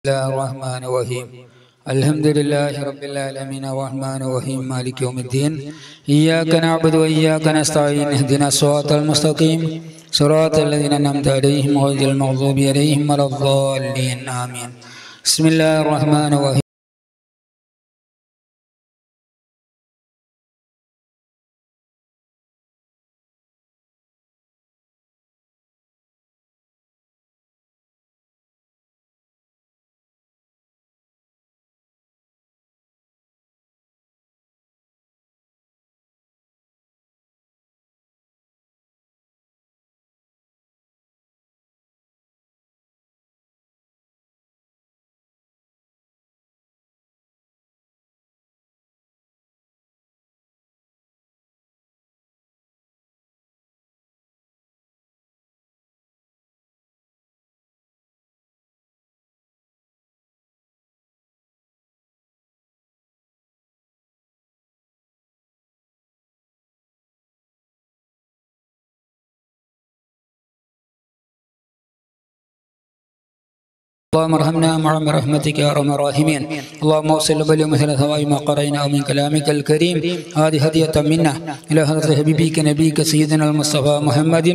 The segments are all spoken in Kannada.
الله الرحمن الرحيم الحمد لله رب العالمين الرحمن الرحيم مالك يوم الدين إياك نعبد وإياك نستعين اهدنا الصراط المستقيم صراط الذين أنعمت عليهم غير المغضوب عليهم ولا الضالين آمين بسم الله الرحمن الرحيم اللهم ارحمنا مع برحمتك يا ارحم الراحمين اللهم اوصل بلي مثل ثواب ما قرأنا من كلامك الكريم هذه هدية منا الى حضرة حبيبك نبيك سيدنا المصطفى محمد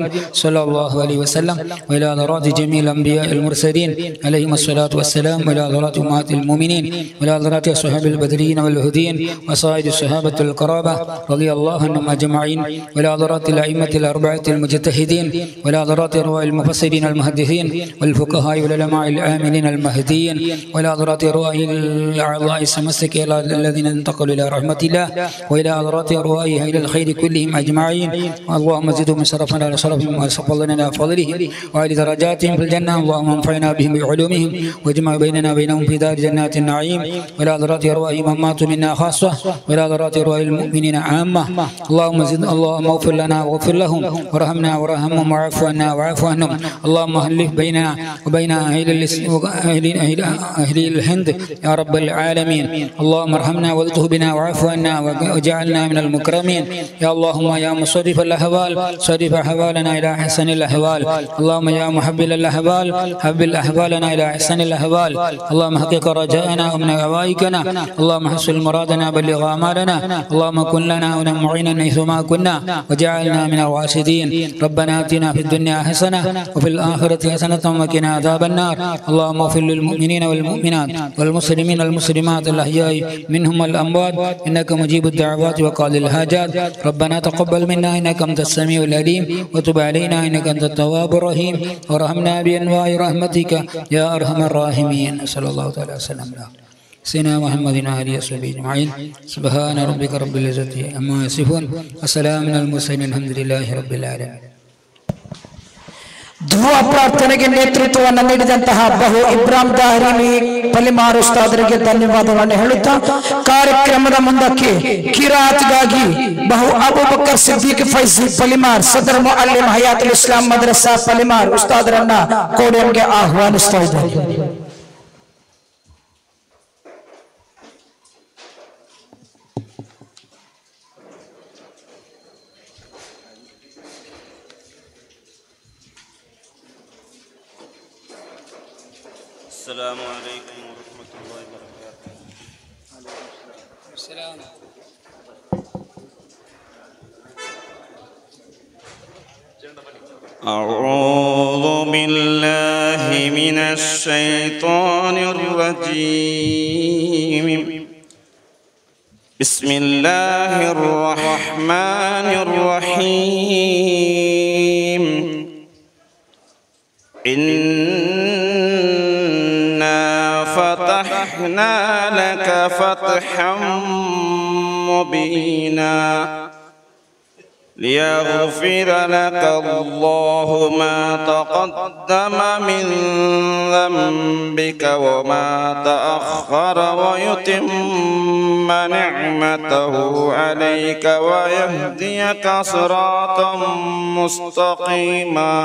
صلى الله عليه وسلم والى حضرات جميع الانبياء المرسلين عليهم الصلاة والسلام والى حضرات امهات المؤمنين والى حضرات الصحابة البدرين والهدين وصائد الصحابة القرابة رضي الله عنهم اجمعين والى حضرات الائمة الاربعة المجتهدين والى حضرات ارواح المفسرين المحدثين والفقهاء والعلماء العاملين المهديين وإلى حضرات أرواح الأعضاء السمسك الذين انتقلوا إلى رحمة الله وإلى حضرات أرواحها إلى الخير كلهم أجمعين اللهم زدهم شرفا على شرفهم وفضلنا على فضلهم وعلى درجاتهم في الجنة اللهم انفعنا بهم بعلومهم واجمع بيننا وبينهم في دار جنات النعيم وإلى حضرات أرواح من ماتوا منا خاصة وإلى حضرات أرواح المؤمنين عامة اللهم زد اللهم اغفر لنا واغفر لهم وارحمنا وارحمهم واعف عنا واعف عنهم اللهم ألف بيننا وبين أهل الهند يا رب العالمين اللهم ارحمنا والطف بنا واعف عنا وجعلنا من المكرمين يا اللهم يا مصرف الأحوال صرف أحوالنا إلى أحسن الأحوال اللهم يا محبب الأحوال حبب أحوالنا إلى أحسن الأحوال اللهم حقق رجاءنا ومن غوائكنا اللهم حصل مرادنا بلغ آمالنا اللهم كن لنا ونمعنا حيثما كنا وجعلنا من الراشدين ربنا آتنا في الدنيا حسنة وفي الآخرة حسنة وقنا عذاب النار اللهم اغفر للمؤمنين والمؤمنات والمسلمين والمسلمات الأحياء منهم والأموات إنك مجيب الدعوات وقاضي الحاجات ربنا تقبل منا إنك أنت السميع العليم وتب علينا إنك أنت التواب الرحيم وارحمنا بأنواع رحمتك يا أرحم الراحمين صلى الله تعالى وسلم على سيدنا محمد وآله وصحبه أجمعين سبحان ربك رب العزة عما يصفون وسلام على المرسلين الحمد لله رب العالمين ದುವಾ ಪ್ರಾರ್ಥನೆಗೆ ನೇತೃತ್ವವನ್ನು ನೀಡಿದಂತಹ ಬಹು ಇಬ್ರಾಹಿಂ ದಾರಿಮಿ ಪಲಿಮಾರ್ ಉಸ್ತಾದರಿಗೆ ಧನ್ಯವಾದಗಳನ್ನು ಹೇಳುತ್ತಾ ಕಾರ್ಯಕ್ರಮದ ಮುಂದಕ್ಕೆ ಕಿರಾತ್ಗಾಗಿ ಬಹು ಅಬೂಬಕರ್ ಸಿದ್ದಿಕ್ ಫೈಜಿ ಪಲಿಮಾರ್ ಸದರ್ ಮುಅಲ್ಲಿಮ್ ಹಯಾತುಲ್ ಇಸ್ಲಾಂ ಮದ್ರಸಾ ಪಲಿಮಾರ್ ಉಸ್ತಾದರನ್ನ ಕೋಡಿಯಂಗೆ ಆಹ್ವಾನಿಸ್ತಾ ಇದ್ದಾರೆ. السلام عليكم ورحمة الله وبركاته. السلام. أعوذ بالله من الشيطان الرجيم. بسم الله الرحمن الرحيم. فتحنا لك فتحا مبينا ليغفر لك الله ما تقدم من ذنبك وما تأخر ويتم نعمته عليك ويهديك صراطا مستقيما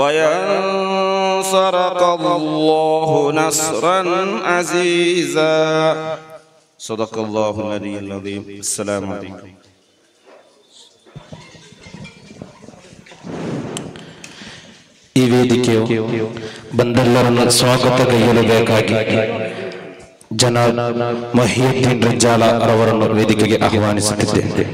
وينصرك الله نصرا عزيزا صدق الله العلي العظيم. السلام عليكم. ವೇದಿಕೆಯು ಬಂದೆಲ್ಲರನ್ನು ಸ್ವಾಗತಗೈಯಬೇಕಾಗಿ ಜನಾಬ್ ಮಹಿಯುದ್ದೀನ್ ರಂಜಾಲ ಅವರನ್ನು ವೇದಿಕೆಗೆ ಆಹ್ವಾನಿಸುತ್ತಿದ್ದೇನೆ.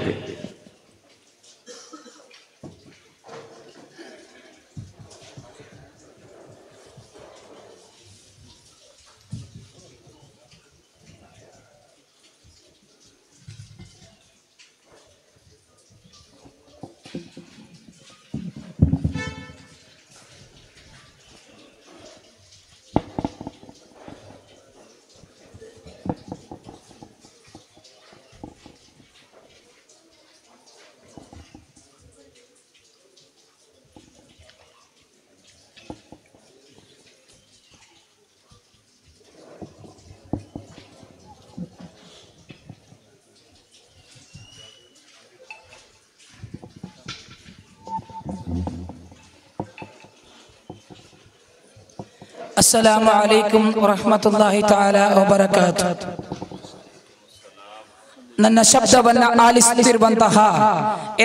ಅಸ್ಸಲಾಮು ಅಲೈಕುಂ ವರಹಮತುಲ್ಲಾಹಿ ತಆಲಾ ವಬರಕಾತುಹು. ನನ್ನ ಶಬ್ದವನ್ನ ಆಲಿಸುತ್ತಿರುವಂತಹ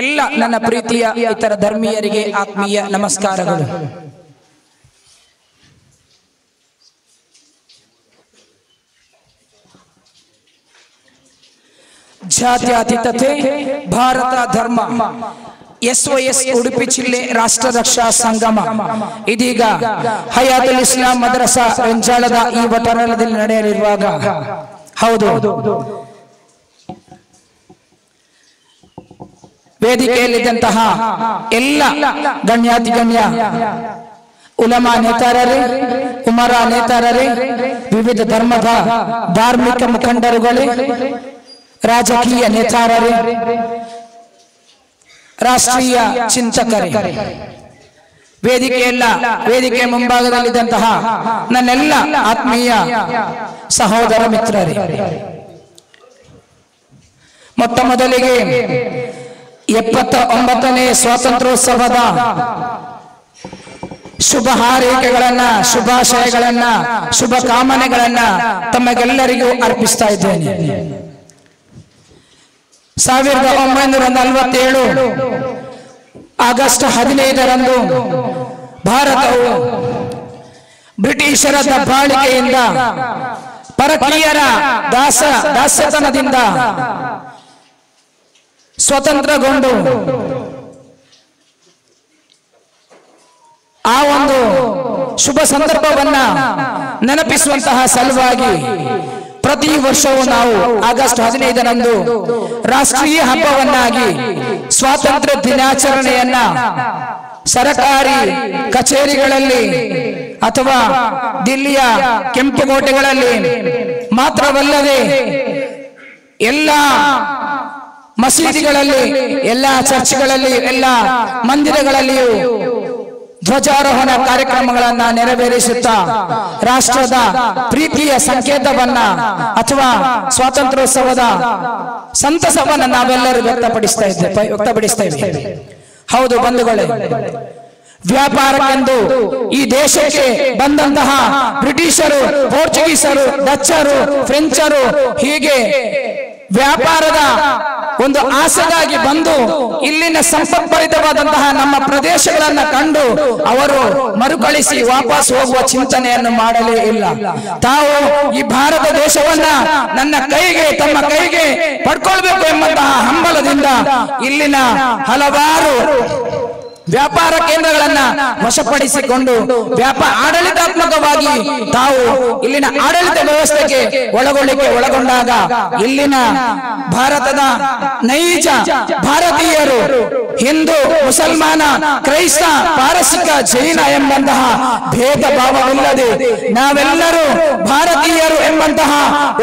ಎಲ್ಲ ನನ್ನ ಪ್ರೀತಿಯ ಇತರ ಧರ್ಮೀಯರಿಗೆ ಆತ್ಮೀಯ ನಮಸ್ಕಾರಗಳು. ಜಾತ್ಯತೀತತೆ ಭಾರತ ಧರ್ಮ SOS ಉಡುಪಿ ಜಿಲ್ಲೆ ರಾಷ್ಟ್ರ ರಕ್ಷಾ ಸಂಗಮ ಇದೀಗ ಹಯಾತುಲ್ ಇಸ್ಲಾಂ ಮದ್ರಸಾ ರಂಜಾಳದ ಈ ವಠಾರದಲ್ಲಿ ನಡೆಯಲಿರುವಾಗ, ಹೌದು, ವೇದಿಕೆಯಲ್ಲಿದ್ದಂತಹ ಎಲ್ಲ ಗಣ್ಯಾತಿ ಗಣ್ಯ ಉಲಮಾ ನೇತಾರರೇ, ಉಮರಾ ನೇತಾರರೇ, ವಿವಿಧ ಧರ್ಮದ ಧಾರ್ಮಿಕ ಮುಖಂಡರುಗಳೇ, ರಾಜಕೀಯ ನೇತಾರರೇ, ರಾಷ್ಟ್ರೀಯ ಚಿಂತಕರೇ, ವೇದಿಕೆ ಮುಂಭಾಗದಲ್ಲಿದ್ದಂತಹ ನನ್ನೆಲ್ಲ ಆತ್ಮೀಯ ಸಹೋದರ ಮಿತ್ರರೇ, ಮೊಟ್ಟ ಮೊದಲಿಗೆ 79ನೇ ಸ್ವಾತಂತ್ರ್ಯೋತ್ಸವದ ಶುಭ ಹಾರೈಕೆಗಳನ್ನ, ಶುಭಾಶಯಗಳನ್ನ, ಶುಭ ಕಾಮನೆಗಳನ್ನ ತಮಗೆಲ್ಲರಿಗೂ ಅರ್ಪಿಸ್ತಾ ಇದ್ದೇನೆ. 1947 ಆಗಸ್ಟ್ 15ರಂದು ಭಾರತವು ಬ್ರಿಟಿಷರ ದಬ್ಬಾಳಿಕೆಯಿಂದ, ಪರಕೀಯರ ದಾಸ್ಯತನದಿಂದ ಸ್ವತಂತ್ರಗೊಂಡು ಆ ಒಂದು ಶುಭ ಸಂದರ್ಭವನ್ನ ನೆನಪಿಸುವಂತಹ ಸಲುವಾಗಿ ಪ್ರತಿ ವರ್ಷವೂ ನಾವು ಆಗಸ್ಟ್ 15ರಂದು ರಾಷ್ಟ್ರೀಯ ಹಬ್ಬವನ್ನಾಗಿ ಸ್ವಾತಂತ್ರ್ಯ ದಿನಾಚರಣೆಯನ್ನ ಸರ್ಕಾರಿ ಕಚೇರಿಗಳಲ್ಲಿ ಅಥವಾ ದಿಲ್ಲಿಯ ಕೆಂಪುಕೋಟೆಗಳಲ್ಲಿ ಮಾತ್ರವಲ್ಲದೆ ಎಲ್ಲ ಮಸೀದಿಗಳಲ್ಲಿ, ಎಲ್ಲ ಚರ್ಚ್ಗಳಲ್ಲಿ, ಎಲ್ಲ ಮಂದಿರಗಳಲ್ಲಿಯೂ ಧ್ವಜಾರೋಹಣ ಕಾರ್ಯಕ್ರಮಗಳನ್ನ ನೆರವೇರಿಸುತ್ತಾ ರಾಷ್ಟ್ರದ ಪ್ರೀತಿಯ ಸಂಕೇತವನ್ನ ಅಥವಾ ಸ್ವಾತಂತ್ರ್ಯೋತ್ಸವದ ಸಂತಸವನ್ನ ನಾವೆಲ್ಲರೂ ವ್ಯಕ್ತಪಡಿಸ್ತಾ ಇದ್ದೇವೆ. ಹೌದು ಬಂಧುಗಳೇ, ವ್ಯಾಪಾರಕ್ಕೆಂದು ಈ ದೇಶಕ್ಕೆ ಬಂದಂತಹ ಬ್ರಿಟಿಷರು, ಪೋರ್ಚುಗೀಸರು, ಡಚ್ಚರು, ಫ್ರೆಂಚರು ಹೀಗೆ ವ್ಯಾಪಾರದ ಒಂದು ಆಸೆಗಾಗಿ ಬಂದು ಇಲ್ಲಿನ ಸಂಪತ್ಭರಿತವಾದಂತಹ ನಮ್ಮ ಪ್ರದೇಶಗಳನ್ನ ಕಂಡು ಅವರು ಮರುಕಳಿಸಿ ವಾಪಸ್ ಹೋಗುವ ಚಿಂತನೆಯನ್ನು ಮಾಡಲೇ ಇಲ್ಲ. ತಾವು ಈ ಭಾರತ ದೇಶವನ್ನ ನನ್ನ ಕೈಗೆ, ತಮ್ಮ ಕೈಗೆ ಪಡ್ಕೊಳ್ಬೇಕು ಎಂಬಂತಹ ಹಂಬಲದಿಂದ ಇಲ್ಲಿನ ಹಲವಾರು ವ್ಯಾಪಾರ ಕೇಂದ್ರಗಳನ್ನ ವಶಪಡಿಸಿಕೊಂಡು ಆಡಳಿತಾತ್ಮಕವಾಗಿ ತಾವು ಇಲ್ಲಿನ ಆಡಳಿತ ವ್ಯವಸ್ಥೆಗೆ ಒಳಗೊಂಡಾಗ ಇಲ್ಲಿನ ಭಾರತದ ನೈಜ ಭಾರತೀಯರು, ಹಿಂದೂ, ಮುಸಲ್ಮಾನ, ಕ್ರೈಸ್ತ, ಪಾರಸಿಕ, ಜೈನ ಎಂಬಂತಹ ಭೇದ ಭಾವವಿಲ್ಲದೆ ನಾವೆಲ್ಲರೂ ಭಾರತೀಯರು ಎಂಬಂತಹ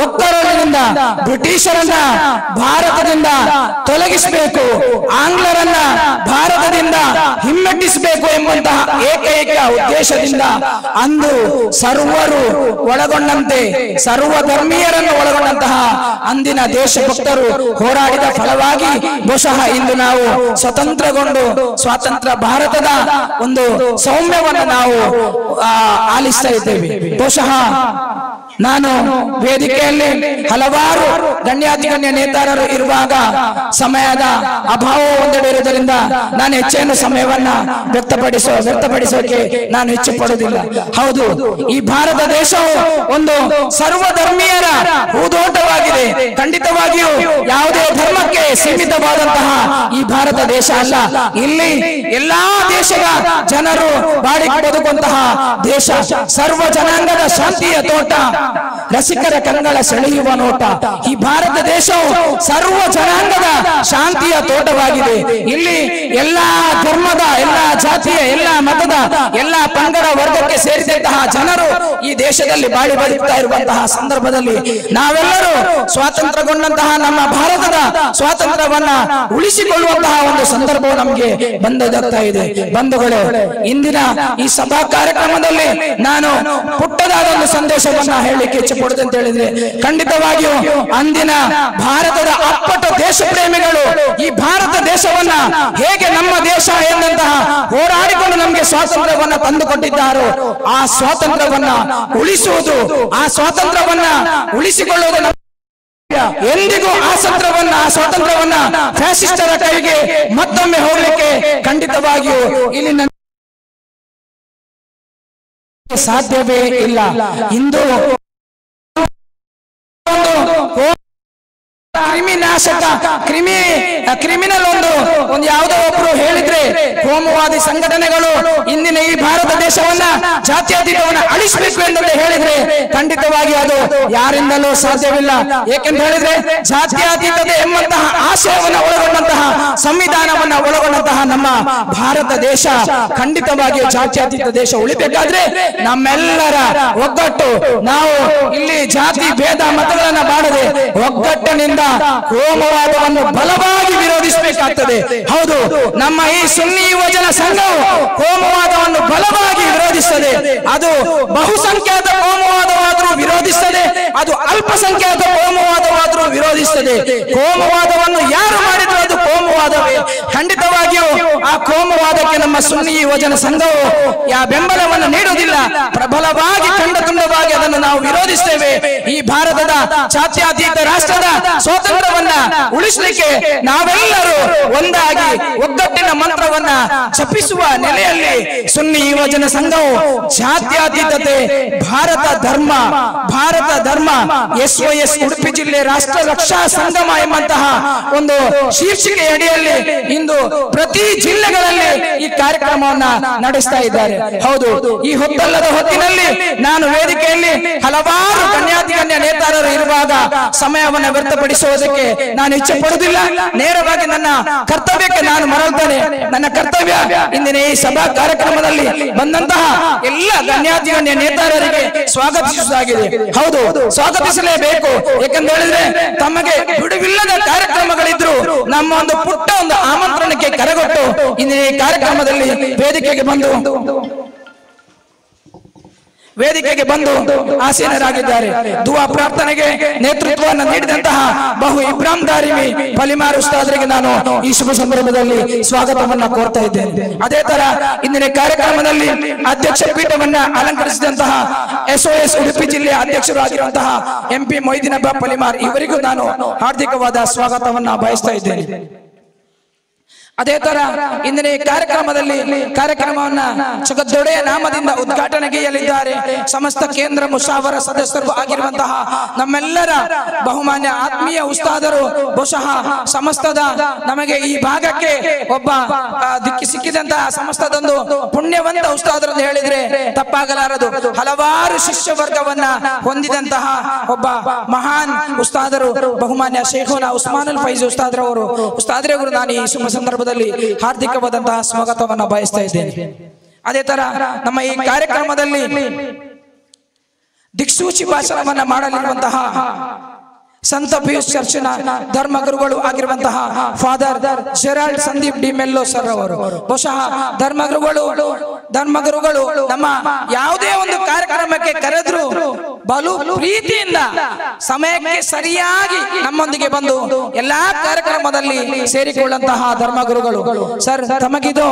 ಒಕ್ಕರಲಿನಿಂದ ಬ್ರಿಟಿಷರನ್ನ ಭಾರತದಿಂದ ತೊಲಗಿಸಬೇಕು, ಆಂಗ್ಲರನ್ನ ಭಾರತದಿಂದ ಹಿಮ್ಮೆಟ್ಟಿಸಬೇಕು ಎಂಬಂತಹ ಏಕೈಕ ಉದ್ದೇಶದಿಂದ ಅಂದು ಸರ್ವರು ಒಳಗೊಂಡಂತೆ, ಸರ್ವ ಧರ್ಮೀಯರನ್ನು ಒಳಗೊಂಡಂತಹ ಅಂದಿನ ದೇಶಭಕ್ತರು ಹೋರಾಡಿದ ಫಲವಾಗಿ ಬಹುಶಃ ಇಂದು ನಾವು ಸ್ವತಂತ್ರಗೊಂಡು ಸ್ವಾತಂತ್ರ್ಯ ಭಾರತದ ಒಂದು ಸೌಮ್ಯವನ್ನು ನಾವು ಆಲಿಸ್ತಾ ಇದ್ದೇವೆ. ಬಹುಶಃ ನಾನು ವೇದಿಕೆಯಲ್ಲಿ ಹಲವಾರು ಗಣ್ಯ ನೇತಾರರು ಇರುವಾಗ ಸಮಯದ ಅಭಾವ ಒಂದೆಡೆ ಇರುವುದರಿಂದ ನಾನು ಹೆಚ್ಚೇನು ಸಮಯ ಅಭಿಪ್ರಾಯವನ್ನ ವ್ಯಕ್ತಪಡಿಸೋಕೆ ನಾನು ಇಚ್ಛೆ ಪಡುವುದಿಲ್ಲ. ಹೌದು, ಈ ಭಾರತ ದೇಶವು ಒಂದು ಸರ್ವಧರ್ಮೀಯರ ಹೂದೋಟವಾಗಿದೆ. ಖಂಡಿತವಾಗಿಯೂ ಯಾವುದೇ ಧರ್ಮಕ್ಕೆ ಸೀಮಿತವಾದಂತಹ ಈ ಭಾರತ ದೇಶ ಅಲ್ಲ. ಇಲ್ಲಿ ಎಲ್ಲಾ ದೇಶದ ಜನರು ಬಾಳಿ ಬದುಕುವಂತಹ ದೇಶ, ಸರ್ವ ಜನಾಂಗದ ಶಾಂತಿಯ ತೋಟ, ರಸಿಕರ ಕಂಗಳ ಸೆಳೆಯುವ ನೋಟ. ಈ ಭಾರತ ದೇಶವು ಸರ್ವ ಜನಾಂಗದ ಶಾಂತಿಯ ತೋಟವಾಗಿದೆ. ಇಲ್ಲಿ ಎಲ್ಲಾ ಧರ್ಮದ, ಎಲ್ಲಾ ಜಾತಿಯ, ಎಲ್ಲಾ ಮತದ, ಎಲ್ಲಾ ಪಂಗಡ ವರ್ಗಕ್ಕೆ ಸೇರಿದಂತಹ ಜನರು ಈ ದೇಶದಲ್ಲಿ ಬಾಳಿ ಬದುಕ್ತಾ ಇರುವಂತಹ ಸಂದರ್ಭದಲ್ಲಿ ನಾವೆಲ್ಲರೂ ಸ್ವಾತಂತ್ರ್ಯಗೊಂಡಂತಹ ನಮ್ಮ ಭಾರತದ ಸ್ವಾತಂತ್ರ್ಯವನ್ನ ಉಳಿಸಿಕೊಳ್ಳುವಂತಹ ಒಂದು ಸಂದರ್ಭವು ನಮಗೆ ಬಂದೊದಗ್ತಾ ಇದೆ. ಬಂಧುಗಳು, ಇಂದಿನ ಈ ಸಭಾ ಕಾರ್ಯಕ್ರಮದಲ್ಲಿ ನಾನು ಪುಟ್ಟದಾದ ಒಂದು ಸಂದೇಶವನ್ನ ಹೇಳಲಿಕ್ಕೆ ಇಚ್ಛೆ ಪಡುತ್ತೆ ಅಂತ ಹೇಳಿದ್ರೆ, ಖಂಡಿತವಾಗಿಯೂ ಅಂದಿನ ಭಾರತದ ಅಪ್ಪಟ ದೇಶ ಪ್ರೇಮಿಗಳು ಈ ಭಾರತ ದೇಶವನ್ನ ಹೇಗೆ ನಮ್ಮ ದೇಶ ಎಂದಂತಹ ಹೋರಾಡಿಕೊಂಡು ನಮಗೆ ಸ್ವಾತಂತ್ರ್ಯವನ್ನ ತಂದುಕೊಟ್ಟಿದ್ದಾರೋ ಆ ಸ್ವಾತಂತ್ರ್ಯವನ್ನ ಉಳಿಸುವುದು, ಆ ಸ್ವಾತಂತ್ರ್ಯವನ್ನ ಉಳಿಸಿಕೊಳ್ಳುವುದು ಎಂದಿಗೂ ಆ ಸ್ವಾತಂತ್ರ್ಯವನ್ನ ಫ್ಯಾಸಿಸ್ಟರ ಕೈಗೆ ಮತ್ತೊಮ್ಮೆ ಹೋಗಲಿಕ್ಕೆ ಖಂಡಿತವಾಗಿಯೂ ಇಲ್ಲಿ ಸಾಧ್ಯವೇ ಇಲ್ಲ. ಇಂದು ಕ್ರಿಮಿನಲ್ ಒಂದು ಯಾವುದೋ ಒಬ್ರು ಹೇಳಿದ್ರೆ ಕೋಮುವಾದಿ ಸಂಘಟನೆಗಳು ಇಂದಿನ ಈ ಭಾರತ ದೇಶವನ್ನ ಜಾತ್ಯತೀತವನ್ನ ಅಳಿಸಬೇಕು ಎಂದು ಹೇಳಿದ್ರೆ ಖಂಡಿತವಾಗಿ ಅದು ಯಾರಿಂದಲೂ ಸಾಧ್ಯವಿಲ್ಲ. ಏಕೆಂತ ಹೇಳಿದ್ರೆ ಜಾತ್ಯತೀತತೆ ಎಂಬಂತಹ ಆಶಯವನ್ನ ಒಳಗೊಂಡಂತಹ ಸಂವಿಧಾನವನ್ನ ಒಳಗೊಂಡಂತಹ ನಮ್ಮ ಭಾರತ ದೇಶ ಖಂಡಿತವಾಗಿಯೂ ಜಾತ್ಯತೀತ ದೇಶ ಉಳಿಬೇಕಾದ್ರೆ ನಮ್ಮೆಲ್ಲರ ಒಗ್ಗಟ್ಟು, ನಾವು ಇಲ್ಲಿ ಜಾತಿ ಭೇದ ಮತಗಳನ್ನ ಮಾಡದೆ ಒಗ್ಗಟ್ಟಿನಿಂದ ಕೋಮುವಾದವನ್ನು ಬಲವಾಗಿ ವಿರೋಧಿಸಬೇಕಾಗ್ತದೆ. ಹೌದು, ನಮ್ಮ ಈ ಸುನ್ನಿ ಯುವಜನ ಸಂಘವು ಕೋಮುವಾದವನ್ನು ಬಲವಾಗಿ ವಿರೋಧಿಸುತ್ತದೆ. ಅದು ಬಹುಸಂಖ್ಯಾತ ಕೋಮುವಾದವಾದರೂ ವಿರೋಧಿಸುತ್ತದೆ, ಅದು ಅಲ್ಪಸಂಖ್ಯಾತ ಕೋಮುವಾದವಾದರೂ ವಿರೋಧಿಸುತ್ತದೆ. ಕೋಮುವಾದವನ್ನು ಯಾರು ಮಾಡಿದ್ರು ಅದು ಕೋಮುವಾದವೇ. ಖಂಡಿತವಾಗಿಯೂ ಆ ಕೋಮುವಾದಕ್ಕೆ ನಮ್ಮ ಸುನ್ನಿ ಯುವಜನ ಸಂಘವು ಬೆಂಬಲವನ್ನು ನೀಡುವುದಿಲ್ಲ. ಪ್ರಬಲವಾಗಿ ಖಂಡತುಂಡವಾಗಿ ಅದನ್ನು ನಾವು ವಿರೋಧಿಸುತ್ತೇವೆ. ಈ ಭಾರತದ ಜಾತ್ಯತೀತ ರಾಷ್ಟ್ರದ ಸ್ವಾತಂತ್ರ್ಯವನ್ನ ಉಳಿಸಲಿಕ್ಕೆ ನಾವೆಲ್ಲರೂ ಒಂದಾಗಿ ಒಗ್ಗಟ್ಟಿನ ಮಂತ್ರವನ್ನ ಜಪಿಸುವ ನೆಲೆಯಲ್ಲಿ ಸುನ್ನಿ ಯುವಜನ ಸಂಘವು ಜಾತ್ಯತೀತತೆ, ಭಾರತ ಧರ್ಮ SOS ಉಡುಪಿ ಜಿಲ್ಲೆ ರಾಷ್ಟ್ರ ರಕ್ಷಾ ಸಂಗಮ ಎಂಬಂತಹ ಒಂದು ಶೀರ್ಷಿಕೆ ಅಡಿಯಲ್ಲಿ ಇಂದು ಪ್ರತಿ ಜಿಲ್ಲೆಗಳಲ್ಲಿ ಈ ಕಾರ್ಯಕ್ರಮವನ್ನ ನಡೆಸ್ತಾ ಇದ್ದಾರೆ. ಹೌದು, ಈ ಹೊತ್ತಲ್ಲದ ಹೊತ್ತಿನಲ್ಲಿ ನಾನು ವೇದಿಕೆಯಲ್ಲಿ ಹಲವಾರು ಗಣ್ಯಾತಿಗಣ್ಯ ನೇತಾರರು ಇರುವಾಗ ಸಮಯವನ್ನು ವ್ಯರ್ಥಪಡಿಸುವುದಕ್ಕೆ ನಾನು ಇಚ್ಛೆ ಪಡುವುದಿಲ್ಲ. ನೇರವಾಗಿ ನನ್ನ ಕರ್ತವ್ಯಕ್ಕೆ ನಾನು ಮರಳುತ್ತೇನೆ. ನನ್ನ ಕರ್ತವ್ಯ ಇಂದಿನ ಈ ಸಭಾ ಕಾರ್ಯಕ್ರಮದಲ್ಲಿ ಬಂದಂತಹ ಎಲ್ಲ ಗಣ್ಯಾತಿಗಣ್ಯ ನೇತಾರರಿಗೆ ಸ್ವಾಗತಿಸುವುದಾಗಿದೆ. ಹೌದು, ಸ್ವಾಗತಿಸಲೇಬೇಕು. ಏಕೆಂದು ಹೇಳಿದ್ರೆ ತಮಗೆ ಬಿಡುವಿಲ್ಲದ ಕಾರ್ಯಕ್ರಮಗಳಿದ್ರು ನಮ್ಮ ಒಂದು ಪುಟ್ಟ ಒಂದು ಆಮಂತ್ರಣಕ್ಕೆ ಕರೆಗೊಟ್ಟು ಇಂದಿನ ಈ ಕಾರ್ಯಕ್ರಮದಲ್ಲಿ ವೇದಿಕೆಗೆ ಬಂದು ಆಸೀನರಾಗಿದ್ದಾರೆ. ದುವಾ ಪ್ರಾರ್ಥನೆಗೆ ನೇತೃತ್ವವನ್ನು ನೀಡಿದಂತಹ ಬಹು ಇಬ್ರಾಹಿಂ ದಾರಿಮಿ ಪಲಿಮಾರ್ ಉಸ್ತಾದರಿಗೆ ನಾನು ಈ ಶುಭ ಸಂದರ್ಭದಲ್ಲಿ ಸ್ವಾಗತವನ್ನ ಕೋರ್ತಾ ಇದ್ದೇನೆ. ಅದೇ ತರ ಇಂದಿನ ಕಾರ್ಯಕ್ರಮದಲ್ಲಿ ಅಧ್ಯಕ್ಷ ಪೀಠವನ್ನ ಅಲಂಕರಿಸಿದಂತಹ SOS ಉಡುಪಿ ಜಿಲ್ಲೆಯ ಅಧ್ಯಕ್ಷರು ಆಗಿರುವಂತಹ MP ಮೊಯ್ದಿನ್ ಅಬ್ಬಾ ಪಲಿಮಾರ್ ಇವರಿಗೂ ನಾನು ಹಾರ್ದಿಕವಾದ ಸ್ವಾಗತವನ್ನ ಬಯಸ್ತಾ ಇದ್ದೇನೆ. ಅದೇ ತರ ಇಂದಿನ ಈ ಕಾರ್ಯಕ್ರಮವನ್ನ ಜಗದ್ದೊಡೆಯ ನಾಮದಿಂದ ಉದ್ಘಾಟನೆಗೆಯಲಿದ್ದಾರೆ ಸಮಸ್ತ ಕೇಂದ್ರ ಮುಷಾವರ ಸದಸ್ಯರು ಆಗಿರುವಂತಹ ನಮ್ಮೆಲ್ಲರ ಬಹುಮಾನ್ಯ ಆತ್ಮೀಯ ಉಸ್ತಾದರು. ಬಹುಶಃ ಸಮಸ್ತದ ನಮಗೆ ಈ ಭಾಗಕ್ಕೆ ಒಬ್ಬ ದಿಕ್ಕಿ ಸಿಕ್ಕಿದಂತಹ ಸಮಸ್ತದೊಂದು ಪುಣ್ಯವಂತ ಉಸ್ತಾದರು ಅಂತ ಹೇಳಿದ್ರೆ ತಪ್ಪಾಗಲಾರದು. ಹಲವಾರು ಶಿಷ್ಯ ವರ್ಗವನ್ನ ಹೊಂದಿದಂತಹ ಒಬ್ಬ ಮಹಾನ್ ಉಸ್ತಾದರು ಬಹುಮಾನ್ಯ ಶೇಖುನಾ ಉಸ್ಮಾನುಲ್ ಫೈಜ್ ಉಸ್ತಾದ್ರವರು. ಉಸ್ತಾದ್ರವರು ನಾನು ಈ ಶುಭ ಸಂದರ್ಭದಲ್ಲಿ ಹಾರ್ದಿಕವಾದಂತಹ ಸ್ವಾಗತವನ್ನು ಬಯಸ್ತಾ ಇದ್ದೇನೆ. ಅದೇ ತರ ನಮ್ಮ ಈ ಕಾರ್ಯಕ್ರಮದಲ್ಲಿ ದಿಕ್ಸೂಚಿ ಭಾಷಣವನ್ನ ಮಾಡಲಿರುವಂತಹ ಸಂತ ಪಿಯೂಷ್ ಚರ್ಚಿನ ಧರ್ಮಗುರುಗಳು ಆಗಿರುವಂತಹ father Gerald Sandeep D'Mello sir ಅವರು. ಬಹುಶಃ ಧರ್ಮಗುರುಗಳು ನಮ್ಮ ಯಾವುದೇ ಒಂದು ಕಾರ್ಯಕ್ರಮಕ್ಕೆ ಕರೆದ್ರು ಬಲು ಪ್ರೀತಿಯಿಂದ ಸಮಯಕ್ಕೆ ಸರಿಯಾಗಿ ನಮ್ಮೊಂದಿಗೆ ಬಂದು ಎಲ್ಲಾ ಕಾರ್ಯಕ್ರಮದಲ್ಲಿ ಸೇರಿಕೊಳ್ಳುವಂತಹ ಧರ್ಮಗುರುಗಳು. ಸರ್, ತಮಗಿದು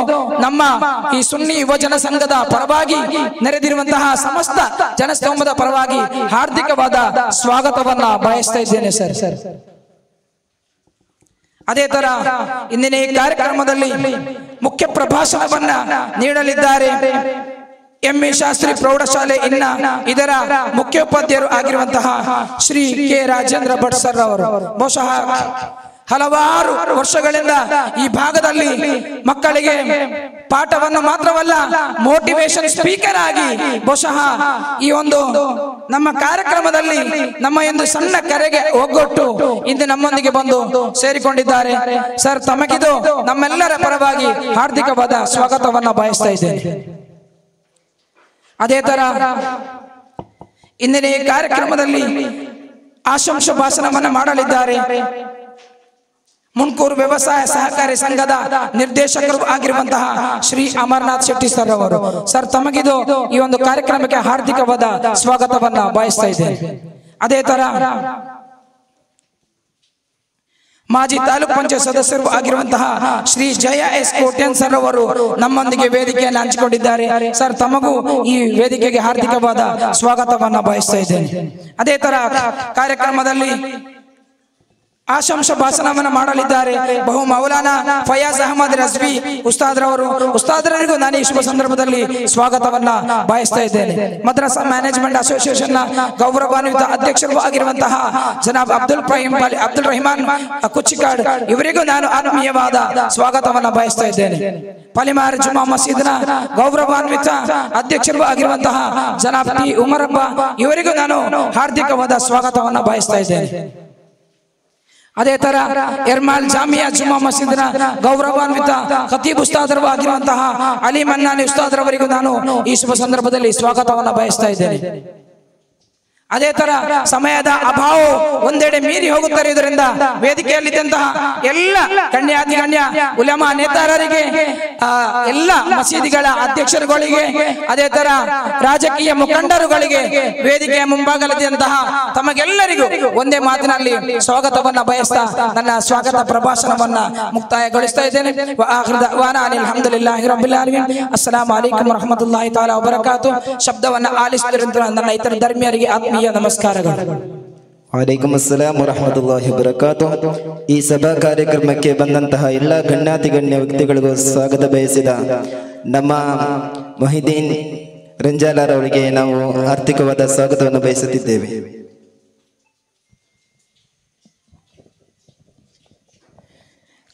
ನಮ್ಮ ಈ ಸುನ್ನಿ ಯುವಜನ ಸಂಘದ ಪರವಾಗಿ ನೆರೆದಿರುವಂತಹ ಸಮಸ್ತ ಜನಸ್ತೋಮದ ಪರವಾಗಿ ಹಾರ್ದಿಕವಾದ ಸ್ವಾಗತವನ್ನ ಬಯಸ್ತಾ ಇದ್ದೇನೆ ಸರ್. ಅದೇ ತರ ಇಂದಿನ ಈ ಕಾರ್ಯಕ್ರಮದಲ್ಲಿ ಮುಖ್ಯ ಪ್ರಭಾಷಣವನ್ನ ನೀಡಲಿದ್ದಾರೆ ಎಂ.ಎ. ಶಾಸ್ತ್ರಿ ಪ್ರೌಢಶಾಲೆ ಇನ್ನ ಇದರ ಮುಖ್ಯೋಪಾಧ್ಯಾಯರು ಆಗಿರುವಂತಹ ಶ್ರೀ ಕೆ. ರಾಜೇಂದ್ರ ಭಟ್ ಸರ್ ಅವರು. ಬಹುಶಃ ಹಲವಾರು ವರ್ಷಗಳಿಂದ ಈ ಭಾಗದಲ್ಲಿ ಮಕ್ಕಳಿಗೆ ಪಾಠವನ್ನು ಮಾತ್ರವಲ್ಲ ಮೋಟಿವೇಶನ್ ಸ್ಪೀಕರ್ ಆಗಿ ಬಹುಶಃ ಈ ಒಂದು ನಮ್ಮ ಕಾರ್ಯಕ್ರಮದಲ್ಲಿ ನಮ್ಮ ಒಂದು ಸಣ್ಣ ಕರೆಗೆ ಒಗ್ಗಟ್ಟು ಇಂದು ನಮ್ಮೊಂದಿಗೆ ಬಂದು ಸೇರಿಕೊಂಡಿದ್ದಾರೆ. ಸರ್, ತಮಗಿದು ನಮ್ಮೆಲ್ಲರ ಪರವಾಗಿ ಹಾರ್ದಿಕವಾದ ಸ್ವಾಗತವನ್ನ ಬಯಸ್ತಾ ಇದ್ದೇನೆ. ಅದೇ ತರ ಇಂದಿನ ಈ ಕಾರ್ಯಕ್ರಮದಲ್ಲಿ ಆಶಂಸ ಭಾಷಣವನ್ನು ಮಾಡಲಿದ್ದಾರೆ ಮುನ್ಕೂರು ವ್ಯವಸಾಯ ಸಹಕಾರಿ ಸಂಘದ ನಿರ್ದೇಶಕರು ಆಗಿರುವಂತಹ ಶ್ರೀ ಅಮರನಾಥ್ ಶೆಟ್ಟಿ ಸರ್ ಅವರು. ಸರ್, ತಮಗಿದು ಈ ಒಂದು ಕಾರ್ಯಕ್ರಮಕ್ಕೆ ಹಾರ್ದಿಕವಾದ ಸ್ವಾಗತವನ್ನ ಬಯಸ್ತಾ ಇದ್ದೇನೆ. ಅದೇ ತರ ಮಾಜಿ ತಾಲೂಕ್ ಪಂಚಾಯತ್ ಸದಸ್ಯರು ಆಗಿರುವಂತಹ ಶ್ರೀ ಜಯ ಎಸ್ ಕೋಟ್ಯನ್ ಸರ್ ಅವರು ನಮ್ಮೊಂದಿಗೆ ವೇದಿಕೆಯನ್ನು ಹಂಚಿಕೊಂಡಿದ್ದಾರೆ. ಸರ್, ತಮಗೂ ಈ ವೇದಿಕೆಗೆ ಹಾರ್ದಿಕವಾದ ಸ್ವಾಗತವನ್ನ ಬಯಸ್ತಾ ಇದ್ದೇನೆ. ಅದೇ ತರ ಕಾರ್ಯಕ್ರಮದಲ್ಲಿ ಆಶಂಸ ಭಾಷಣವನ್ನು ಮಾಡಲಿದ್ದಾರೆ ಬಹು ಮೌಲಾನಾ ಫಯಾಜ್ ಅಹಮದ್ ರಜ್ವಿ ಉಸ್ತಾದ್ರವರು. ಉಸ್ತಾದ್ರರಿಗೂ ನಾನು ಈ ಶುಭ ಸಂದರ್ಭದಲ್ಲಿ ಸ್ವಾಗತವನ್ನ ಬಯಸ್ತಾ ಇದ್ದೇನೆ. ಮದ್ರಸಾ ಮ್ಯಾನೇಜ್ಮೆಂಟ್ ಅಸೋಸಿಯೇಷನ್ ನ ಗೌರವಾನ್ವಿತ ಅಧ್ಯಕ್ಷರು ಆಗಿರುವಂತಹ ಜನಾಬ್ ಅಬ್ದುಲ್ ರಹಿಮಾನ್ ಕುಚ್ಚಿಕಾಡ್ ಇವರಿಗೂ ನಾನು ಆತ್ಮೀಯವಾದ ಸ್ವಾಗತವನ್ನ ಬಯಸ್ತಾ ಇದ್ದೇನೆ. ಪಲಿಮಾರ್ ಜುಮಾ ಮಸೀದ್ನ ಗೌರವಾನ್ವಿತ ಅಧ್ಯಕ್ಷರು ಆಗಿರುವಂತಹ ಜನಾಬ್ ಟಿ ಉಮರಪ್ಪ ಇವರಿಗೂ ನಾನು ಹಾರ್ದಿಕವಾದ ಸ್ವಾಗತವನ್ನ ಬಯಸ್ತಾ ಇದ್ದೇನೆ. ಅದೇ ತರ ಎರ್ಮಾಲ್ ಜಾಮಿಯಾ ಜುಮಾ ಮಸೀದ್ನ ಗೌರವಾನ್ವಿತ ಖತೀಬ್ ಉಸ್ತಾದರು ಆಗಿರುವಂತಹ ಅಲಿ ಮನ್ನಾನಿ ಉಸ್ತಾದ್ರವರಿಗೂ ನಾನು ಈ ಶುಭ ಸಂದರ್ಭದಲ್ಲಿ ಸ್ವಾಗತವನ್ನ ಬಯಸ್ತಾ ಇದ್ದೇನೆ. ಅದೇ ತರ ಸಮಯದ ಅಭಾವ ಒಂದೆಡೆ ಮೀರಿ ಹೋಗುತ್ತಿರುವುದರಿಂದ ವೇದಿಕೆಯಲ್ಲಿದ್ದಂತಹ ಎಲ್ಲ ಗಣ್ಯ ಉಲಮಾ ನೇತಾರರಿಗೆ, ಎಲ್ಲ ಮಸೀದಿಗಳ ಅಧ್ಯಕ್ಷರುಗಳಿಗೆ, ಅದೇ ತರ ರಾಜಕೀಯ ಮುಖಂಡರುಗಳಿಗೆ, ವೇದಿಕೆಯ ಮುಂಭಾಗದಲ್ಲಿದ್ದಂತಹ ತಮಗೆಲ್ಲರಿಗೂ ಒಂದೇ ಮಾತಿನಲ್ಲಿ ಸ್ವಾಗತವನ್ನ ಬಯಸ್ತಾ ನನ್ನ ಸ್ವಾಗತ ಪ್ರಭಾಷಣವನ್ನ ಮುಕ್ತಾಯಗೊಳಿಸ್ತಾ ಇದ್ದೇನೆ. ಅಲ್ಹಮ್ದುಲಿಲ್ಲಾಹಿ ರಬ್ಬಿಲ್ ಆಲಮೀನ್. ಅಸ್ಸಲಾಮು ಅಲೈಕುಂ ವರಹಮತುಲ್ಲಾಹಿ ತಾಲಾ ವಬರಕಾತು. ಶಬ್ದವನ್ನ ಆಲಿಸುತ್ತಿರುವಂತಹ ನನ್ನ ಇತರ ಧರ್ಮೀಯರಿಗೆ ಆತ್ಮೀಯ ನಮಸ್ಕಾರಗಳು. ವಲೈಕುಂ ಅಸ್ಸಲಾಂ ವರಹಮತುಲ್ಲಾಹಿ ವಬರಕಾತು. ಈ ಸಭಾ ಕಾರ್ಯಕ್ರಮಕ್ಕೆ ಬಂದಂತಹ ಎಲ್ಲ ಗಣ್ಯಾತಿಗಣ್ಯ ವ್ಯಕ್ತಿಗಳಿಗೂ ಸ್ವಾಗತ ಬಯಸಿದ ನಮ್ಮ ಮೊಹಿದ್ದೀನ್ ರಂಜಾಲಾರ್ ಅವರಿಗೆ ನಾವು ಆರ್ಥಿಕವಾದ ಸ್ವಾಗತವನ್ನು ಬಯಸುತ್ತಿದ್ದೇವೆ.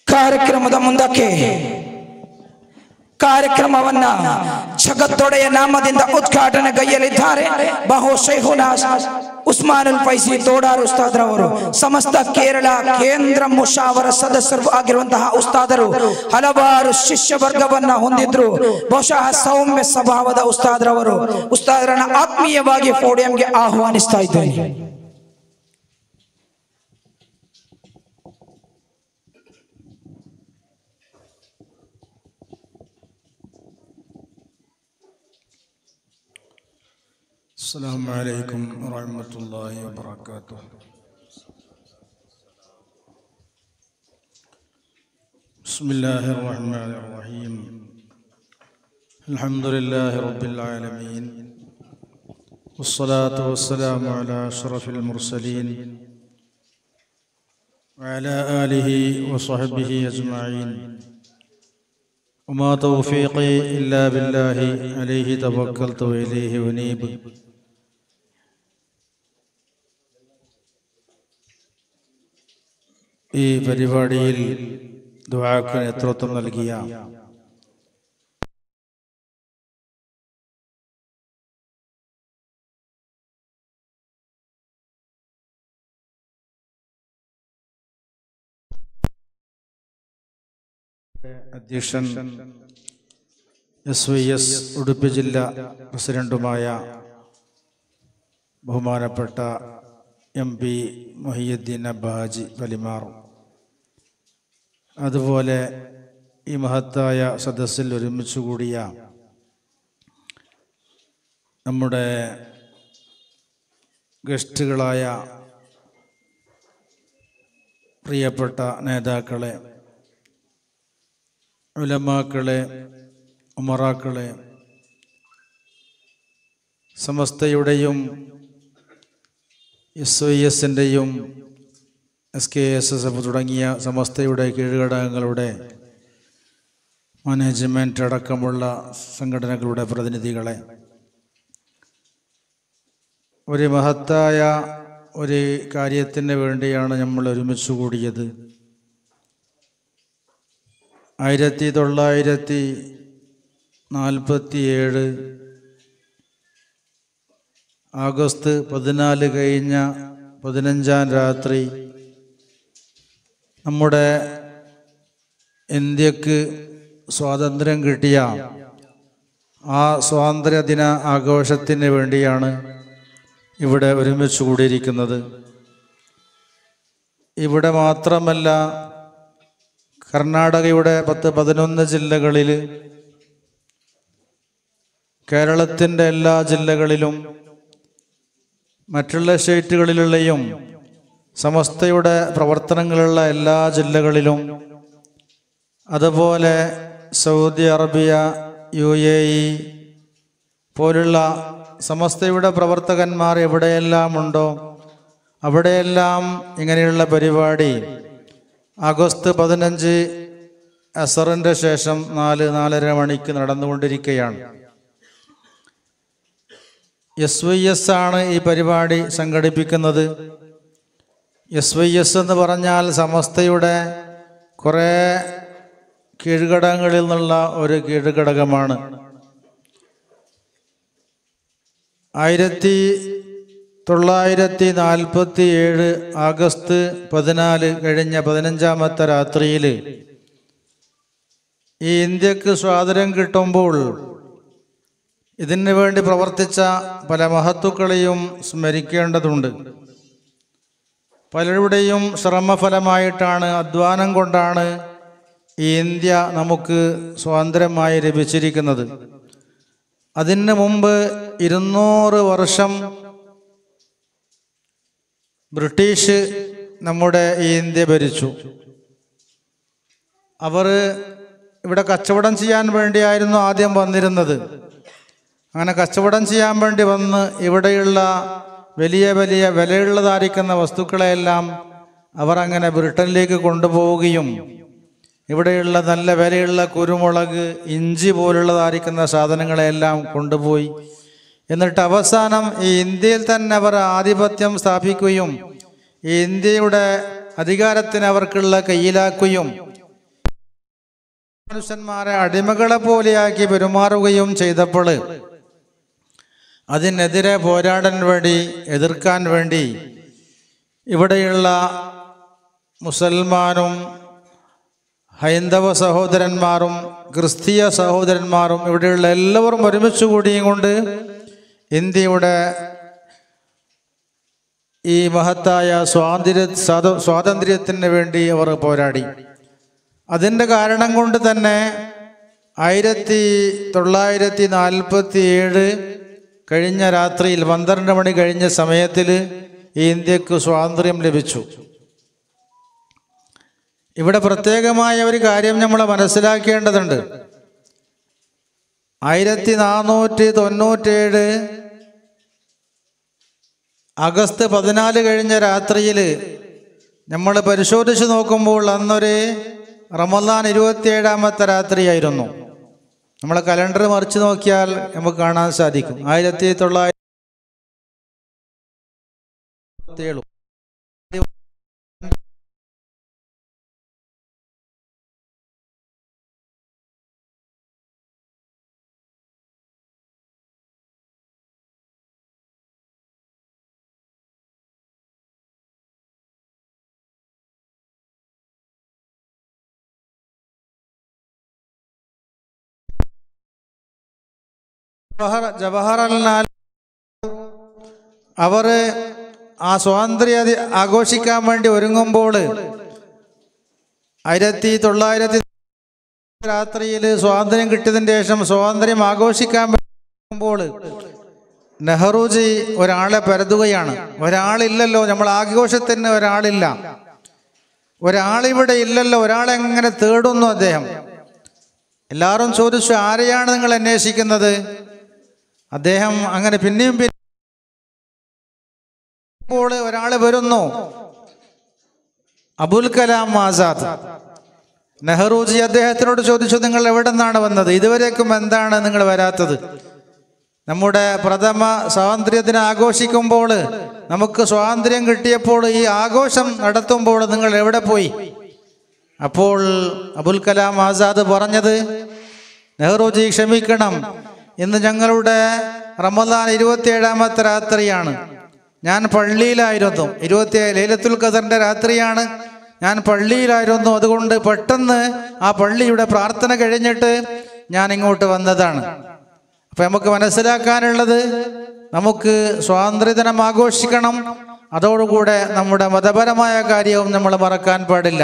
ಕಾರ್ಯಕ್ರಮದ ಮುಂದಕ್ಕೆ ಕಾರ್ಯಕ್ರಮವನ್ನ ಜಗತ್ತೊಡೆಯ ನಾಮದಿಂದ ಉದ್ಘಾಟನೆಗೈಯಲಿದ್ದಾರೆ ಬಹು ಶೈಖುನಾ ಉಸ್ಮಾನುಲ್ ಫೈಸಿ ತೋಡಾರ್ ಉಸ್ತಾದ್ರವರು. ಸಮಸ್ತ ಕೇರಳ ಕೇಂದ್ರ ಮುಷಾವರ ಸದಸ್ಯರು ಆಗಿರುವಂತಹ ಉಸ್ತಾದರು ಹಲವಾರು ಶಿಷ್ಯ ವರ್ಗವನ್ನ ಹೊಂದಿದ್ರು. ಬಹುಶಃ ಸೌಮ್ಯ ಸ್ವಭಾವದ ಉಸ್ತಾದ್ರವರು. ಉಸ್ತಾದರನ್ನ ಆತ್ಮೀಯವಾಗಿ ಪೋಡಿಯಂಗೆ ಆಹ್ವಾನಿಸ್ತಾ ಇದ್ದೇನೆ. السلام عليكم ورحمة الله وبركاته. بسم الله الرحمن الرحيم. الحمد لله رب العالمين والصلاة والسلام على أشرف المرسلين وعلى آله وصحبه أجمعين. وما توفيقي إلا بالله عليه توكلت وإليه أنيب. ഈ പരിപാടിയിൽ ദുആക്ക് നേതൃത്വം നൽകിയ അധ്യക്ഷൻ SYS ഉടുപ്പി ജില്ലാ പ്രസിഡന്റുമായ ബഹുമാനപ്പെട്ട MP മുഹിയുദ്ദീൻ അബ്ബാജി പലിമാർ, അതുപോലെ ഈ മഹത്തായ സദസ്സിൽ ഒരുമിച്ച് കൂടിയ നമ്മുടെ ഗസ്റ്റുകളായ പ്രിയപ്പെട്ട നേതാക്കളെ, ഉലമാക്കളെ, ഉമറാക്കളെ, സമസ്തയുടെയും SYSൻ്റെയും SKSSF തുടങ്ങിയ സമസ്തയുടെ കീഴ്ഘടകങ്ങളുടെ മാനേജ്മെൻറ്റ് അടക്കമുള്ള സംഘടനകളുടെ പ്രതിനിധികളെ, ഒരു മഹത്തായ ഒരു കാര്യത്തിന് വേണ്ടിയാണ് നമ്മൾ ഒരുമിച്ച് കൂടിയത്. 1947 ആഗസ്റ്റ് 14 കഴിഞ്ഞ 15-ാം രാത്രി നമ്മുടെ ഇന്ത്യക്ക് സ്വാതന്ത്ര്യം കിട്ടിയ ആ സ്വാതന്ത്ര്യദിന ആഘോഷത്തിന് വേണ്ടിയാണ് ഇവിടെ ഒരുമിച്ച് കൂടിയിരിക്കുന്നത്. ഇവിടെ മാത്രമല്ല, കർണാടകയുടെ 10-11 ജില്ലകളിൽ, കേരളത്തിൻ്റെ എല്ലാ ജില്ലകളിലും, മറ്റുള്ള സ്റ്റേറ്റുകളിലുള്ളയും സമസ്തയുടെ പ്രവർത്തനങ്ങളുള്ള എല്ലാ ജില്ലകളിലും, അതുപോലെ സൗദി അറേബ്യ, UAE പോലുള്ള സമസ്തയുടെ പ്രവർത്തകന്മാർ എവിടെയെല്ലാം ഉണ്ടോ അവിടെയെല്ലാം ഇങ്ങനെയുള്ള പരിപാടി ആഗസ്റ്റ് 15 അസറിൻ്റെ ശേഷം 4-4:30 മണിക്ക് നടന്നുകൊണ്ടിരിക്കുകയാണ്. SYS ആണ് ഈ പരിപാടി സംഘടിപ്പിക്കുന്നത്. SYS എന്ന് പറഞ്ഞാൽ സമസ്തയുടെ കുറേ കീഴ്ഘടകങ്ങളിൽ നിന്നുള്ള ഒരു കീഴ്ഘടകമാണ്. 1947 ആഗസ്റ്റ് 14 കഴിഞ്ഞ 15-ാമത്തെ രാത്രിയിൽ ഈ ഇന്ത്യക്ക് സ്വാതന്ത്ര്യം കിട്ടുമ്പോൾ ഇതിനു വേണ്ടി പ്രവർത്തിച്ച പല മഹത്തുക്കളെയും സ്മരിക്കേണ്ടതുണ്ട്. പലരുടെയും ശ്രമഫലമായിട്ടാണ്, അധ്വാനം കൊണ്ടാണ് ഈ ഇന്ത്യ നമുക്ക് സ്വാതന്ത്ര്യമായി ലഭിച്ചിരിക്കുന്നത്. അതിന് മുമ്പ് 200 വർഷം ബ്രിട്ടീഷ് നമ്മുടെ ഈ ഇന്ത്യ ഭരിച്ചു. അവർ ഇവിടെ കച്ചവടം ചെയ്യാൻ വേണ്ടിയായിരുന്നു ആദ്യം വന്നിരുന്നത്. അങ്ങനെ കച്ചവടം ചെയ്യാൻ വേണ്ടി വന്ന് ഇവിടെയുള്ള വലിയ വലിയ വിലയുള്ളതായിരിക്കുന്ന വസ്തുക്കളെല്ലാം അവർ അങ്ങനെ ബ്രിട്ടനിലേക്ക് കൊണ്ടുപോവുകയും ഇവിടെയുള്ള നല്ല വിലയുള്ള കുരുമുളക്, ഇഞ്ചി പോലുള്ളതായിരിക്കുന്ന സാധനങ്ങളെല്ലാം കൊണ്ടുപോയി എന്നിട്ട് അവസാനം ഈ ഇന്ത്യയിൽ തന്നെ അവർ ആധിപത്യം സ്ഥാപിക്കുകയും ഈ ഇന്ത്യയുടെ അധികാരത്തിന് അവർക്കുള്ള കയ്യിലാക്കുകയും മനുഷ്യന്മാരെ അടിമകളെ പോലെയാക്കി പെരുമാറുകയും ചെയ്തപ്പോൾ അതിനെതിരെ പോരാടാൻ വേണ്ടി, എതിർക്കാൻ വേണ്ടി ഇവിടെയുള്ള മുസൽമാനും ഹൈന്ദവ സഹോദരന്മാരും ക്രിസ്തീയ സഹോദരന്മാരും ഇവിടെയുള്ള എല്ലാവരും ഒരുമിച്ച് കൂടിയും കൊണ്ട് ഇന്ത്യയുടെ ഈ മഹത്തായ സ്വാതന്ത്ര്യത്തിന് വേണ്ടി അവർ പോരാടി. അതിൻ്റെ കാരണം കൊണ്ട് തന്നെ 1947 കഴിഞ്ഞ രാത്രിയിൽ 12 മണി കഴിഞ്ഞ സമയത്തിൽ ഈ ഇന്ത്യക്ക് സ്വാതന്ത്ര്യം ലഭിച്ചു. ഇവിടെ പ്രത്യേകമായ ഒരു കാര്യം നമ്മൾ മനസ്സിലാക്കേണ്ടതുണ്ട്. 1497 ആഗസ്റ്റ് 14 കഴിഞ്ഞ രാത്രിയിൽ നമ്മൾ പരിശോധിച്ച് നോക്കുമ്പോൾ അന്നൊരു റമദാൻ 27-ാമത്തെ രാത്രിയായിരുന്നു. നമ്മളെ കലണ്ടർ മറിച്ച് നോക്കിയാൽ നമുക്ക് കാണാൻ സാധിക്കും 1997. ജവഹർലാൽ അവർ ആ സ്വാതന്ത്ര്യ ആഘോഷിക്കാൻ വേണ്ടി ഒരുങ്ങുമ്പോൾ 1900 രാത്രിയിൽ സ്വാതന്ത്ര്യം കിട്ടിയതിന് ശേഷം സ്വാതന്ത്ര്യം ആഘോഷിക്കാൻ വേണ്ടിയുമ്പോൾ നെഹ്റുജി ഒരാളെ പരതുകയാണ്. ഒരാളില്ലല്ലോ, നമ്മൾ ആഘോഷത്തിന് ഒരാളില്ല, ഒരാളിവിടെ ഇല്ലല്ലോ, ഒരാളെങ്ങനെ തേടുന്നു അദ്ദേഹം. എല്ലാവരും ചോദിച്ചു, ആരെയാണ് നിങ്ങൾ അന്വേഷിക്കുന്നത്? അദ്ദേഹം അങ്ങനെ പിന്നെയും ഒരാൾ വരുന്നു. അബുൽ കലാം ആസാദ് നെഹ്റുജി അദ്ദേഹത്തിനോട് ചോദിച്ചു, നിങ്ങൾ എവിടെ നിന്നാണ് വന്നത്? ഇതുവരേക്കും എന്താണ് നിങ്ങൾ വരാത്തത്? നമ്മുടെ പ്രഥമ സ്വാതന്ത്ര്യദിനം ആഘോഷിക്കുമ്പോൾ, നമുക്ക് സ്വാതന്ത്ര്യം കിട്ടിയപ്പോൾ ഈ ആഘോഷം നടത്തുമ്പോൾ നിങ്ങൾ എവിടെ പോയി? അപ്പോൾ അബുൽ കലാം ആസാദ് പറഞ്ഞത്, നെഹ്റുജി ക്ഷമിക്കണം, ഇന്ന് ഞങ്ങളുടെ റമദാൻ 27ാമത്തെ രാത്രിയാണ്, ഞാൻ പള്ളിയിലായിരുന്നു. 27 ലൈലത്തുൽ ഖദറിന്റെ രാത്രിയാണ്, ഞാൻ പള്ളിയിലായിരുന്നു. അതുകൊണ്ട് പെട്ടെന്ന് ആ പള്ളിയുടെ പ്രാർത്ഥന കഴിഞ്ഞിട്ട് ഞാൻ ഇങ്ങോട്ട് വന്നതാണ്. അപ്പം നമുക്ക് മനസ്സിലാക്കാനുള്ളത്, നമുക്ക് സ്വാതന്ത്ര്യദിനം ആഘോഷിക്കണം, അതോടുകൂടെ നമ്മുടെ മതപരമായ കാര്യവും നമ്മൾ മറക്കാൻ പാടില്ല.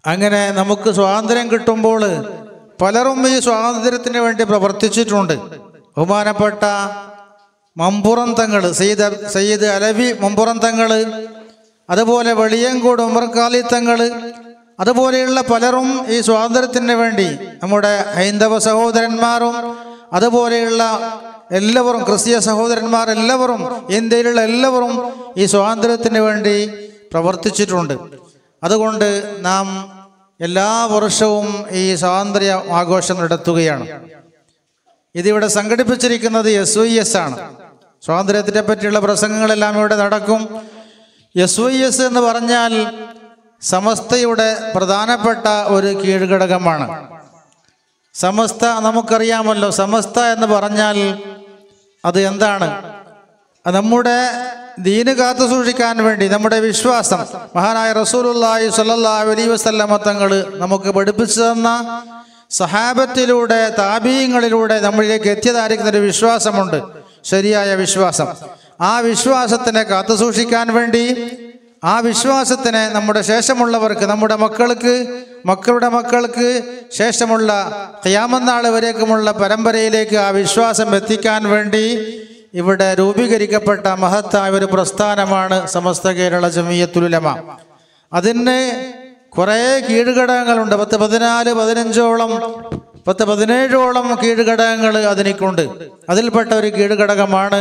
അങ്ങനെ നമുക്ക് സ്വാതന്ത്ര്യം കിട്ടുമ്പോൾ പലരും ഈ സ്വാതന്ത്ര്യത്തിന് വേണ്ടി പ്രവർത്തിച്ചിട്ടുണ്ട്. ബഹുമാനപ്പെട്ട മമ്പുറം തങ്ങൾ, സയ്യിദ് അലവി മമ്പുറം തങ്ങൾ, അതുപോലെ വെളിയങ്കോട് ഉമർ ഖാലി തങ്ങൾ, അതുപോലെയുള്ള പലരും ഈ സ്വാതന്ത്ര്യത്തിന് വേണ്ടി, നമ്മുടെ ഹൈന്ദവ സഹോദരന്മാരും അതുപോലെയുള്ള എല്ലാവരും, ക്രിസ്തീയ സഹോദരന്മാർ എല്ലാവരും, ഇന്ത്യയിലുള്ള എല്ലാവരും ഈ സ്വാതന്ത്ര്യത്തിന് വേണ്ടി പ്രവർത്തിച്ചിട്ടുണ്ട്. അതുകൊണ്ട് നാം എല്ലാ വർഷവും ഈ സ്വാതന്ത്ര്യ ആഘോഷം നടത്തുകയാണ്. ഇതിവിടെ സംഘടിപ്പിച്ചിരിക്കുന്നത് SYS ആണ്. സ്വാതന്ത്ര്യത്തിനെ പറ്റിയുള്ള പ്രസംഗങ്ങളെല്ലാം ഇവിടെ നടക്കും. SYS എന്ന് പറഞ്ഞാൽ സമസ്തയുടെ പ്രധാനപ്പെട്ട ഒരു കീഴ്ഘടകമാണ്. സമസ്ത നമുക്കറിയാമല്ലോ. സമസ്ത എന്ന് പറഞ്ഞാൽ അത് എന്താണ്? നമ്മുടെ ദീന് കാത്തു സൂക്ഷിക്കാൻ വേണ്ടി, നമ്മുടെ വിശ്വാസം, മഹാനായ റസൂലുള്ളാഹി സ്വല്ലല്ലാഹു അലൈഹി വസല്ലമ തങ്ങൾ നമുക്ക് പഠിപ്പിച്ചു തന്ന സഹാബത്തിലൂടെ, താബീങ്ങളിലൂടെ നമ്മളിലേക്ക് എത്തിയതായിരിക്കുന്ന ഒരു വിശ്വാസമുണ്ട്, ശരിയായ വിശ്വാസം. ആ വിശ്വാസത്തിനെ കാത്തു സൂക്ഷിക്കാൻ വേണ്ടി, ആ വിശ്വാസത്തിനെ നമ്മുടെ ശേഷമുള്ളവർക്ക്, നമ്മുടെ മക്കൾക്ക്, മക്കളുടെ മക്കൾക്ക് ശേഷമുള്ള ഖിയാമത്ത് നാൾ വരേക്കുമുള്ള പരമ്പരയിലേക്ക് ആ വിശ്വാസം എത്തിക്കാൻ വേണ്ടി ഇവിടെ രൂപീകരിക്കപ്പെട്ട മഹത്തായ ഒരു പ്രസ്ഥാനമാണ് സമസ്ത കേരള ജമിയത്തുൽ ഉലമ. അതിന് കുറേ കീഴ്ഘടകങ്ങളുണ്ട്. 17ഓളം കീഴ്ഘടകങ്ങൾ അതിനേക്കുണ്ട്. അതിൽപ്പെട്ട ഒരു കീഴ്ഘടകമാണ്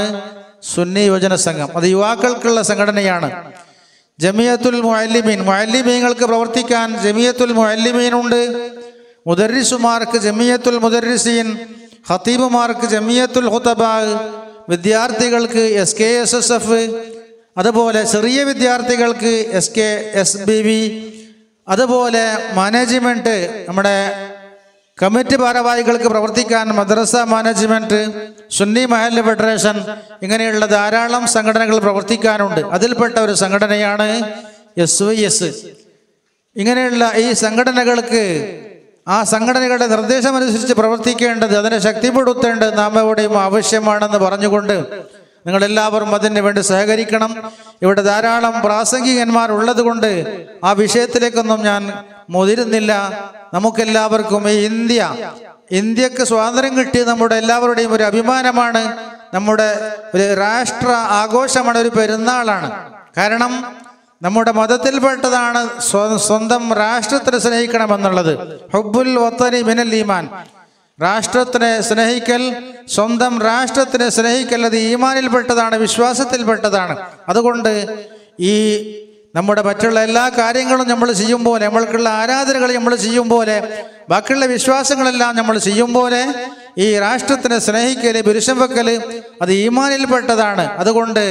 സുന്നി യുവജന സംഘം. അത് യുവാക്കൾക്കുള്ള സംഘടനയാണ്. ജമിയത്തുൽ മുഅല്ലിമീൻ, മുഅല്ലിമീങ്ങൾക്ക് പ്രവർത്തിക്കാൻ ജമിയത്തുൽ മുഅല്ലിമീനുണ്ട്. മുദർരിസുമാർക്ക് ജമിയത്തുൽ മുദർരിസീൻ, ഖതീബുമാർക്ക് ജമിയത്തുൽ ഖുതബാ, വിദ്യാർത്ഥികൾക്ക് SKSSF, അതുപോലെ ചെറിയ വിദ്യാർത്ഥികൾക്ക് SKSBV, അതുപോലെ മാനേജ്മെൻറ്റ്, നമ്മുടെ കമ്മിറ്റി ഭാരവാഹികൾക്ക് പ്രവർത്തിക്കാൻ മദ്രസ മാനേജ്മെൻറ്റ്, സുന്നി മഹല്ല് ഫെഡറേഷൻ, ഇങ്ങനെയുള്ള ധാരാളം സംഘടനകൾ പ്രവർത്തിക്കാനുണ്ട്. അതിൽപ്പെട്ട ഒരു സംഘടനയാണ് SYS. ഇങ്ങനെയുള്ള ഈ സംഘടനകൾക്ക് ആ സംഘടനകളുടെ നിർദ്ദേശമനുസരിച്ച് പ്രവർത്തിക്കേണ്ടത്, അതിനെ ശക്തിപ്പെടുത്തേണ്ടത് നാം എവിടെയും ആവശ്യമാണെന്ന് പറഞ്ഞുകൊണ്ട് നിങ്ങളെല്ലാവരും അതിന് വേണ്ടി സഹകരിക്കണം. ഇവിടെ ധാരാളം പ്രാസംഗികന്മാർ ഉള്ളത് കൊണ്ട് ആ വിഷയത്തിലേക്കൊന്നും ഞാൻ മുതിരുന്നില്ല. നമുക്കെല്ലാവർക്കും ഈ ഇന്ത്യക്ക് സ്വാതന്ത്ര്യം കിട്ടിയ നമ്മുടെ എല്ലാവരുടെയും ഒരു അഭിമാനമാണ്, നമ്മുടെ ഒരു രാഷ്ട്ര ആഘോഷമാണ്, ഒരു പെരുന്നാളാണ്. കാരണം നമ്മുടെ മതത്തിൽപ്പെട്ടതാണ് സ്വന്തം രാഷ്ട്രത്തിനെ സ്നേഹിക്കണമെന്നുള്ളത്. ഹുബ്ബുൽ വത്തനി മിനൽ ഈമാൻ, രാഷ്ട്രത്തിനെ സ്നേഹിക്കൽ, സ്വന്തം രാഷ്ട്രത്തിനെ സ്നേഹിക്കൽ, അത് ഈമാനിൽപ്പെട്ടതാണ്, വിശ്വാസത്തിൽപ്പെട്ടതാണ്. അതുകൊണ്ട് ഈ നമ്മുടെ മറ്റുള്ള എല്ലാ കാര്യങ്ങളും നമ്മൾ ചെയ്യും പോലെ, നമ്മൾക്കുള്ള ആരാധനകൾ നമ്മൾ ചെയ്യും പോലെ, ബാക്കിയുള്ള വിശ്വാസങ്ങളെല്ലാം നമ്മൾ ചെയ്യും പോലെ ഈ രാഷ്ട്രത്തിനെ സ്നേഹിക്കൽ, പുരുഷം വെക്കൽ, അത് ഈമാനിൽപ്പെട്ടതാണ്. അതുകൊണ്ട്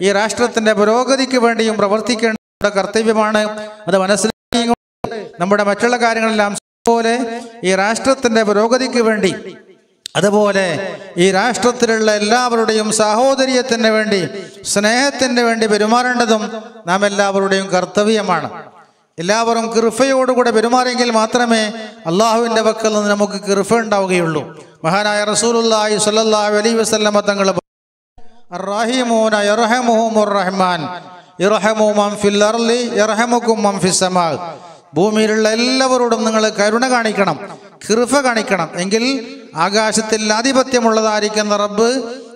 ഈ രാഷ്ട്രത്തിൻ്റെ പുരോഗതിക്ക് വേണ്ടിയും പ്രവർത്തിക്കേണ്ട കർത്തവ്യമാണ്. അത് മനസ്സിലാക്കി നമ്മുടെ മറ്റുള്ള കാര്യങ്ങളെല്ലാം പോലെ ഈ രാഷ്ട്രത്തിൻ്റെ പുരോഗതിക്ക് വേണ്ടി, അതുപോലെ ഈ രാഷ്ട്രത്തിലുള്ള എല്ലാവരുടെയും സാഹോദര്യത്തിന് വേണ്ടി, സ്നേഹത്തിന് വേണ്ടി പെരുമാറേണ്ടതും നാം എല്ലാവരുടെയും കർത്തവ്യമാണ്. എല്ലാവരും കിർഫയോടുകൂടെ പെരുമാറിയെങ്കിൽ മാത്രമേ അള്ളാഹുവിൻ്റെ പക്കൽ നിന്ന് നമുക്ക് കിർഫ ഉണ്ടാവുകയുള്ളൂ. മഹാനായ റസൂലുള്ളാഹി സ്വല്ലല്ലാഹു അലൈഹി വസല്ലമ തങ്ങൾ അർറഹീമൂന യർഹമുഹുമുർ റഹ്മാൻ യർഹമു മൻ ഫിൽ അർളി യർഹമുകും മൻ ഫിസ് സമാ. ഭൂമിയിലുള്ള എല്ലാവരോടും നിങ്ങൾ കരുണ കാണിക്കണം, കിർഫ കാണിക്കണം. എങ്കിൽ ആകാശത്തിൽ ആധിപത്യമുള്ളതായിരിക്കുന്ന റബ്ബ്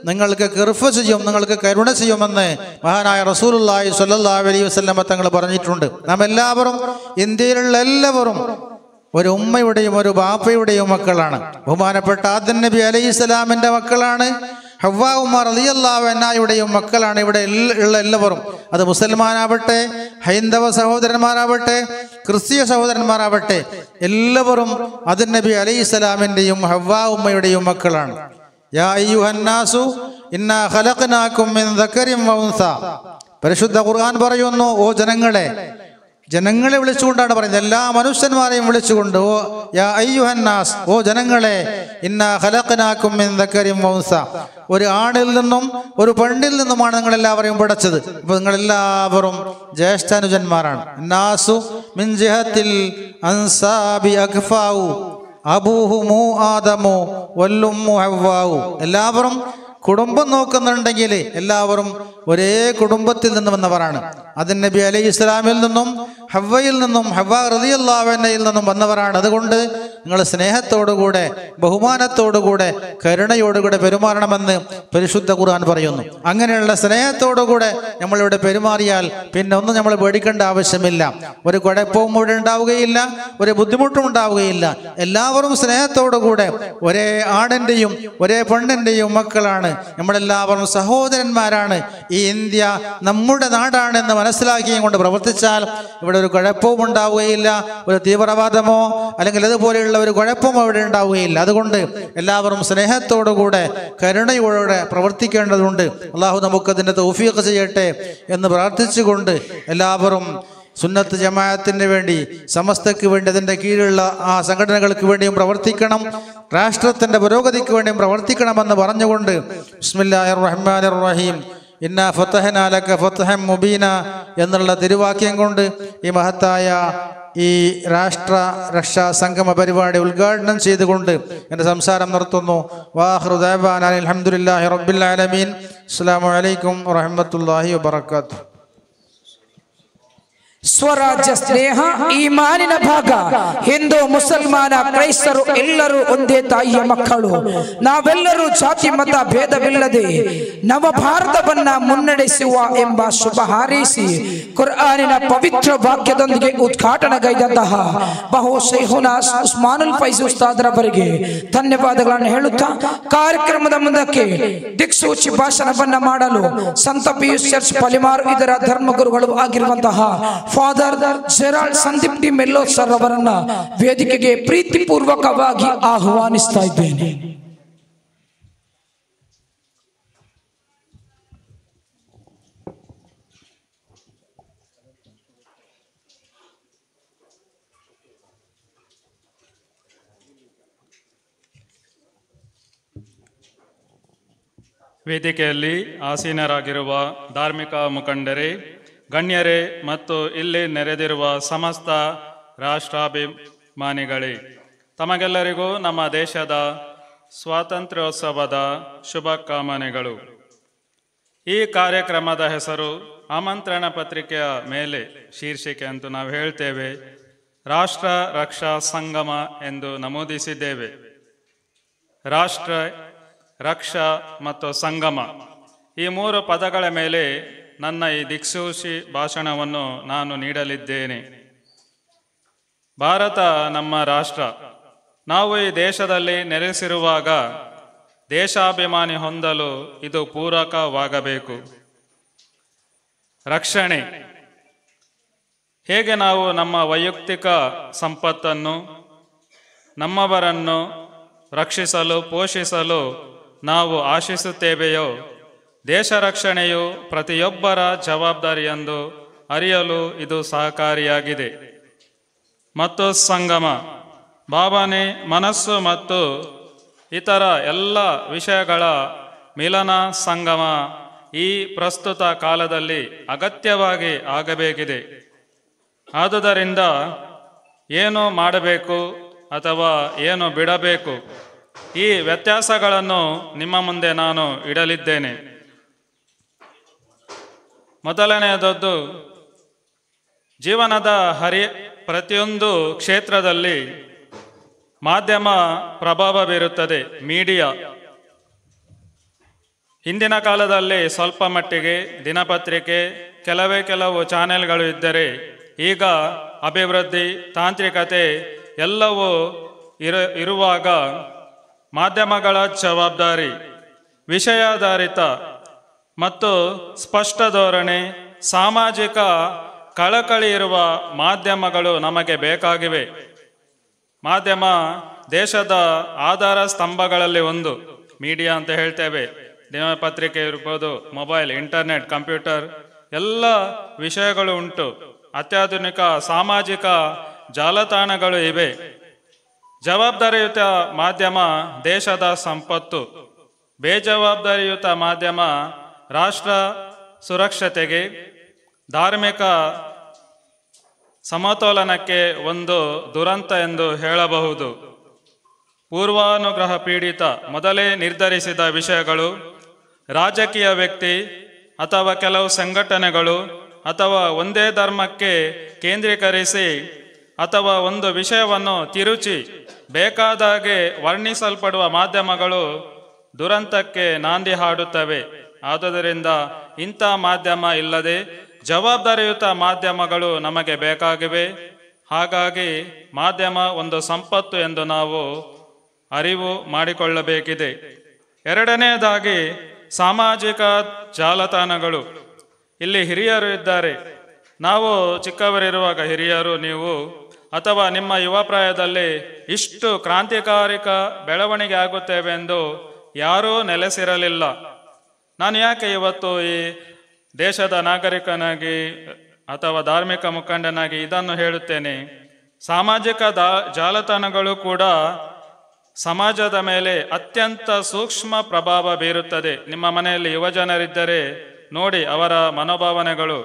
നിങ്ങൾക്ക് കിർഫ ചെയ്യും, നിങ്ങൾക്ക് കരുണ ചെയ്യുമെന്ന് മഹാനായ റസൂലുള്ളാഹി സ്വല്ലല്ലാഹു അലൈഹി വസല്ലമ തങ്ങൾ പറഞ്ഞിട്ടുണ്ട്. നാം എല്ലാവരും, ഇന്ത്യയിലുള്ള എല്ലാവരും ഒരു ഉമ്മയുടെയും ഒരു ബാപ്പയുടെയും മക്കളാണ്. ബഹുമാനപ്പെട്ട ആദം നബി അലൈഹിസ്സലാമിൻ്റെ മക്കളാണ്. ഹവ്വാ ഉമ്മ റളിയല്ലാഹു അൻഹായുടെയും മക്കളാണ് ഇവിടെ ഉള്ള എല്ലാവരും. അത് മുസൽമാനാവട്ടെ, ഹൈന്ദവ സഹോദരന്മാരാവട്ടെ, ക്രിസ്തീയ സഹോദരന്മാരാവട്ടെ, എല്ലാവരും ആദം നബി അലൈഹിസ്സലാമിൻ്റെയും ഹവ്വാ ഉമ്മയുടെയും മക്കളാണ്. യാ അയ്യുഹന്നാസു ഇന്നാ ഖലഖനാകും മിൻ ദക്കരിൻ വ ഉൻസ. പരിശുദ്ധ ഖുർആൻ പറയുന്നു, ഓ ജനങ്ങളെ, ജനങ്ങളെ വിളിച്ചുകൊണ്ടാണ് പറയുന്നത്, എല്ലാ മനുഷ്യന്മാരെയും വിളിച്ചുകൊണ്ട്, ഓ യാ അയ്യുഹന്നാസ്, ഓ ജനങ്ങളെ, ഇന്നാ ഖലഖനാകും മിൻ ദക്കരിൻ വ ഉൻസ. ഒരു ആണിൽ നിന്നും ഒരു പെണ്ണിൽ നിന്നുമാണ് നിങ്ങളെല്ലാവരെയും പടച്ചത്. അപ്പോൾ നിങ്ങളെല്ലാവരും ജ്യേഷ്ഠാനുജന്മാരാണ്. നാസു മിൻ ജിഹത്തിൽ അൻസാബി അഖ്ഫാഉ അബൂഹുമു ആദമു വല്ലുമ്മു ഹവ്വാഉ. എല്ലാവരും കുടുംബം നോക്കുന്നുണ്ടെങ്കിൽ എല്ലാവരും ഒരേ കുടുംബത്തിൽ നിന്ന് വന്നവരാണ്. ആദം നബി അലൈഹി ഇസ്ലാമിൽ നിന്നും ഹവ്വയിൽ നിന്നും ഹവ്വ റളിയല്ലാഹു അൻഹയിൽ നിന്നും വന്നവരാണ്. അതുകൊണ്ട് നിങ്ങൾ സ്നേഹത്തോടുകൂടെ, ബഹുമാനത്തോടുകൂടെ, കരുണയോടുകൂടെ പെരുമാറണമെന്ന് പരിശുദ്ധ ഖുർആൻ പറയുന്നു. അങ്ങനെയുള്ള സ്നേഹത്തോടുകൂടെ നമ്മളിവിടെ പെരുമാറിയാൽ പിന്നെ ഒന്നും നമ്മൾ പേടിക്കേണ്ട ആവശ്യമില്ല. ഒരു കുഴപ്പവും ഇവിടെ ഉണ്ടാവുകയില്ല, ഒരു ബുദ്ധിമുട്ടും ഉണ്ടാവുകയില്ല. എല്ലാവരും സ്നേഹത്തോടുകൂടെ ഒരേ ആണിൻ്റെയും ഒരേ പെണ്ണിൻ്റെയും മക്കളാണ്. നമ്മളെല്ലാവരും സഹോദരന്മാരാണ്. ഈ ഇന്ത്യ നമ്മുടെ നാടാണെന്ന് മനസ്സിലാക്കിയും കൊണ്ട് പ്രവർത്തിച്ചാൽ ഇവിടെ ഒരു കുഴപ്പവും ഉണ്ടാവുകയില്ല, ഒരു തീവ്രവാദമോ അല്ലെങ്കിൽ അതുപോലെയുള്ള ഒരു കുഴപ്പമോ ഇവിടെ ഉണ്ടാവുകയില്ല. അതുകൊണ്ട് എല്ലാവരും സ്നേഹത്തോടുകൂടെ കരുണയോടെ പ്രവർത്തിക്കേണ്ടതുണ്ട്. അള്ളാഹു നമുക്കതിൻ്റെ തൗഫീഖ് ചെയ്യട്ടെ എന്ന് പ്രാർത്ഥിച്ചുകൊണ്ട് എല്ലാവരും സുന്നത്ത് ജമാഅത്തിന് വേണ്ടി, സമസ്തയ്ക്ക് വേണ്ടി, അതിൻ്റെ കീഴിലുള്ള ആ സംഘടനകൾക്ക് വേണ്ടിയും പ്രവർത്തിക്കണം, രാഷ്ട്രത്തിൻ്റെ പുരോഗതിക്ക് വേണ്ടിയും പ്രവർത്തിക്കണമെന്ന് പറഞ്ഞുകൊണ്ട് ബിസ്മില്ലാഹിർ റഹ്മാനിർ റഹീം ഇന്നാ ഫതഹ്നാ ലക ഫതഹൻ മുബീന എന്നുള്ള തിരുവാക്യം കൊണ്ട് ഈ മഹത്തായ ഈ രാഷ്ട്ര രക്ഷാ സംഗമ പരിപാടി ഉദ്ഘാടനം ചെയ്തുകൊണ്ട് എൻ്റെ സംസാരം നിർത്തുന്നു. വാഖിറു ദഅവാനാ അൽഹംദുലില്ലാഹി റബ്ബിൽ ആലമീൻ. അസ്സലാമു അലൈക്കും വറഹ്മത്തുള്ളാഹി വബറകാതുഹു. ಸ್ವರಾಜ್ಯ ಸ್ನೇಹ ಈಮಾನಿನ ಭಾಗ. ಹಿಂದೂ ಮುಸಲ್ಮಾನ ಕ್ರೈಸ್ತರು ಎಲ್ಲರೂ ಒಂದೇ ತಾಯಿಯ ಮಕ್ಕಳು. ನಾವೆಲ್ಲರೂ ಜಾತಿ ಮತ ಭೇದವಿಲ್ಲದೆ ನವ ಭಾರತವನ್ನ ಮುನ್ನಡೆಸುವ ಎಂಬ ಶುಭ ಹಾರೈಸಿ ಕುರ್ಆನಿನ ಪವಿತ್ರ ವಾಕ್ಯದೊಂದಿಗೆ ಉದ್ಘಾಟನೆಗೈದಂತಹ ಬಹು ಶೈಖುನಾ ಉಸ್ಮಾನುಲ್ ಫೈಜ್ ಉಸ್ತಾದರವರಿಗೆ ಧನ್ಯವಾದಗಳನ್ನು ಹೇಳುತ್ತಾ ಕಾರ್ಯಕ್ರಮದ ಮುಂದಕ್ಕೆ ದಿಕ್ಸೂಚಿ ಭಾಷಣವನ್ನ ಮಾಡಲು ಸಂತ ಪಿಯೂಷ್ ಚರ್ಚ್ ಪಲಿಮಾರು ಇದರ ಧರ್ಮಗುರುಗಳು ಆಗಿರುವಂತಹ father Gerald Sandeep D'Mello sir ಅವರನ್ನ ವೇದಿಕೆಗೆ ಪ್ರೀತಿಪೂರ್ವಕವಾಗಿ ಆಹ್ವಾನಿಸ್ತಾ ಇದ್ದೇನೆ. ವೇದಿಕೆಯಲ್ಲಿ ಆಸೀನರಾಗಿರುವ ಧಾರ್ಮಿಕ ಮುಖಂಡರೇ, ಗಣ್ಯರೇ ಮತ್ತು ಇಲ್ಲಿ ನೆರೆದಿರುವ ಸಮಸ್ತ ರಾಷ್ಟ್ರಾಭಿಮಾನಿಗಳೇ, ತಮಗೆಲ್ಲರಿಗೂ ನಮ್ಮ ದೇಶದ ಸ್ವಾತಂತ್ರ್ಯೋತ್ಸವದ ಶುಭಕಾಮನೆಗಳು. ಈ ಕಾರ್ಯಕ್ರಮದ ಹೆಸರು ಆಮಂತ್ರಣ ಪತ್ರಿಕೆಯ ಮೇಲೆ ಶೀರ್ಷಿಕೆ ಅಂತೂ ನಾವು ಹೇಳ್ತೇವೆ, ರಾಷ್ಟ್ರ ರಕ್ಷಾ ಸಂಗಮ ಎಂದು ನಮೂದಿಸಿದ್ದೇವೆ. ರಾಷ್ಟ್ರ, ರಕ್ಷಾ ಮತ್ತು ಸಂಗಮ ಈ ಮೂರು ಪದಗಳ ಮೇಲೆ ನನ್ನ ಈ ದಿಕ್ಸೂಚಿ ಭಾಷಣವನ್ನು ನಾನು ನೀಡಲಿದ್ದೇನೆ. ಭಾರತ ನಮ್ಮ ರಾಷ್ಟ್ರ. ನಾವು ಈ ದೇಶದಲ್ಲಿ ನೆಲೆಸಿರುವಾಗ ದೇಶಾಭಿಮಾನಿ ಹೊಂದಲು ಇದು ಪೂರಕವಾಗಬೇಕು. ರಕ್ಷಣೆ, ಹೇಗೆ ನಾವು ನಮ್ಮ ವೈಯಕ್ತಿಕ ಸಂಪತ್ತನ್ನು, ನಮ್ಮವರನ್ನು ರಕ್ಷಿಸಲು, ಪೋಷಿಸಲು ನಾವು ಆಶಿಸುತ್ತೇವೆಯೋ, ದೇಶ ರಕ್ಷಣೆಯು ಪ್ರತಿಯೊಬ್ಬರ ಜವಾಬ್ದಾರಿ ಎಂದು ಅರಿಯಲು ಇದು ಸಹಕಾರಿಯಾಗಿದೆ. ಮತ್ತು ಸಂಗಮ, ಭಾವನೆ, ಮನಸ್ಸು ಮತ್ತು ಇತರ ಎಲ್ಲ ವಿಷಯಗಳ ಮಿಲನ ಸಂಗಮ ಈ ಪ್ರಸ್ತುತ ಕಾಲದಲ್ಲಿ ಅಗತ್ಯವಾಗಿ ಆಗಬೇಕಿದೆ. ಆದುದರಿಂದ ಏನು ಮಾಡಬೇಕು ಅಥವಾ ಏನು ಬಿಡಬೇಕು, ಈ ವ್ಯತ್ಯಾಸಗಳನ್ನು ನಿಮ್ಮ ಮುಂದೆ ನಾನು ಇಡಲಿದ್ದೇನೆ. ಮೊದಲನೆಯದದ್ದು, ಜೀವನದ ಪ್ರತಿಯೊಂದು ಕ್ಷೇತ್ರದಲ್ಲಿ ಮಾಧ್ಯಮ ಪ್ರಭಾವ ಬೀರುತ್ತದೆ. ಮೀಡಿಯಾ ಹಿಂದಿನ ಕಾಲದಲ್ಲಿ ಸ್ವಲ್ಪ ಮಟ್ಟಿಗೆ ದಿನಪತ್ರಿಕೆ, ಕೆಲವು ಚಾನೆಲ್ಗಳು ಇದ್ದರೆ, ಈಗ ಅಭಿವೃದ್ಧಿ, ತಾಂತ್ರಿಕತೆ ಎಲ್ಲವೂ ಇರುವಾಗ ಮಾಧ್ಯಮಗಳ ಜವಾಬ್ದಾರಿ ವಿಷಯಾಧಾರಿತ ಮತ್ತು ಸ್ಪಷ್ಟ ಧೋರಣೆ ಸಾಮಾಜಿಕ ಕಳಕಳಿ ಇರುವ ಮಾಧ್ಯಮಗಳು ನಮಗೆ ಬೇಕಾಗಿವೆ. ಮಾಧ್ಯಮ ದೇಶದ ಆಧಾರ ಸ್ತಂಭಗಳಲ್ಲಿ ಒಂದು. ಮೀಡಿಯಾ ಅಂತ ಹೇಳ್ತೇವೆ. ದಿನಪತ್ರಿಕೆ ಇರ್ಬೋದು, ಮೊಬೈಲ್, ಇಂಟರ್ನೆಟ್, ಕಂಪ್ಯೂಟರ್ ಎಲ್ಲ ವಿಷಯಗಳು ಉಂಟು. ಅತ್ಯಾಧುನಿಕ ಸಾಮಾಜಿಕ ಜಾಲತಾಣಗಳು ಇವೆ. ಜವಾಬ್ದಾರಿಯುತ ಮಾಧ್ಯಮ ದೇಶದ ಸಂಪತ್ತು. ಬೇಜವಾಬ್ದಾರಿಯುತ ಮಾಧ್ಯಮ ರಾಷ್ಟ್ರ ಸುರಕ್ಷತೆಗೆ, ಧಾರ್ಮಿಕ ಸಮತೋಲನಕ್ಕೆ ಒಂದು ದುರಂತ ಎಂದು ಹೇಳಬಹುದು. ಪೂರ್ವಾನುಗ್ರಹ ಪೀಡಿತ ಮೊದಲೇ ನಿರ್ಧರಿಸಿದ ವಿಷಯಗಳು, ರಾಜಕೀಯ ವ್ಯಕ್ತಿ ಅಥವಾ ಕೆಲವು ಸಂಘಟನೆಗಳು ಅಥವಾ ಒಂದೇ ಧರ್ಮಕ್ಕೆ ಕೇಂದ್ರೀಕರಿಸಿ ಅಥವಾ ಒಂದು ವಿಷಯವನ್ನು ತಿರುಚಿ ಬೇಕಾದಾಗೆ ವರ್ಣಿಸಲ್ಪಡುವ ಮಾಧ್ಯಮಗಳು ದುರಂತಕ್ಕೆ ನಾಂದಿ ಹಾಡುತ್ತವೆ. ಆದುದರಿಂದ ಇಂಥ ಮಾಧ್ಯಮ ಇಲ್ಲದೆ ಜವಾಬ್ದಾರಿಯುತ ಮಾಧ್ಯಮಗಳು ನಮಗೆ ಬೇಕಾಗಿವೆ. ಹಾಗಾಗಿ ಮಾಧ್ಯಮ ಒಂದು ಸಂಪತ್ತು ಎಂದು ನಾವು ಅರಿವು ಮಾಡಿಕೊಳ್ಳಬೇಕಿದೆ. ಎರಡನೆಯದಾಗಿ ಸಾಮಾಜಿಕ ಜಾಲತಾಣಗಳು. ಇಲ್ಲಿ ಹಿರಿಯರು ಇದ್ದಾರೆ. ನಾವು ಚಿಕ್ಕವರಿರುವಾಗ ಹಿರಿಯರು, ನೀವು ಅಥವಾ ನಿಮ್ಮ ಯುವ ಪ್ರಾಯದಲ್ಲಿ ಇಷ್ಟು ಕ್ರಾಂತಿಕಾರಿಕ ಬೆಳವಣಿಗೆ ಆಗುತ್ತೇವೆ ಎಂದು ಯಾರೂ ನೆಲೆಸಿರಲಿಲ್ಲ. ನಾನು ಯಾಕೆ ಇವತ್ತು ಈ ದೇಶದ ನಾಗರಿಕನಾಗಿ ಅಥವಾ ಧಾರ್ಮಿಕ ಮುಖಂಡನಾಗಿ ಇದನ್ನು ಹೇಳುತ್ತೇನೆ? ಸಾಮಾಜಿಕ ಜಾಲತಾಣಗಳು ಕೂಡ ಸಮಾಜದ ಮೇಲೆ ಅತ್ಯಂತ ಸೂಕ್ಷ್ಮ ಪ್ರಭಾವ ಬೀರುತ್ತದೆ. ನಿಮ್ಮ ಮನೆಯಲ್ಲಿ ಯುವಜನರಿದ್ದರೆ ನೋಡಿ ಅವರ ಮನೋಭಾವನೆಗಳು.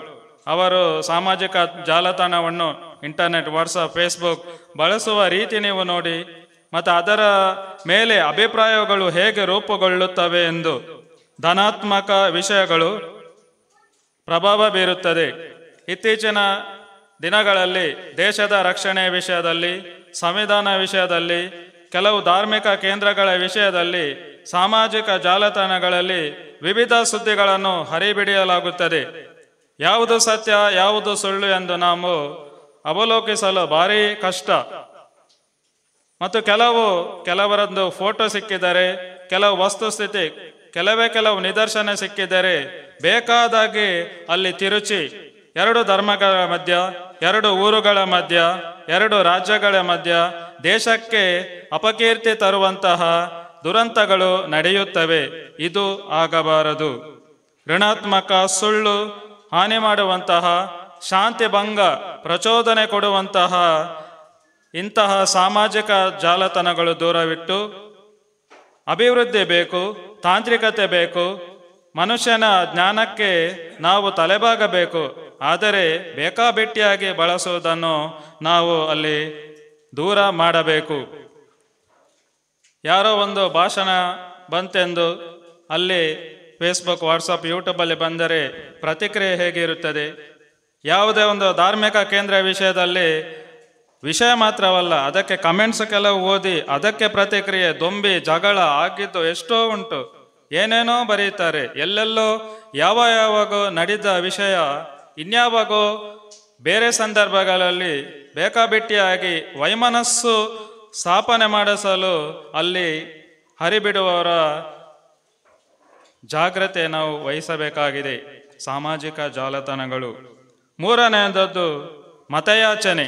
ಅವರು ಸಾಮಾಜಿಕ ಜಾಲತಾಣವನ್ನು, ಇಂಟರ್ನೆಟ್, ವಾಟ್ಸಪ್, ಫೇಸ್ಬುಕ್ ಬಳಸುವ ರೀತಿ ನೀವು ನೋಡಿ, ಮತ್ತು ಅದರ ಮೇಲೆ ಅಭಿಪ್ರಾಯಗಳು ಹೇಗೆ ರೂಪುಗೊಳ್ಳುತ್ತವೆ ಎಂದು. ಧನಾತ್ಮಕ ವಿಷಯಗಳು ಪ್ರಭಾವ ಬೀರುತ್ತದೆ. ಇತ್ತೀಚಿನ ದಿನಗಳಲ್ಲಿ ದೇಶದ ರಕ್ಷಣೆ ವಿಷಯದಲ್ಲಿ, ಸಂವಿಧಾನ ವಿಷಯದಲ್ಲಿ, ಕೆಲವು ಧಾರ್ಮಿಕ ಕೇಂದ್ರಗಳ ವಿಷಯದಲ್ಲಿ ಸಾಮಾಜಿಕ ಜಾಲತಾಣಗಳಲ್ಲಿ ವಿವಿಧ ಸುದ್ದಿಗಳನ್ನು ಹರಿಬಿಡಿಯಲಾಗುತ್ತದೆ. ಯಾವುದು ಸತ್ಯ, ಯಾವುದು ಸುಳ್ಳು ಎಂದು ನಾವು ಅವಲೋಕಿಸಲು ಭಾರಿ ಕಷ್ಟ. ಮತ್ತು ಕೆಲವರದ್ದು ಫೋಟೋ ಸಿಕ್ಕಿದರೆ, ಕೆಲವು ವಸ್ತುಸ್ಥಿತಿ, ಕೆಲವು ನಿದರ್ಶನ ಸಿಕ್ಕಿದರೆ ಬೇಕಾದಾಗಿ ಅಲ್ಲಿ ತಿರುಚಿ ಎರಡು ಧರ್ಮಗಳ ಮಧ್ಯ, ಎರಡು ಊರುಗಳ ಮಧ್ಯ, ಎರಡು ರಾಜ್ಯಗಳ ಮಧ್ಯ ದೇಶಕ್ಕೆ ಅಪಕೀರ್ತಿ ತರುವಂತಹ ದುರಂತಗಳು ನಡೆಯುತ್ತವೆ. ಇದು ಆಗಬಾರದು. ಋಣಾತ್ಮಕ, ಸುಳ್ಳು, ಹಾನಿ ಮಾಡುವಂತಹ, ಶಾಂತಿ ಭಂಗ, ಪ್ರಚೋದನೆ ಕೊಡುವಂತಹ ಇಂತಹ ಸಾಮಾಜಿಕ ಜಾಲತಾಣಗಳು ದೂರವಿಟ್ಟು ಅಭಿವೃದ್ಧಿ ಬೇಕು, ತಾಂತ್ರಿಕತೆ ಬೇಕು, ಮನುಷ್ಯನ ಜ್ಞಾನಕ್ಕೆ ನಾವು ತಲೆಬಾಗಬೇಕು. ಆದರೆ ಬೇಕಾಬಿಟ್ಟಿಯಾಗಿ ಬಳಸುವುದನ್ನು ನಾವು ಅಲ್ಲಿ ದೂರ ಮಾಡಬೇಕು. ಯಾರೋ ಒಂದು ಭಾಷಣ ಬಂತೆಂದು ಅಲ್ಲಿ ಫೇಸ್ಬುಕ್, ವಾಟ್ಸಪ್, ಯೂಟ್ಯೂಬಲ್ಲಿ ಬಂದರೆ ಪ್ರತಿಕ್ರಿಯೆ ಹೇಗಿರುತ್ತದೆ? ಯಾವುದೇ ಒಂದು ಧಾರ್ಮಿಕ ಕೇಂದ್ರ ವಿಷಯದಲ್ಲಿ ವಿಷಯ ಮಾತ್ರವಲ್ಲ, ಅದಕ್ಕೆ ಕಮೆಂಟ್ಸ್ ಕೆಲವು ಓದಿ ಅದಕ್ಕೆ ಪ್ರತಿಕ್ರಿಯೆ, ದೊಂಬಿ, ಜಗಳ ಆಗಿದ್ದು ಎಷ್ಟೋ ಉಂಟು. ಏನೇನೋ ಬರೀತಾರೆ. ಎಲ್ಲೆಲ್ಲೋ ಯಾವಾಗೋ ನಡೆದ ವಿಷಯ ಇನ್ಯಾವಾಗೋ ಬೇರೆ ಸಂದರ್ಭಗಳಲ್ಲಿ ಬೇಕಾಬಿಟ್ಟಿಯಾಗಿ ವೈಮನಸ್ಸು ಸ್ಥಾಪನೆ ಮಾಡಿಸಲು ಅಲ್ಲಿ ಹರಿಬಿಡುವವರ ಜಾಗ್ರತೆ ನಾವು ವಹಿಸಬೇಕಾಗಿದೆ. ಸಾಮಾಜಿಕ ಜಾಲತಾಣಗಳು. ಮೂರನೆಯದದ್ದು ಮತಯಾಚನೆ.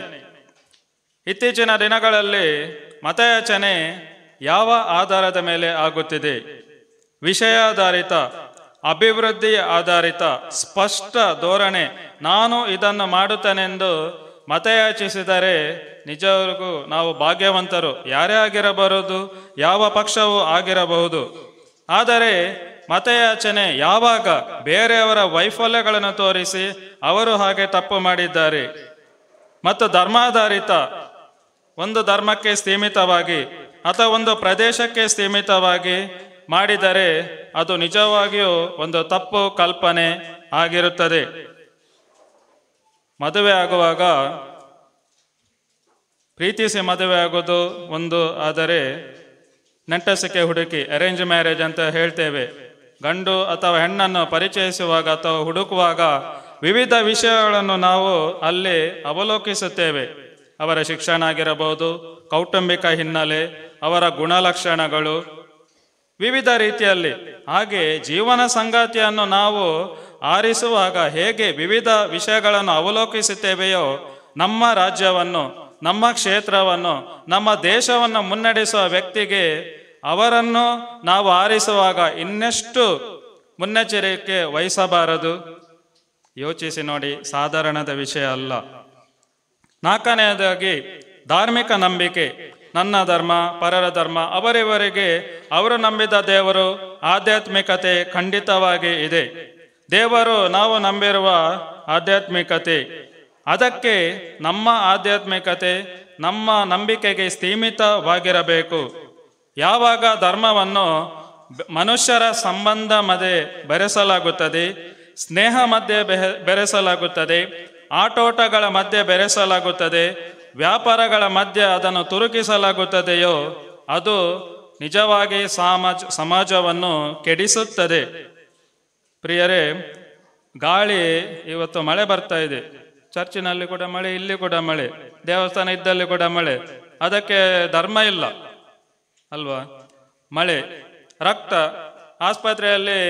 ಇತ್ತೀಚಿನ ದಿನಗಳಲ್ಲಿ ಮತಯಾಚನೆ ಯಾವ ಆಧಾರದ ಮೇಲೆ ಆಗುತ್ತಿದೆ? ವಿಷಯಾಧಾರಿತ, ಅಭಿವೃದ್ಧಿ ಆಧಾರಿತ, ಸ್ಪಷ್ಟ ಧೋರಣೆ. ನಾನು ಇದನ್ನು ಮಾಡುತ್ತೇನೆಂದು ಮತಯಾಚಿಸಿದರೆ ನಿಜವರೆಗೂ ನಾವು ಭಾಗ್ಯವಂತರು. ಯಾರೇ ಆಗಿರಬಹುದು, ಯಾವ ಪಕ್ಷವೂ ಆಗಿರಬಹುದು. ಆದರೆ ಮತಯಾಚನೆ ಯಾವಾಗ ಬೇರೆಯವರ ವೈಫಲ್ಯಗಳನ್ನು ತೋರಿಸಿ ಅವರು ಹಾಗೆ ತಪ್ಪು ಮಾಡಿದ್ದಾರೆ, ಮತ್ತು ಧರ್ಮಾಧಾರಿತ, ಒಂದು ಧರ್ಮಕ್ಕೆ ಸೀಮಿತವಾಗಿ ಅಥವಾ ಒಂದು ಪ್ರದೇಶಕ್ಕೆ ಸೀಮಿತವಾಗಿ ಮಾಡಿದರೆ ಅದು ನಿಜವಾಗಿಯೂ ಒಂದು ತಪ್ಪು ಕಲ್ಪನೆ ಆಗಿರುತ್ತದೆ. ಮದುವೆ ಆಗುವಾಗ ಪ್ರೀತಿಸಿ ಮದುವೆ ಆಗೋದು ಒಂದು, ಆದರೆ ನೆಂಟಸಿಕೆ ಹುಡುಕಿ, ಅರೇಂಜ್ ಮ್ಯಾರೇಜ್ ಅಂತ ಹೇಳ್ತೇವೆ. ಗಂಡು ಅಥವಾ ಹೆಣ್ಣನ್ನು ಪರಿಚಯಿಸುವಾಗ ಅಥವಾ ಹುಡುಕುವಾಗ ವಿವಿಧ ವಿಷಯಗಳನ್ನು ನಾವು ಅಲ್ಲಿ ಅವಲೋಕಿಸುತ್ತೇವೆ. ಅವರ ಶಿಕ್ಷಣ ಆಗಿರಬಹುದು, ಕೌಟುಂಬಿಕ ಹಿನ್ನೆಲೆ, ಅವರ ಗುಣಲಕ್ಷಣಗಳು, ವಿವಿಧ ರೀತಿಯಲ್ಲಿ. ಹಾಗೆ ಜೀವನ ಸಂಗಾತಿಯನ್ನು ನಾವು ಆರಿಸುವಾಗ ಹೇಗೆ ವಿವಿಧ ವಿಷಯಗಳನ್ನು ಅವಲೋಕಿಸುತ್ತೇವೆಯೋ, ನಮ್ಮ ರಾಜ್ಯವನ್ನು, ನಮ್ಮ ಕ್ಷೇತ್ರವನ್ನು, ನಮ್ಮ ದೇಶವನ್ನು ಮುನ್ನಡೆಸುವ ವ್ಯಕ್ತಿಗೆ ಅವರನ್ನು ನಾವು ಆರಿಸುವಾಗ ಇನ್ನೆಷ್ಟು ಮುನ್ನೆಚ್ಚರಿಕೆ ವಹಿಸಬಾರದು? ಯೋಚಿಸಿ ನೋಡಿ, ಸಾಧಾರಣದ ವಿಷಯ ಅಲ್ಲ. ನಾಲ್ಕನೆಯದಾಗಿ ಧಾರ್ಮಿಕ ನಂಬಿಕೆ. ನನ್ನ ಧರ್ಮ, ಪರರ ಧರ್ಮ, ಅವರಿವರಿಗೆ ಅವರು ನಂಬಿದ ದೇವರು, ಆಧ್ಯಾತ್ಮಿಕತೆ ಖಂಡಿತವಾಗಿ ಇದೆ. ದೇವರು ನಾವು ನಂಬಿರುವ ಆಧ್ಯಾತ್ಮಿಕತೆ. ಅದಕ್ಕೆ ನಮ್ಮ ಆಧ್ಯಾತ್ಮಿಕತೆ, ನಮ್ಮ ನಂಬಿಕೆಗೆ ಸೀಮಿತವಾಗಿರಬೇಕು. ಯಾವಾಗ ಧರ್ಮವನ್ನು ಮನುಷ್ಯರ ಸಂಬಂಧ ಮಧ್ಯೆ ಬೆರೆಸಲಾಗುತ್ತದೆ, ಸ್ನೇಹ ಮಧ್ಯೆ ಬೆರೆಸಲಾಗುತ್ತದೆ, ಆಟೋಟಗಳ ಮಧ್ಯೆ ಬೆರೆಸಲಾಗುತ್ತದೆ, ವ್ಯಾಪಾರಗಳ ಮಧ್ಯೆ ಅದನ್ನು ತುರುಕಿಸಲಾಗುತ್ತದೆಯೋ ಅದು ನಿಜವಾಗಿ ಸಮಾಜವನ್ನು ಕೆಡಿಸುತ್ತದೆ. ಪ್ರಿಯರೇ, ಗಾಳಿ ಇವತ್ತು ಮಳೆ ಬರ್ತಾ ಇದೆ. ಚರ್ಚಿನಲ್ಲಿ ಕೂಡ ಮಳೆ, ಇಲ್ಲಿ ಕೂಡ ಮಳೆ, ದೇವಸ್ಥಾನ ಇದ್ದಲ್ಲಿ ಕೂಡ ಮಳೆ. ಅದಕ್ಕೆ ಧರ್ಮ ಇಲ್ಲ ಅಲ್ವಾ? ಮಳೆ, ರಕ್ತ, ಆಸ್ಪತ್ರೆಯಲ್ಲಿ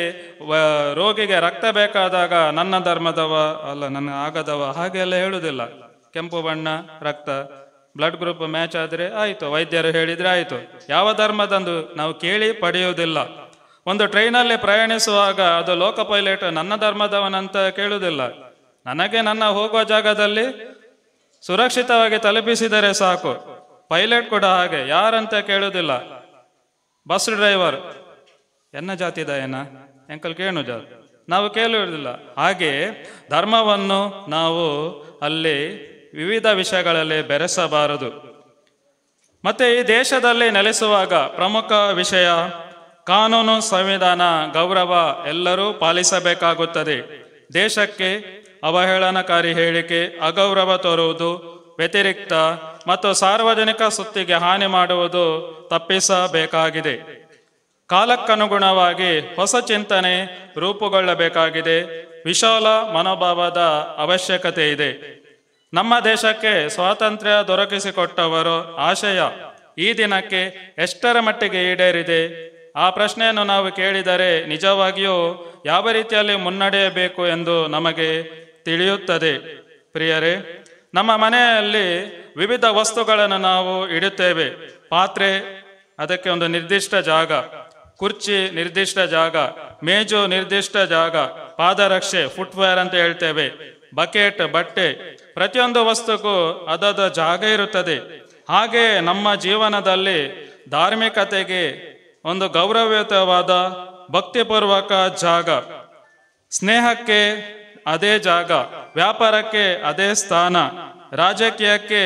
ರೋಗಿಗೆ ರಕ್ತ ಬೇಕಾದಾಗ ನನ್ನ ಧರ್ಮದವ ಅಲ್ಲ, ನನ್ನ ಆಗದವ ಹಾಗೆಲ್ಲ ಹೇಳುವುದಿಲ್ಲ. ಕೆಂಪು ಬಣ್ಣ ರಕ್ತ, ಬ್ಲಡ್ ಗ್ರೂಪ್ ಮ್ಯಾಚ್ ಆದರೆ ಆಯಿತು, ವೈದ್ಯರು ಹೇಳಿದರೆ ಆಯಿತು. ಯಾವ ಧರ್ಮದಂದು ನಾವು ಕೇಳಿ ಪಡೆಯುವುದಿಲ್ಲ. ಒಂದು ಟ್ರೈನಲ್ಲಿ ಪ್ರಯಾಣಿಸುವಾಗ ಅದು ಲೋಕ ಪೈಲಟ್ ನನ್ನ ಧರ್ಮದವನಂತ ಕೇಳುವುದಿಲ್ಲ. ನನಗೆ ನನ್ನ ಹೋಗುವ ಜಾಗದಲ್ಲಿ ಸುರಕ್ಷಿತವಾಗಿ ತಲುಪಿಸಿದರೆ ಸಾಕು. ಪೈಲಟ್ ಕೂಡ ಹಾಗೆ, ಯಾರಂತ ಕೇಳುವುದಿಲ್ಲ. ಬಸ್ ಡ್ರೈವರ್ ಎನ್ನ ಜಾತಿದ ಏನ ಎಂಕಲ್ ಕೇಳು ಜಾತಿ ನಾವು ಕೇಳುವುದಿಲ್ಲ. ಹಾಗೆ ಧರ್ಮವನ್ನು ನಾವು ಅಲ್ಲಿ ವಿವಿಧ ವಿಷಯಗಳಲ್ಲಿ ಬೆರೆಸಬಾರದು. ಮತ್ತೆ ಈ ದೇಶದಲ್ಲಿ ನೆಲೆಸುವಾಗ ಪ್ರಮುಖ ವಿಷಯ ಕಾನೂನು, ಸಂವಿಧಾನ, ಗೌರವ ಎಲ್ಲರೂ ಪಾಲಿಸಬೇಕಾಗುತ್ತದೆ. ದೇಶಕ್ಕೆ ಅವಹೇಳನಕಾರಿ ಹೇಳಿಕೆ, ಅಗೌರವ ತೋರುವುದು, ವ್ಯತಿರಿಕ್ತ ಮತ್ತು ಸಾರ್ವಜನಿಕ ಸ್ವತ್ತಿಗೆ ಹಾನಿ ಮಾಡುವುದು ತಪ್ಪಿಸಬೇಕಾಗಿದೆ. ಕಾಲಕ್ಕನುಗುಣವಾಗಿ ಹೊಸ ಚಿಂತನೆ ರೂಪುಗೊಳ್ಳಬೇಕಾಗಿದೆ. ವಿಶಾಲ ಮನೋಭಾವದ ಅವಶ್ಯಕತೆ ಇದೆ. ನಮ್ಮ ದೇಶಕ್ಕೆ ಸ್ವಾತಂತ್ರ್ಯ ದೊರಕಿಸಿಕೊಟ್ಟವರು ಆಶಯ ಈ ದಿನಕ್ಕೆ ಎಷ್ಟರ ಮಟ್ಟಿಗೆ ಈಡೇರಿದೆ? ಆ ಪ್ರಶ್ನೆಯನ್ನು ನಾವು ಕೇಳಿದರೆ ನಿಜವಾಗಿಯೂ ಯಾವ ರೀತಿಯಲ್ಲಿ ಮುನ್ನಡೆಯಬೇಕು ಎಂದು ನಮಗೆ ತಿಳಿಯುತ್ತದೆ. ಪ್ರಿಯರೇ, ನಮ್ಮ ಮನೆಯಲ್ಲಿ ವಿವಿಧ ವಸ್ತುಗಳನ್ನು ನಾವು ಇಡುತ್ತೇವೆ. ಪಾತ್ರೆ, ಅದಕ್ಕೆ ಒಂದು ನಿರ್ದಿಷ್ಟ ಜಾಗ, ಕುರ್ಚಿ ನಿರ್ದಿಷ್ಟ ಜಾಗ, ಮೇಜು ನಿರ್ದಿಷ್ಟ ಜಾಗ, ಪಾದರಕ್ಷೆ ಫುಟ್ವೇರ್ ಅಂತ ಹೇಳ್ತೇವೆ, ಬಕೆಟ್, ಬಟ್ಟೆ, ಪ್ರತಿಯೊಂದು ವಸ್ತುಗೂ ಅದದ ಜಾಗ ಇರುತ್ತದೆ. ಹಾಗೆ ನಮ್ಮ ಜೀವನದಲ್ಲಿ ಧಾರ್ಮಿಕತೆಗೆ ಒಂದು ಗೌರವಯುತವಾದ ಭಕ್ತಿಪೂರ್ವಕ ಜಾಗ, ಸ್ನೇಹಕ್ಕೆ ಅದೇ ಜಾಗ, ವ್ಯಾಪಾರಕ್ಕೆ ಅದೇ ಸ್ಥಾನ, ರಾಜಕೀಯಕ್ಕೆ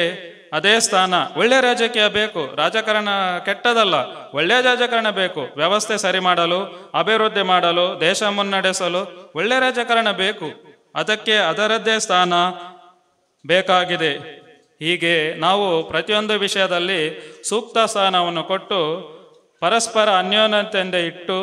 ಅದೇ ಸ್ಥಾನ. ಒಳ್ಳೆ ರಾಜಕೀಯ ಬೇಕು, ರಾಜಕಾರಣ ಕೆಟ್ಟದಲ್ಲ, ಒಳ್ಳೆಯ ರಾಜಕಾರಣ ಬೇಕು. ವ್ಯವಸ್ಥೆ ಸರಿ ಮಾಡಲು, ಅಭಿವೃದ್ಧಿ ಮಾಡಲು, ದೇಶ ಮುನ್ನಡೆಸಲು ಒಳ್ಳೆ ರಾಜಕಾರಣ ಬೇಕು. ಅದಕ್ಕೆ ಅದರದ್ದೇ ಸ್ಥಾನ ಬೇಕಾಗಿದೆ. ಹೀಗೆ ನಾವು ಪ್ರತಿಯೊಂದು ವಿಷಯದಲ್ಲಿ ಸೂಕ್ತ ಸ್ಥಾನವನ್ನು ಕೊಟ್ಟು ಪರಸ್ಪರ ಅನ್ಯೋನ್ಯತೆಯಿಂದ ಇಟ್ಟು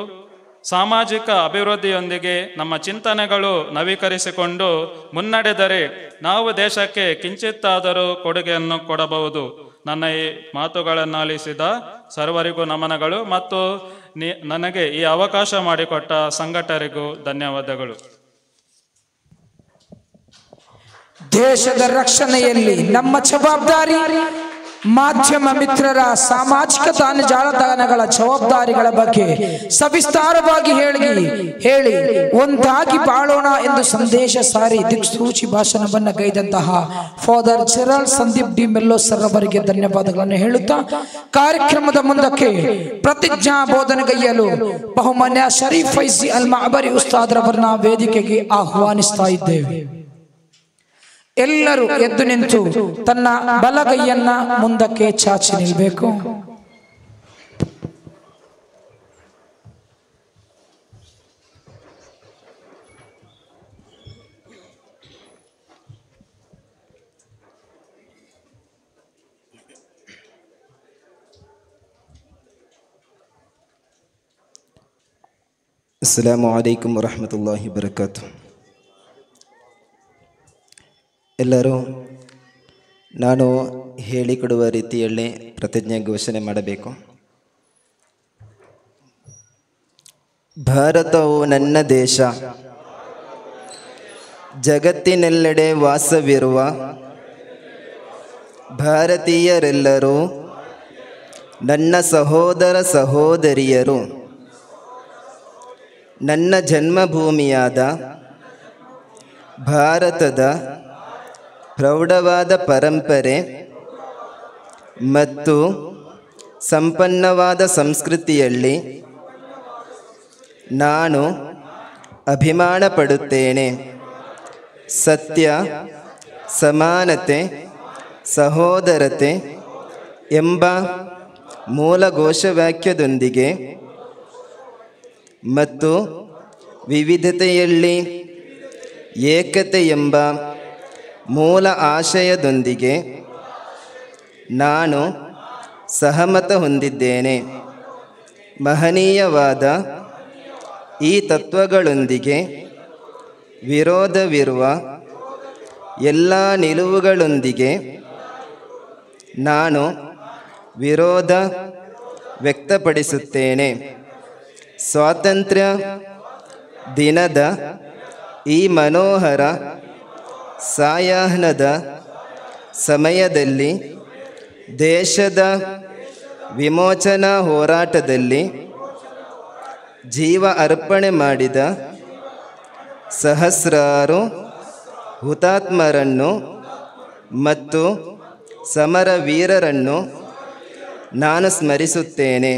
ಸಾಮಾಜಿಕ ಅಭಿವೃದ್ಧಿಯೊಂದಿಗೆ ನಮ್ಮ ಚಿಂತನೆಗಳು ನವೀಕರಿಸಿಕೊಂಡು ಮುನ್ನಡೆದರೆ ನಾವು ದೇಶಕ್ಕೆ ಕಿಂಚಿತ್ತಾದರೂ ಕೊಡುಗೆಯನ್ನು ಕೊಡಬಹುದು. ನನ್ನ ಈ ಮಾತುಗಳನ್ನು ಆಲಿಸಿದ ಸರ್ವರಿಗೂ ನಮನಗಳು ಮತ್ತು ನನಗೆ ಈ ಅವಕಾಶ ಮಾಡಿಕೊಟ್ಟ ಸಂಘಟಕರಿಗೂ ಧನ್ಯವಾದಗಳು. ದೇಶದ ರಕ್ಷಣೆಯಲ್ಲಿ ನಮ್ಮ ಜವಾಬ್ದಾರಿ, ಮಾಧ್ಯಮ ಮಿತ್ರರ ಸಾಮಾಜಿಕ ಜಾಲತಾಣಗಳ ಜವಾಬ್ದಾರಿಗಳ ಬಗ್ಗೆ ಸವಿಸ್ತಾರವಾಗಿ ಹೇಳಿ ಒಂದಾಗಿ ಬಾಳೋಣ ಎಂದು ಸಂದೇಶ ಸಾರಿ ದಿಕ್ಸೂಚಿ ಭಾಷಣವನ್ನು ಗೈದಂತಹ father Gerald Sandeep D'Mello sir ಅವರಿಗೆ ಧನ್ಯವಾದಗಳನ್ನು ಹೇಳುತ್ತಾ ಕಾರ್ಯಕ್ರಮದ ಮುಂದಕ್ಕೆ ಪ್ರತಿಜ್ಞಾ ಬೋಧನೆಗೈಯಲು ಬಹುಮಾನ್ಯ ಶರೀಫ್ ಫೈಸಿ ಅಲ್ ಮಅಬರಿ ಉಸ್ತಾದ್ರವರನ್ನ ವೇದಿಕೆಗೆ ಆಹ್ವಾನಿಸ್ತಾ ಇದ್ದೇವೆ. ಎಲ್ಲರೂ ಎದ್ದು ನಿಂತು ತನ್ನ ಬಲಗೈಯನ್ನ ಮುಂದಕ್ಕೆ ಚಾಚಿ ನಿಲ್ಲಬೇಕು. ಅಸ್ಸಲಾಮು ಅಲೈಕುಂ ವರಹಮತುಲ್ಲಾಹಿ ವಬರಕಾತು. ಎಲ್ಲರೂ ನಾನು ಹೇಳಿಕೊಡುವ ರೀತಿಯಲ್ಲಿ ಪ್ರತಿಜ್ಞೆ ಘೋಷಣೆ ಮಾಡಬೇಕು. ಭಾರತವು ನನ್ನ ದೇಶ, ಜಗತ್ತಿನೆಲ್ಲೆಡೆ ವಾಸವಿರುವ ಭಾರತೀಯರೆಲ್ಲರೂ ನನ್ನ ಸಹೋದರ ಸಹೋದರಿಯರು. ನನ್ನ ಜನ್ಮಭೂಮಿಯಾದ ಭಾರತದ ಪ್ರೌಢವಾದ ಪರಂಪರೆ ಮತ್ತು ಸಂಪನ್ನವಾದ ಸಂಸ್ಕೃತಿಯಲ್ಲಿ ನಾನು ಅಭಿಮಾನ ಪಡುತ್ತೇನೆ. ಸತ್ಯ, ಸಮಾನತೆ, ಸಹೋದರತೆ ಎಂಬ ಮೂಲ ಘೋಷವಾಕ್ಯದೊಂದಿಗೆ ಮತ್ತು ವಿವಿಧತೆಯಲ್ಲಿ ಏಕತೆ ಎಂಬ ಮೂಲ ಆಶಯದೊಂದಿಗೆ ನಾನು ಸಹಮತ ಹೊಂದಿದ್ದೇನೆ. ಮಹನೀಯವಾದ ಈ ತತ್ವಗಳೊಂದಿಗೆ ವಿರೋಧವಿರುವ ಎಲ್ಲ ನಿಲುವುಗಳೊಂದಿಗೆ ನಾನು ವಿರೋಧ ವ್ಯಕ್ತಪಡಿಸುತ್ತೇನೆ. ಸ್ವಾತಂತ್ರ್ಯ ದಿನದ ಈ ಮನೋಹರ ಸಾಯಾಹ್ನದ ಸಮಯದಲ್ಲಿ ದೇಶದ ವಿಮೋಚನಾ ಹೋರಾಟದಲ್ಲಿ ಜೀವ ಅರ್ಪಣೆ ಮಾಡಿದ ಸಹಸ್ರಾರು ಹುತಾತ್ಮರನ್ನು ಮತ್ತು ಸಮರ ವೀರರನ್ನು ನಾನು ಸ್ಮರಿಸುತ್ತೇನೆ.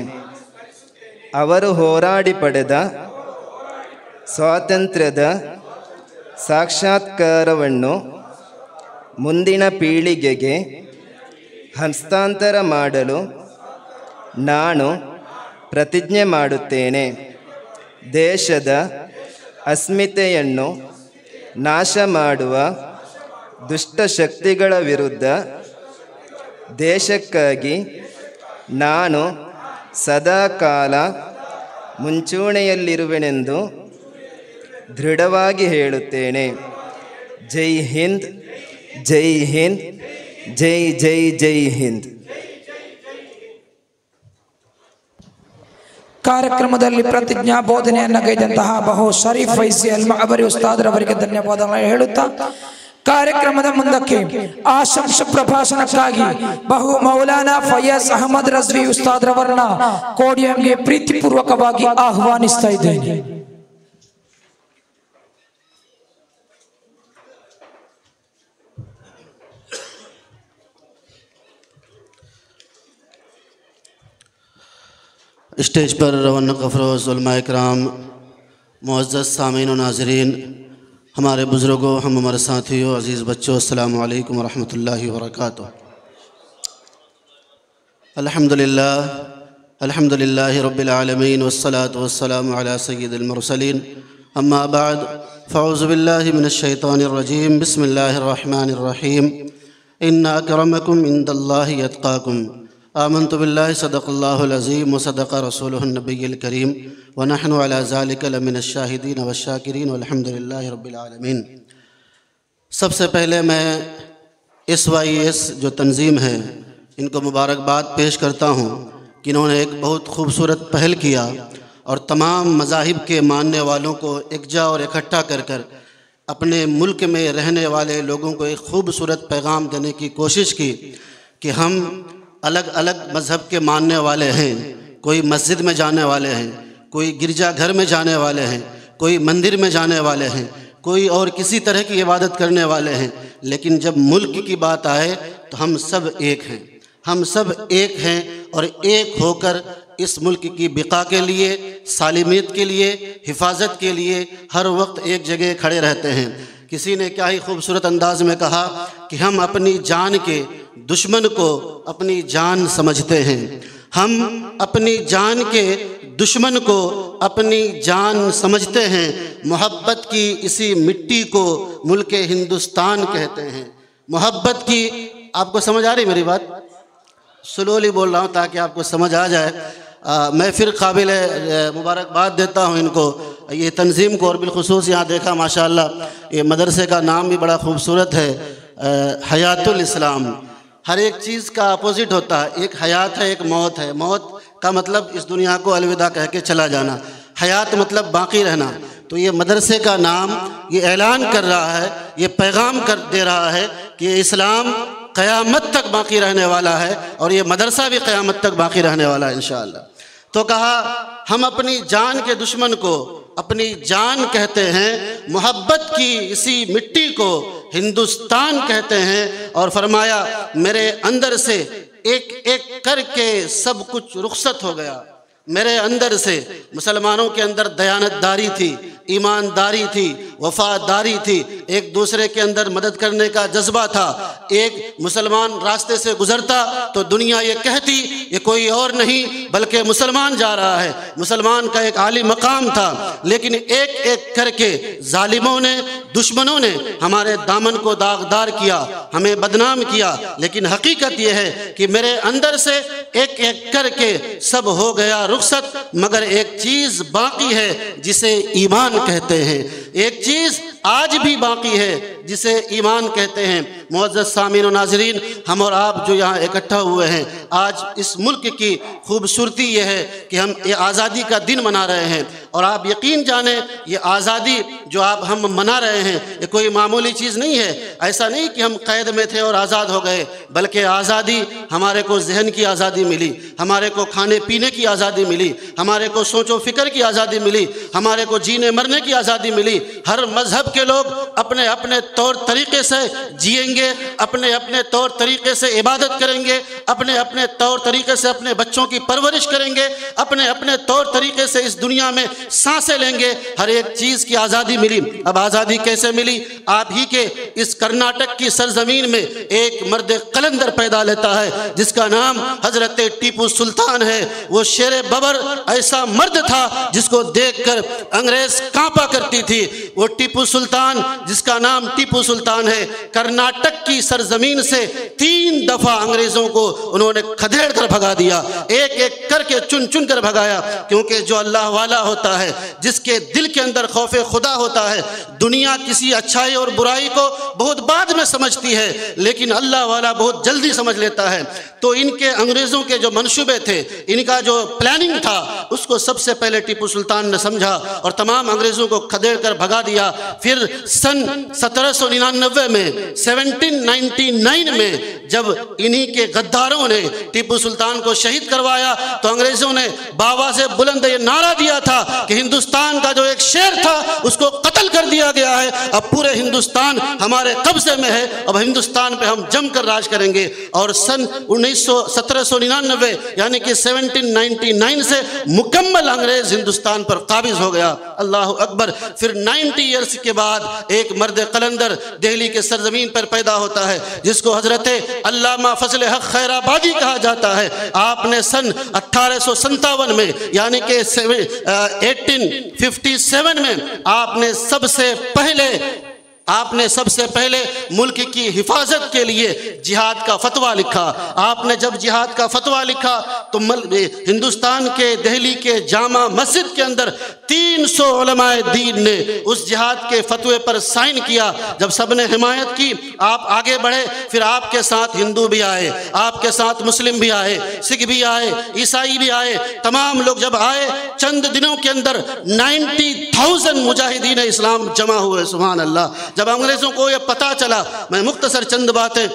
ಅವರು ಹೋರಾಡಿ ಪಡೆದ ಸ್ವಾತಂತ್ರ್ಯದ ಸಾಕ್ಷಾತ್ಕಾರವನ್ನು ಮುಂದಿನ ಪೀಳಿಗೆಗೆ ಹಸ್ತಾಂತರ ಮಾಡಲು ನಾನು ಪ್ರತಿಜ್ಞೆ ಮಾಡುತ್ತೇನೆ. ದೇಶದ ಅಸ್ಮಿತೆಯನ್ನು ನಾಶ ಮಾಡುವ ದುಷ್ಟಶಕ್ತಿಗಳ ವಿರುದ್ಧ ದೇಶಕ್ಕಾಗಿ ನಾನು ಸದಾಕಾಲ ಮುಂಚೂಣಿಯಲ್ಲಿರುವೆನೆಂದು ದೃಢವಾಗಿ ಹೇಳುತ್ತೇನೆ. ಜೈ ಹಿಂದ್, ಜೈ ಹಿಂದ್, ಜೈ ಜೈ ಜೈ ಹಿಂದ್. ಕಾರ್ಯಕ್ರಮದಲ್ಲಿ ಪ್ರತಿಜ್ಞಾ ಬೋಧನೆಯನ್ನು ಗೈದಂತಹ ಬಹು ಶರೀಫ್ ಫೈಸಿ ಅಲ್ಮಅಬರಿ ಉಸ್ತಾದರವರಿಗೆ ಧನ್ಯವಾದಗಳನ್ನು ಹೇಳುತ್ತಾ ಕಾರ್ಯಕ್ರಮದ ಮುಂದಕ್ಕೆ ಆಶಂಸ ಪ್ರಭಾಷಣಕ್ಕಾಗಿ ಬಹು ಮೌಲಾನಾ ಫಯಾಜ್ ಅಹಮದ್ ರಜ್ವಿ ಉಸ್ತಾದರವರನ್ನ ಕೋಡಿಯಂಗೆ ಪ್ರೀತಿಪೂರ್ವಕವಾಗಿ ಆಹ್ವಾನಿಸ್ತಾ ಇದ್ದೇನೆ. स्टेज पर रवन्नक अफरोज़ उलमा इकराम, मुअज़्ज़ज़ सामीन व नाज़रीन, हमारे बुज़ुर्गों, हम हमारे साथियों, अज़ीज़ बच्चों, अस्सलामु अलैकुम व रहमतुल्लाहि व बरकातुहू। अल्हम्दुलिल्लाह, अल्हम्दुलिल्लाहि रब्बिल आलमीन, वस्सलातु वस्सलामु अला सय्यिदिल मुरसलीन, अम्मा बाद, फ़अऊज़ु बिल्लाहि मिनश शैतानिर रजीम, बिस्मिल्लाहिर रहमानिर रहीम, इन्ना अक्रमकुम इंदल्लाहि यत्क़ाकुम, आमन्तु बिल्लाहि सदक़ल्लाहुल अज़ीम व सदक़ रसूलुहुन नबिय्युल करीम व नहनु अला ज़ालिका लमिनश शाहिदीन व शाकिरीन वल्हम्दुलिल्लाहि रब्बिल आलमीन। सबसे पहले मैं SYS जो तंजीम है इनको मुबारकबाद पेश करता हूँ कि इन्होंने एक बहुत खूबसूरत पहल किया और तमाम मज़ाहिब के मानने वालों को एकजा और इकट्ठा कर कर अपने मुल्क में रहने वाले लोगों को एक खूबसूरत पैगाम देने की कोशिश की कि हम अलग अलग मज़हब के मानने वाले हैं। कोई मस्जिद में जाने वाले हैं, कोई गिरजाघर में जाने वाले हैं, कोई मंदिर में जाने वाले हैं, कोई और किसी तरह की इबादत करने वाले हैं, लेकिन जब मुल्क की बात आए तो हम सब एक हैं। हम सब एक हैं और एक होकर इस मुल्क की बिका के लिए, सालिमियत के लिए, हिफाजत के लिए हर वक्त एक जगह खड़े रहते हैं। किसी ने क्या ही खूबसूरत अंदाज में कहा कि हम अपनी जान के दुश्मन को अपनी जान समझते हैं। हम अपनी जान के दुश्मन को अपनी जान समझते हैं। मोहब्बत की इसी मिट्टी को मुल्क हिंदुस्तान कहते हैं। मोहब्बत की, आपको समझ आ रही मेरी बात? स्लोली बोल रहा हूँ ताकि आपको समझ आ जाए। मैं फिर काबिल मुबारकबाद देता हूँ इनको, ये तंजीम को, और बिलखुसूस यहाँ देखा माशाअल्लाह ये मदरसे का नाम भी बड़ा खूबसूरत है, हयातुल इस्लाम। हर एक चीज़ का अपोजिट होता है, एक हयात है, एक मौत है। मौत का मतलब इस दुनिया को अलविदा कह के चला जाना, हयात मतलब बाकी रहना। تو یہ مدرسے کا نام یہ اعلان کر رہا ہے، یہ پیغام دے رہا ہے کہ اسلام قیامت تک باقی رہنے والا ہے اور یہ مدرسہ بھی قیامت تک باقی رہنے والا ہے انشاءاللہ۔ تو کہا ہم اپنی جان کے دشمن کو اپنی جان کہتے ہیں، محبت کی اسی مٹی کو ہندوستان کہتے ہیں، اور فرمایا میرے اندر سے ایک ایک کر کے سب کچھ رخصت ہو گیا۔ میرے اندر سے مسلمانوں کے اندر دیانتداری تھی، ایمانداری تھی، وفاداری تھی، ایک دوسرے کے اندر مدد کرنے کا جذبہ تھا۔ ایک مسلمان راستے سے گزرتا تو دنیا یہ کہتی یہ کوئی اور نہیں بلکہ مسلمان جا رہا ہے، مسلمان کا ایک عالی مقام تھا۔ لیکن ایک ایک کر کے ظالموں نے، دشمنوں نے ہمارے دامن کو داغدار کیا، ہمیں بدنام کیا، لیکن حقیقت یہ ہے کہ میرے اندر سے ایک ایک کر کے سب ہو گیا رخصت، مگر ایک چیز باقی ہے جسے ایمان کہتے ہیں، ایک چیز آج بھی باقی ہے جسے ایمان کہتے ہیں۔ معزز سامعین و ناظرین، ہم اور آپ جو یہاں اکٹھا ہوئے ہیں، آج اس ملک کی خوبصورتی یہ ہے کہ ہم یہ آزادی کا دن منا رہے ہیں، اور آپ یقین جانیں یہ آزادی جو ہم منا رہے ہیں یہ کوئی معمولی چیز نہیں ہے۔ ایسا نہیں کہ ہم قید میں تھے اور آزاد ہو گئے، بلکہ آزادی ہمارے کو ذہن کی آزادی ملی، ہمارے کو کھانے پینے کی آزادی ملی، ہمارے کو سوچ و فکر کی آزادی ملی، ہمارے کو جینے مرنے کی آزادی ملی۔ ہر مذہب کے لوگ اپنے اپنے طور طریقے سے جئیں گے، اپنے اپنے طور طریقے سے عبادت کریں گے، اپنے اپنے طور طریقے سے اپنے بچوں کی پرورش کریں گے، اپنے اپنے طور طریقے سے اس دنیا میں سانسیں لیں گے۔ ہر ایک چیز کی آزادی ملی۔ اب آزادی کیسے ملی؟ آپ ہی کے اس کرناٹک کی سرزمین میں ایک مرد قلندر پیدا لیتا ہے جس کا نام حضرت ٹیپو سلطان ہے۔ وہ شیر ببر ایسا مرد تھا جس کو دیکھ کر انگریز کانپا کرتی تھی۔ وہ ٹیپو سلطان جس کا نام ٹیپو سلطان ہے، کرناٹک کی سرزمین سے 3 دفعہ انگریزوں کو انہوں نے کھدیڑ کر بھگا دیا، ایک ایک کر کے چن چن کر بھگایا، کیونکہ جو اللہ والا ہوتا ہے، جس کے دل کے اندر خوف خدا ہوتا ہے، دنیا کسی اچھائی اور برائی کو بہت بعد میں سمجھتی ہے لیکن اللہ والا بہت جلدی سمجھ لیتا ہے۔ تو ان کے انگریزوں کے جو منصوبے تھے، ان کا جو پلاننگ تھا، اس کو سب سے پہلے ٹیپو سلطان نے سمجھا اور تمام انگریزوں کو کھدیڑ کر بھگا دیا۔ پھر سن 1799 میں 1799 میں جب انہی کے غداروں نے ٹیپو سلطان کو شہید کروایا تو انگریزوں نے بابا سے بلند یہ نعرہ دیا تھا کہ ہندوستان کا جو ایک شیر تھا اس کو قتل کر دیا گیا ہے، اب پورے ہندوستان ہمارے قبضے میں ہے، اب ہندوستان پہ ہم جم کر راج کریں گے۔ اور سن 1799 یعنی کہ 1799 سے مکمل انگریز ہندوستان پر قابض ہو گیا۔ اللہ اکبر۔ پھر 90 ایئرز کے بعد ایک مرد قلندر دہلی کے سرزمین پر پیدا ہوتا ہے جس کو حضرت علامہ فضل حق خیر آبادی کہا جاتا ہے۔ آپ نے سن 1857 میں یعنی کہ 1857 میں آپ نے سب سے پہلے ملک کی حفاظت کے لیے جہاد کا فتویٰ لکھا۔ آپ نے جب جہاد کا فتویٰ لکھا تو ہندوستان کے دہلی کے جامع مسجد کے اندر 300 علماء دین نے اس جہاد کے فتوے پر سائن کیا۔ جب سب نے حمایت کی آپ آگے بڑھے، پھر آپ کے ساتھ ہندو بھی آئے، آپ کے ساتھ مسلم بھی آئے، سکھ بھی آئے، عیسائی بھی آئے، تمام لوگ جب آئے چند دنوں کے اندر 90,000 مجاہدین اسلام جمع ہوئے۔ سبحان اللہ۔ جب انگریزوں کو یہ پتہ چلا، میں مختصر چند باتیں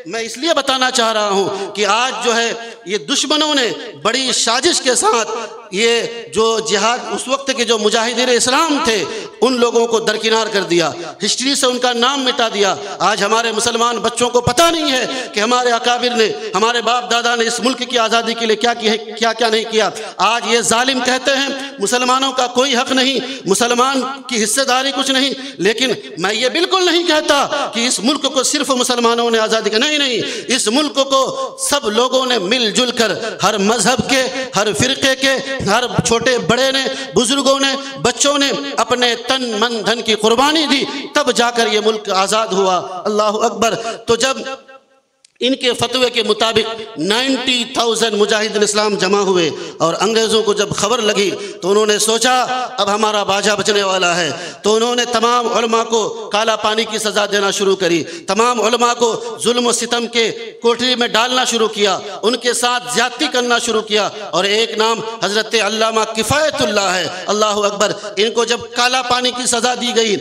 میں اس لیے بتانا چاہ رہا ہوں کہ آج جو ہے یہ دشمنوں نے بڑی سازش کے ساتھ یہ جو جہاد اس وقت کے جو مجاہدین اسلام تھے ان لوگوں کو درکنار کر دیا، ہسٹری سے ان کا نام مٹا دیا۔ آج ہمارے مسلمان بچوں کو پتہ نہیں ہے کہ ہمارے اکابر نے، ہمارے باپ دادا نے اس ملک کی آزادی کے لیے کیا نہیں کیا۔ آج یہ ظالم کہتے ہیں مسلمانوں کا کوئی حق نہیں، مسلمان کی حصہ داری کچھ نہیں، لیکن میں یہ بالکل نہیں کہتا کہ اس ملک کو صرف مسلمانوں نے آزادی کی، نہیں، اس ملک کو سب لوگوں نے مل جل کر، ہر مذہب کے، ہر فرقے کے، ہر چھوٹے بڑے نے، بزرگوں نے، بچوں نے اپنے تن من دھن کی قربانی دی، تب جا کر یہ ملک آزاد ہوا۔ اللہ اکبر۔ تو جب ان کے فتوے کے مطابق 90,000 مجاہدین اسلام جمع ہوئے اور انگریزوں کو جب خبر لگی تو انہوں نے سوچا اب ہمارا باجا بچنے والا ہے، تو انہوں نے تمام علماء کو काला पानी की सज़ा देना शुरू करी, तमाम उलमा को जुल्म और सितम के कोठरी में डालना शुरू किया, उनके साथ ज्यादती करना शुरू किया। और एक नाम हज़रत अल्लामा किफ़ायतुल्लाह है, अल्लाह अकबर। इनको जब काला पानी की सज़ा दी गई,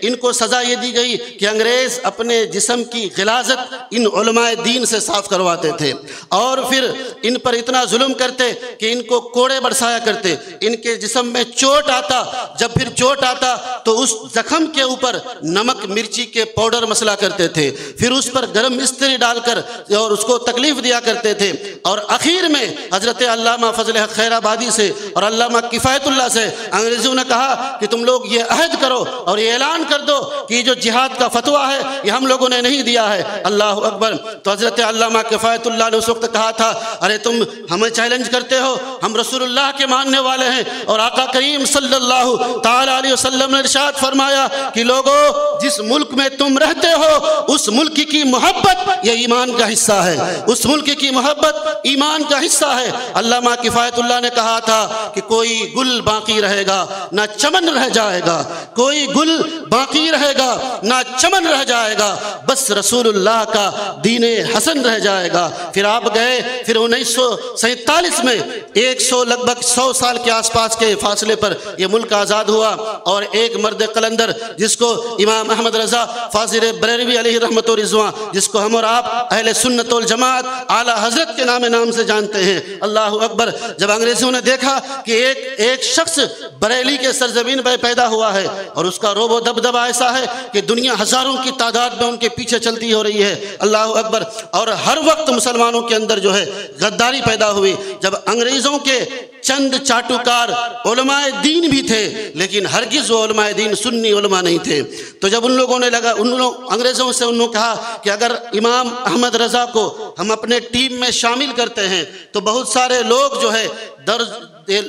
इनको सज़ा ये दी गई कि अंग्रेज़ अपने जिस्म की गिलाज़त इन उलमाए दीन से साफ़ करवाते थे और फिर इन पर इतना जुल्म करते कि इनको कोड़े बरसाया करते। इनके जिस्म में चोट आता, जब फिर चोट आता तो उस जख्म के ऊपर नमक मिर्ची के पाउडर मसला करते थे, फिर उस पर गर्म इस्त्री डालकर और उसको तकलीफ दिया करते थे। और आखिर में हज़रत अल्लामा फजल हक खैराबादी से और अल्लामा किफ़ायतुल्लाह से अंग्रेज़ों ने कहा कि तुम लोग ये अहद करो और ये ऐलान कर दो कि जो जिहाद का फतवा है ये हम लोगों ने नहीं दिया है। अल्लाह अकबर। तो हज़रत अल्लामा किफ़ायतुल्लाह ने उस वक्त कहा था, अरे तुम हमें चैलेंज करते हो, हम रसूलुल्लाह के मानने वाले हैं। और आका करीम सल्लल्लाहु ताला अलैहि वसल्लम ने इरशाद फरमाया कि लोगों, जिस मुल्क में तुम रहते हो उस मुल्क की मोहब्बत ये ईमान का हिस्सा है, उस मुल्क की मोहब्बत ईमान का हिस्सा है। अल्लामा किफ़ायतुल्लाह ने कहा था कि कोई गुल बाकी रहेगा ना चमन रह जाएगा, कोई गुल बाकी रहेगा ना चमन रह जाएगा, बस रसूलुल्लाह का दीने हसन रह जाएगा। फिर आप गए, फिर 1947 में 100 लगभग 100 साल के आसपास के फासले पर यह मुल्क आज़ाद हुआ और एक मर्द कलंदर जिसको इमाम अहमद रज़ा फाज़िल बरेलवी अलैहि रहमत व रिज़वान, जिसको हम और आप अहले सुन्नत वल जमात आला हज़रत के नाम से जानते हैं। अल्लाह अकबर। जब अंग्रेज़ों ने देखा कि एक शख्स बरेली के सरजमीन पर पैदा हुआ है और उसका रोबो दबदबा ऐसा है कि दुनिया हज़ारों की तादाद में उनके पीछे चलती हो रही है, अल्लाह अकबर। और हर वक्त मुसलमानों के अंदर जो है गद्दारी पैदा हुई। जब अंग्रेज़ों के चंद चाटुकार उलमाए दीन भी थे, लेकिन हरगिज़ वो उलमाए दीन सुन्नी उलमा नहीं थे। तो जब उन लोगों ने अंग्रेज़ों से उन्होंने कहा कि अगर इमाम अहमद रज़ा को हम अपने टीम में शामिल करते हैं तो बहुत सारे लोग जो है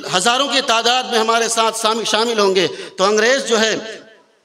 हज़ारों की तादाद में हमारे साथ शामिल होंगे। तो अंग्रेज़ जो है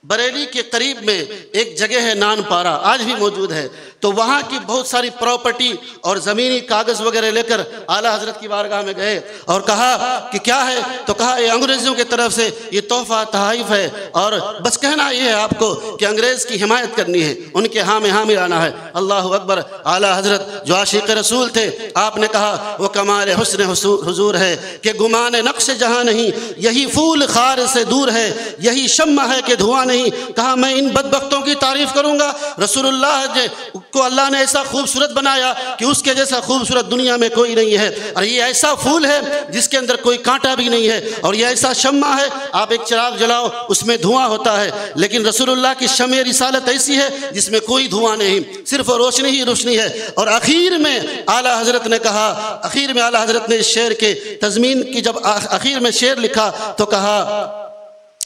बरेली के करीब में एक जगह है नानपारा, आज भी मौजूद है, तो वहाँ की बहुत सारी प्रॉपर्टी और ज़मीनी कागज़ वगैरह लेकर आला हज़रत की बारगाह में गए और कहा कि क्या है, तो कहा ये अंग्रेज़ों की तरफ से ये तोहफ़ा तहाइफ है और बस कहना ये है आपको कि अंग्रेज़ की हिमायत करनी है, उनके हाँ में हाँ मिलाना है। अल्लाह अकबर। आला हज़रत जो आशिक़ रसूल थे, आपने कहा वो कमाल हुस्न हुजूर है कि गुमान नक्श जहाँ नहीं, यही फूल खार से दूर है, यही शम्मा है कि धुआं नहीं। कहा मैं इन बदबख्तों की तारीफ़ करूँगा, रसूलुल्लाह को अल्लाह ने ऐसा खूबसूरत बनाया कि उसके जैसा खूबसूरत दुनिया में कोई नहीं है। और ये ऐसा फूल है जिसके अंदर कोई कांटा भी नहीं है, और ये ऐसा शम्मा है, आप एक चिराग जलाओ उसमें धुआं होता है, लेकिन रसूलुल्लाह की शम्मे रिसालत ऐसी है जिसमें कोई धुआं नहीं, सिर्फ रोशनी ही रोशनी है। और आखिर में आला हज़रत ने कहा, आखिर में आला हज़रत ने इस शेर के तज़मीन की जब आखिर में शेर लिखा तो कहा,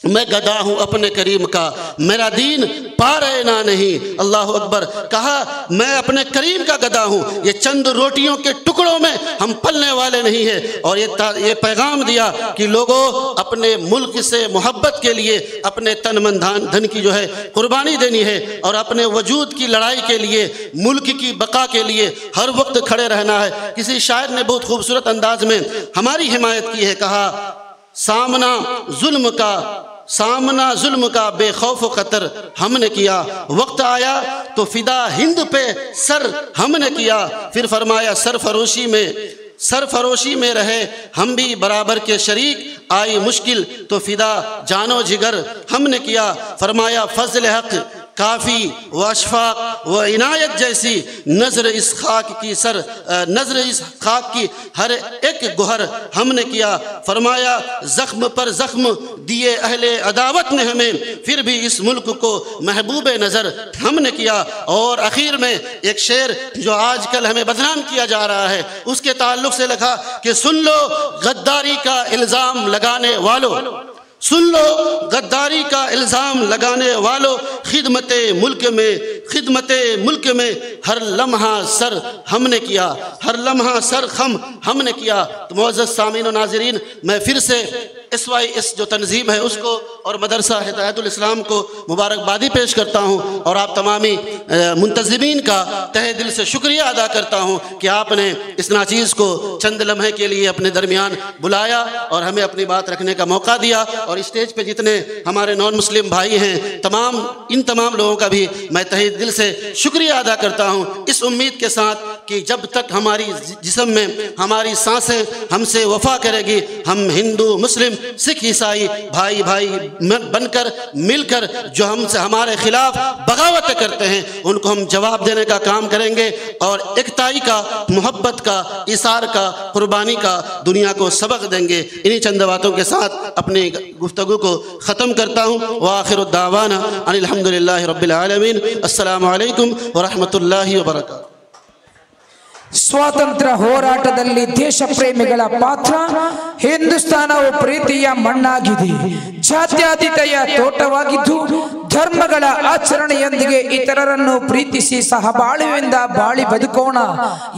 मैं गदा हूँ अपने करीम का, मेरा दीन पारे ना नहीं। अल्लाह अकबर। कहा मैं अपने करीम का गदा हूँ, ये चंद रोटियों के टुकड़ों में हम पलने वाले नहीं हैं। और ये पैगाम दिया कि लोगों, अपने मुल्क से मोहब्बत के लिए अपने तन मन धन की जो है कुर्बानी देनी है और अपने वजूद की लड़ाई के लिए, मुल्क की बका के लिए हर वक्त खड़े रहना है। किसी शायर ने बहुत खूबसूरत अंदाज में हमारी हिमायत की है, कहा सामना जुल्म का बेखौफ खतर हमने किया, वक्त आया तो फिदा हिंद पे सर हमने किया। फिर फरमाया सरफरोशी में रहे हम भी बराबर के शरीक, आई मुश्किल तो फिदा जानो जिगर हमने किया। फरमाया फजल हक काफ़ी व अशफाक व इनायत जैसी नज़र इस खाक की हर एक गुहर हमने किया। फरमाया ज़ख्म पर ज़ख्म दिए अहले अदावत ने हमें, फिर भी इस मुल्क को महबूब नज़र हमने किया। और आखिर में एक शेर जो आजकल हमें बदनाम किया जा रहा है, उसके ताल्लुक़ से लिखा कि सुन लो गद्दारी का इल्ज़ाम लगाने वालों, सुन लो गद्दारी का इल्ज़ाम लगाने वालों, खिदमते मुल्क में हर लम्हा सर हमने किया, हर लम्हा सर हमने किया। तो मुअज़्ज़ज़ सामीन और नाज़रीन, मैं फिर से SYS जो तंजीम है उसको और मदरसा हिदायतुल इस्लाम को मुबारकबादी पेश करता हूँ और आप तमामी मुंतज़िमीन का तहे दिल से शुक्रिया अदा करता हूँ कि आपने इस नाचीज़ को चंद लम्हे के लिए अपने दरमियान बुलाया और हमें अपनी बात रखने का मौका दिया। और स्टेज पे जितने हमारे नॉन मुस्लिम भाई हैं इन तमाम लोगों का भी मैं तहे दिल से शुक्रिया अदा करता हूँ, इस उम्मीद के साथ कि जब तक हमारी जिस्म में हमारी सांसें हमसे वफा करेगी, हम हिंदू मुस्लिम सिख ईसाई भाई भाई बनकर मिलकर जो हमसे हमारे खिलाफ बगावतें करते हैं उनको हम जवाब देने का काम करेंगे और एकताई का, मोहब्बत का, इसार का, कुर्बानी का दुनिया को सबक देंगे। इन्हीं चंद बातों के साथ अपनी गुफ्तगू को ख़त्म करता हूँ। व आखिरु दावाना अनिल हम्दुलिल्लाहि रब्बिल आलमीन। अस्सलामु अलैकुम व रहमतुल्लाहि व बरकातुहू। ಸ್ವಾತಂತ್ರ್ಯ ಹೋರಾಟದಲ್ಲಿ ದೇಶ ಪ್ರೇಮಿಗಳ ಪಾತ್ರ ಹಿಂದೂಸ್ತಾನವು ಪ್ರೀತಿಯ ಮಣ್ಣಾಗಿದೆ, ಜಾತ್ಯತೀತತೆಯ ತೋಟವಾಗಿದ್ದು ಧರ್ಮಗಳ ಆಚರಣೆಯೊಂದಿಗೆ ಇತರರನ್ನು ಪ್ರೀತಿಸಿ ಸಹಬಾಳ್ವೆಯಿಂದ ಬಾಳಿ ಬದುಕೋಣ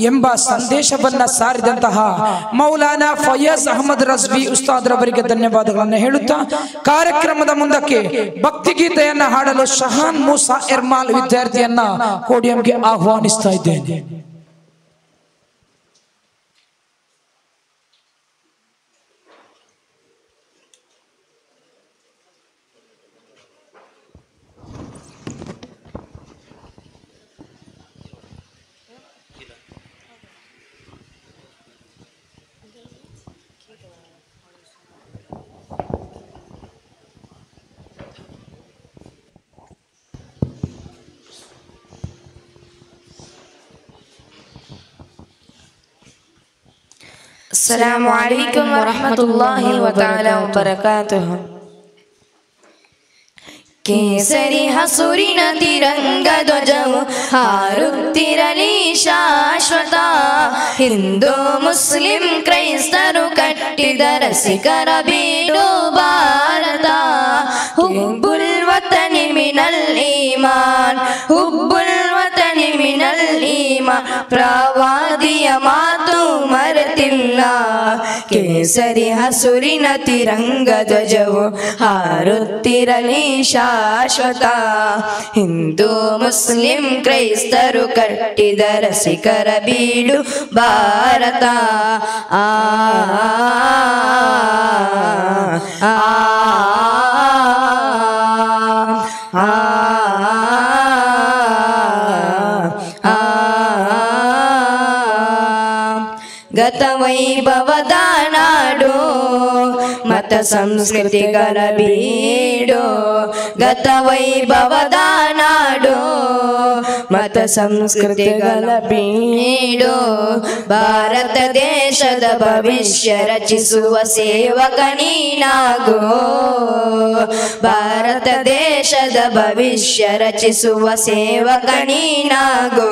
ಎಂಬ ಸಂದೇಶವನ್ನ ಸಾರಿದಂತಹ ಮೌಲಾನಾ ಫಯಾಜ್ ಅಹಮದ್ ರಜ್ವಿ ಉಸ್ತಾದ್ರವರಿಗೆ ಧನ್ಯವಾದಗಳನ್ನು ಹೇಳುತ್ತಾ ಕಾರ್ಯಕ್ರಮದ ಮುಂದಕ್ಕೆ ಭಕ್ತಿಗೀತೆಯನ್ನ ಹಾಡಲು ಶಹಾನ್ ಮೂಸಾ ಇರ್ಮಾಲ್ ವಿದ್ಯಾರ್ಥಿಯನ್ನ ಪೋಡಿಯಂಗೆ ಆಹ್ವಾನಿಸ್ತಾ ಇದ್ದೇನೆ. अस्सलामु अलैकुम वरहमतुल्लाहि व तआला व बरकातुहू। ಕೇಸರಿ ಹಸುರಿನ ತಿರಂಗ ಧ್ವಜವು ಹಾರುತ್ತಿರಲಿ ಶಾಶ್ವತ, ಹಿಂದೂ ಮುಸ್ಲಿಂ ಕ್ರೈಸ್ತರು ಕಟ್ಟಿದ ರಸಿಕರ ಬೀಡು ಭಾರತ. ಹುಬ್ಬುಲ್ ವತನಿ ಮಿನಲ್ ಈಮಾನ್, ಹುಬ್ಬುಲ್ ವತನಿ ಮಿನಲ್ ಈಮಾನ್, ಪ್ರವಾದಿಯ ಮಾತು ಮರೆತಿಲ್ಲ. ಕೇಸರಿ ಹಸುರಿನ ತಿರಂಗ ಧ್ವಜವು ಹಾರುತ್ತಿರಲಿ ಶಾಶ್ವತ, ಹಿಂದೂ ಮುಸ್ಲಿಂ ಕ್ರೈಸ್ತರು ಕಟ್ಟಿದ ರಸಿಕರ ಬೀಡು ಭಾರತ. ಆ ಆ ಗತ ವೈಭವದ ನಾಡು, ಮತ ಸಂಸ್ಕೃತಿಗಳ ಬೀಡು. ಗತ ವೈಭವದ ನಾಡು, ಮತ ಸಂಸ್ಕೃತಿಗಳ ಬೀಡು. ಭಾರತ ದೇಶದ ಭವಿಷ್ಯ ರಚಿಸುವ ಸೇವಕ ನೀನಾಗೋ, ಭಾರತ ದೇಶದ ಭವಿಷ್ಯ ರಚಿಸುವ ಸೇವಕ ನೀನಾಗೋ.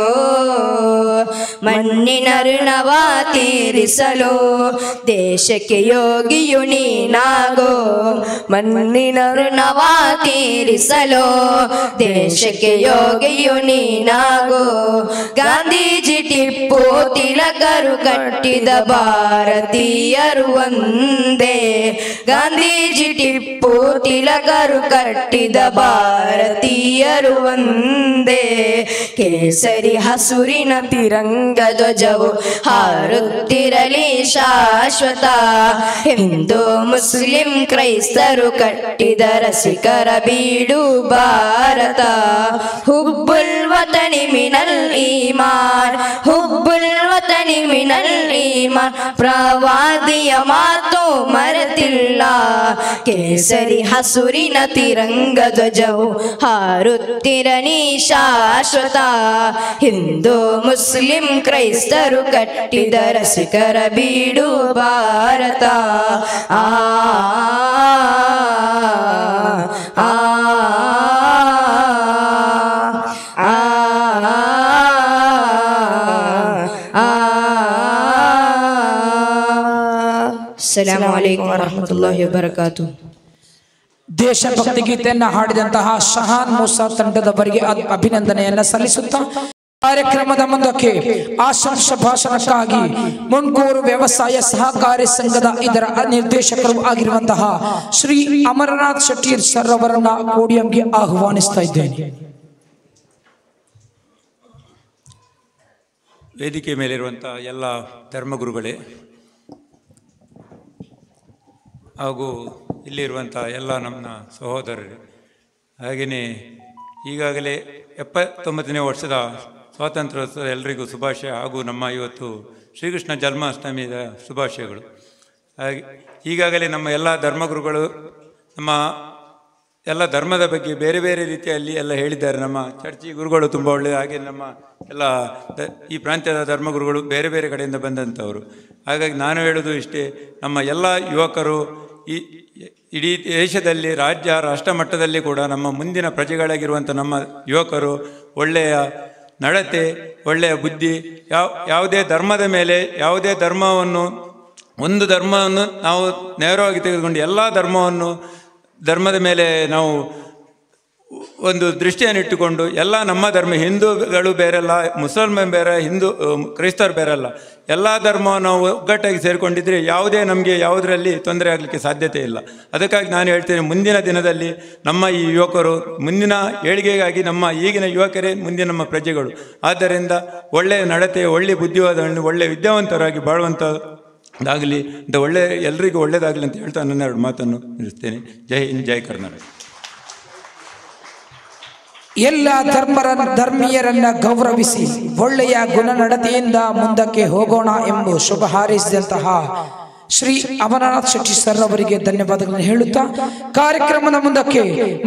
ಮಣ್ಣಿನ ಋಣವ ತೀರಿಸಲು ದೇಶಕ್ಕೆ ಯೋಗಿಯು ನೀನಾಗೋ, ಮಣ್ಣಿನ ಋಣವ ತೀರಿಸಲು ದೇಶಕ್ಕೆ ಯೋಗಿಯು ನೀನಾಗೋ. ಗಾಂಧೀಜಿ ಟಿಪ್ಪು ತಿಲಕರು ಕಟ್ಟಿದ ಭಾರತೀಯರು ಒಂದೇ, ಗಾಂಧೀಜಿ ಟಿಪ್ಪು ತಿಲಕರು ಕಟ್ಟಿದ ಭಾರತೀಯರು ಒಂದೇ. ಕೇಸರಿ ಹಸುರಿನ ತಿರಂಗ ಧ್ವಜವು ಹಾರುತ್ತಿರಲಿ ಶಾಶ್ವತ, ಹಿಂದೂ ಮುಸ್ಲಿಂ ಕ್ರೈಸ್ತರು ಕಟ್ಟಿದ ರಸಿಕರ ಬೀಡು ಭಾರತ. ಹುಬ್ಬುಲ್ ವತನಿ ಮಿನಲ್ ಈಮಾನ್, ಹುಬ್ಬುಲ್ ವತನಿ ಮಿನಲ್ ಈಮಾನ್, ಪ್ರವಾದಿಯ ಮಾತು ಮರೆತಿಲ್ಲ. ಕೇಸರಿ ಹಸುರಿನ ತಿರಂಗ ಧ್ವಜವು ಹಾರುತ್ತಿರಲಿ ಶಾಶ್ವತ, ಹಿಂದೂ ಮುಸ್ಲಿಂ ಕ್ರೈಸ್ತರು ಕಟ್ಟಿದ ರಸಿಕರ ಬೀಡು ಭಾರತ. ಆ ಆ ಅಸ್ಸಲಾಮು ಅಲೈಕುಂ ವರಹಮತುಲ್ಲಾಹಿ ವಬರಕಾತುಹು. ದೇಶಭಕ್ತಿ ಗೀತೆಯನ್ನು ಹಾಡಿದಂತಹ ಶಹಾನ್ ಮೂಸಾ ತಂಡದವರಿಗೆ ಅಭಿನಂದನೆಯನ್ನ ಸಲ್ಲಿಸುತ್ತಾ ಕಾರ್ಯಕ್ರಮದ ಮುಂದಕ್ಕೆ ಆಶಂಸ ಭಾಷಣಕ್ಕಾಗಿ ಮುನ್ಕೂರು ವ್ಯವಸಾಯ ಸಹಕಾರಿ ಸಂಘದ ಇದರ ನಿರ್ದೇಶಕರು ಆಗಿರುವಂತಹ ಶ್ರೀ ಅಮರನಾಥ್ ಶೆಟ್ಟಿ ಸರ್ ಅವರನ್ನ ಪೋಡಿಯಂಗೆ ಆಹ್ವಾನಿಸ್ತಾ ಇದ್ದೇನೆ. ವೇದಿಕೆ ಮೇಲಿರುವಂಥ ಎಲ್ಲ ಧರ್ಮಗುರುಗಳೇ ಹಾಗೂ ಇಲ್ಲಿರುವಂಥ ಎಲ್ಲ ನಮ್ಮ ಸಹೋದರರೇ, ಹಾಗೆಯೇ ಈಗಾಗಲೇ 79ನೇ ವರ್ಷದ ಸ್ವಾತಂತ್ರ್ಯೋತ್ಸವ ಎಲ್ಲರಿಗೂ ಶುಭಾಶಯ ಹಾಗೂ ನಮ್ಮ ಇವತ್ತು ಶ್ರೀಕೃಷ್ಣ ಜನ್ಮಾಷ್ಟಮಿಯ ಶುಭಾಶಯಗಳು. ಹಾಗೆ ಈಗಾಗಲೇ ನಮ್ಮ ಎಲ್ಲ ಧರ್ಮಗುರುಗಳು ನಮ್ಮ ಎಲ್ಲ ಧರ್ಮದ ಬಗ್ಗೆ ಬೇರೆ ಬೇರೆ ರೀತಿಯಲ್ಲಿ ಎಲ್ಲ ಹೇಳಿದ್ದಾರೆ. ನಮ್ಮ ಚರ್ಚಿ ಗುರುಗಳು ತುಂಬ ಒಳ್ಳೆಯ, ಹಾಗೆ ನಮ್ಮ ಎಲ್ಲ ಈ ಪ್ರಾಂತ್ಯದ ಧರ್ಮಗುರುಗಳು ಬೇರೆ ಬೇರೆ ಕಡೆಯಿಂದ ಬಂದಂಥವರು. ಹಾಗಾಗಿ ನಾನು ಹೇಳೋದು ಇಷ್ಟೇ, ನಮ್ಮ ಎಲ್ಲ ಯುವಕರು ಈ ಇಡೀ ದೇಶದಲ್ಲಿ ರಾಷ್ಟ್ರ ಮಟ್ಟದಲ್ಲಿ ಕೂಡ ನಮ್ಮ ಮುಂದಿನ ಪ್ರಜೆಗಳಾಗಿರುವಂಥ ನಮ್ಮ ಯುವಕರು ಒಳ್ಳೆಯ ನಡತೆ, ಒಳ್ಳೆಯ ಬುದ್ಧಿ, ಯಾವುದೇ ಧರ್ಮದ ಮೇಲೆ ಯಾವುದೇ ಧರ್ಮವನ್ನು ಒಂದು ಧರ್ಮವನ್ನು ನಾವು ನೇರವಾಗಿ ತೆಗೆದುಕೊಂಡು ಎಲ್ಲ ಧರ್ಮದ ಮೇಲೆ ನಾವು ಒಂದು ದೃಷ್ಟಿಯನ್ನಿಟ್ಟುಕೊಂಡು ಎಲ್ಲ ನಮ್ಮ ಧರ್ಮ, ಹಿಂದೂಗಳು ಬೇರೆಲ್ಲ, ಮುಸಲ್ಮಾನ್ ಬೇರೆ, ಕ್ರೈಸ್ತರು ಬೇರೆಲ್ಲ, ಎಲ್ಲ ಧರ್ಮವನ್ನು ನಾವು ಒಗ್ಗಟ್ಟಾಗಿ ಸೇರಿಕೊಂಡಿದ್ದರೆ ಯಾವುದೇ ನಮಗೆ ಯಾವುದರಲ್ಲಿ ತೊಂದರೆ ಆಗಲಿಕ್ಕೆ ಸಾಧ್ಯತೆ ಇಲ್ಲ. ಅದಕ್ಕಾಗಿ ನಾನು ಹೇಳ್ತೇನೆ, ಮುಂದಿನ ದಿನದಲ್ಲಿ ನಮ್ಮ ಈ ಯುವಕರು ಮುಂದಿನ ಏಳಿಗೆಗಾಗಿ ನಮ್ಮ ಈಗಿನ ಯುವಕರೇ ಮುಂದಿನ ನಮ್ಮ ಪ್ರಜೆಗಳು. ಆದ್ದರಿಂದ ಒಳ್ಳೆಯ ನಡತೆ, ಒಳ್ಳೆಯ ಬುದ್ಧಿವಾದವನ್ನು, ಒಳ್ಳೆಯ ವಿದ್ಯಾವಂತರಾಗಿ ಬಾಳುವಂಥದ್ದಾಗಲಿ ಅಂತ ಎಲ್ರಿಗೂ ಒಳ್ಳೆಯದಾಗಲಿ ಅಂತ ಹೇಳ್ತಾ ನನ್ನ ಎರಡು ಮಾತನ್ನು ನಿಲ್ಲಿಸ್ತೇನೆ. ಜೈ ಹಿಂದ್, ಜೈ ಕರ್ನಾಟಕ. ಎಲ್ಲ ಧರ್ಮೀಯರನ್ನ ಗೌರವಿಸಿ ಒಳ್ಳೆಯ ಗುಣನಡತೆಯಿಂದ ಮುಂದಕ್ಕೆ ಹೋಗೋಣ ಎಂಬ ಶುಭ ಹಾರೈಸಿದಂತಹ ಶ್ರೀ ಅಮರನಾಥ್ ಶೆಟ್ಟಿ ಸರ್ ಅವರಿಗೆ ಧನ್ಯವಾದಗಳನ್ನು ಹೇಳುತ್ತಾ, ಕಾರ್ಯಕ್ರಮದ ಮುಂದಕ್ಕೆ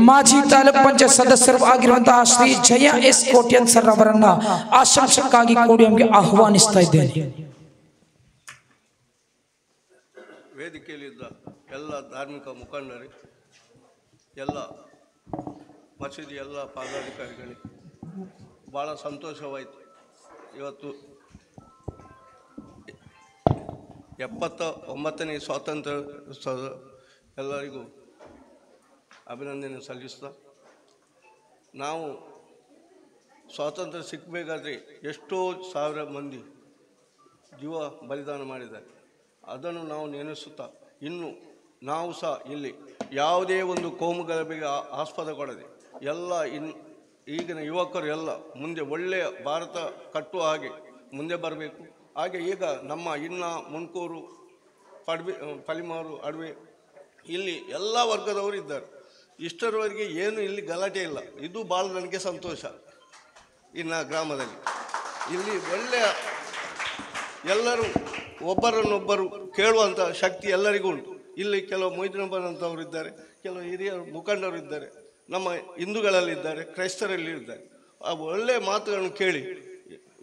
ಮಾಜಿ ತಾಲೂಕು ಪಂಚಾಯತ್ ಸದಸ್ಯರು ಆಗಿರುವಂತಹ ಶ್ರೀ ಜಯ ಎಸ್ ಕೋಟ್ಯನ್ ಸರ್ ಅವರನ್ನ ಆಶಂಸಕ್ಕಾಗಿ ಕೋಡಿಯಂಗೆ ಆಹ್ವಾನಿಸ್ತಾ ಇದ್ದೇನೆ. ವೇದಿಕೆಯಲ್ಲಿದ್ದ ಎಲ್ಲ ಧಾರ್ಮಿಕ ಮುಖಂಡರು, ಎಲ್ಲ ಮಸೀದಿ ಎಲ್ಲ ಪದಾಧಿಕಾರಿಗಳಿಗೆ ಭಾಳ ಸಂತೋಷವಾಯಿತು. ಇವತ್ತು 79ನೇ ಸ್ವಾತಂತ್ರ್ಯೋತ್ಸವ ಎಲ್ಲರಿಗೂ ಅಭಿನಂದನೆ ಸಲ್ಲಿಸ್ತಾ, ನಾವು ಸ್ವಾತಂತ್ರ್ಯ ಸಿಕ್ಕಬೇಕಾದ್ರೆ ಎಷ್ಟೋ ಸಾವಿರ ಮಂದಿ ಜೀವ ಬಲಿದಾನ ಮಾಡಿದ್ದಾರೆ. ಅದನ್ನು ನಾವು ನೆನೆಸುತ್ತಾ ಇನ್ನು ನಾವು ಸಹ ಇಲ್ಲಿ ಯಾವುದೇ ಒಂದು ಕೋಮುಗಲಭೆಗೆ ಆಸ್ಪದ ಕೊಡದೆ ಎಲ್ಲ ಈಗಿನ ಯುವಕರು ಎಲ್ಲ ಮುಂದೆ ಒಳ್ಳೆಯ ಭಾರತ ಕಟ್ಟುವ ಹಾಗೆ ಮುಂದೆ ಬರಬೇಕು. ಹಾಗೆ ಈಗ ನಮ್ಮ ಮುನ್ಕೂರು, ಪಲಿಮಾರು, ಅಡವೆ ಇಲ್ಲಿ ಎಲ್ಲ ವರ್ಗದವರು ಇದ್ದಾರೆ. ಇಷ್ಟರವರೆಗೆ ಏನು ಇಲ್ಲಿ ಗಲಾಟೆ ಇಲ್ಲ. ಇದು ಭಾಳ ನನಗೆ ಸಂತೋಷ. ಗ್ರಾಮದಲ್ಲಿ ಇಲ್ಲಿ ಒಳ್ಳೆಯ ಎಲ್ಲರೂ ಒಬ್ಬರನ್ನೊಬ್ಬರು ಕೇಳುವಂಥ ಶಕ್ತಿ ಎಲ್ಲರಿಗೂ ಉಂಟು. ಇಲ್ಲಿ ಕೆಲವು ಮೊಯ್ದಿನಬ್ಬನಂಥವರು ಇದ್ದಾರೆ, ಕೆಲವು ಹಿರಿಯ ಮುಖಂಡರು ಇದ್ದಾರೆ, ನಮ್ಮ ಹಿಂದೂಗಳಲ್ಲಿದ್ದಾರೆ, ಕ್ರೈಸ್ತರಲ್ಲಿ ಇದ್ದಾರೆ. ಆ ಒಳ್ಳೆಯ ಮಾತುಗಳನ್ನು ಕೇಳಿ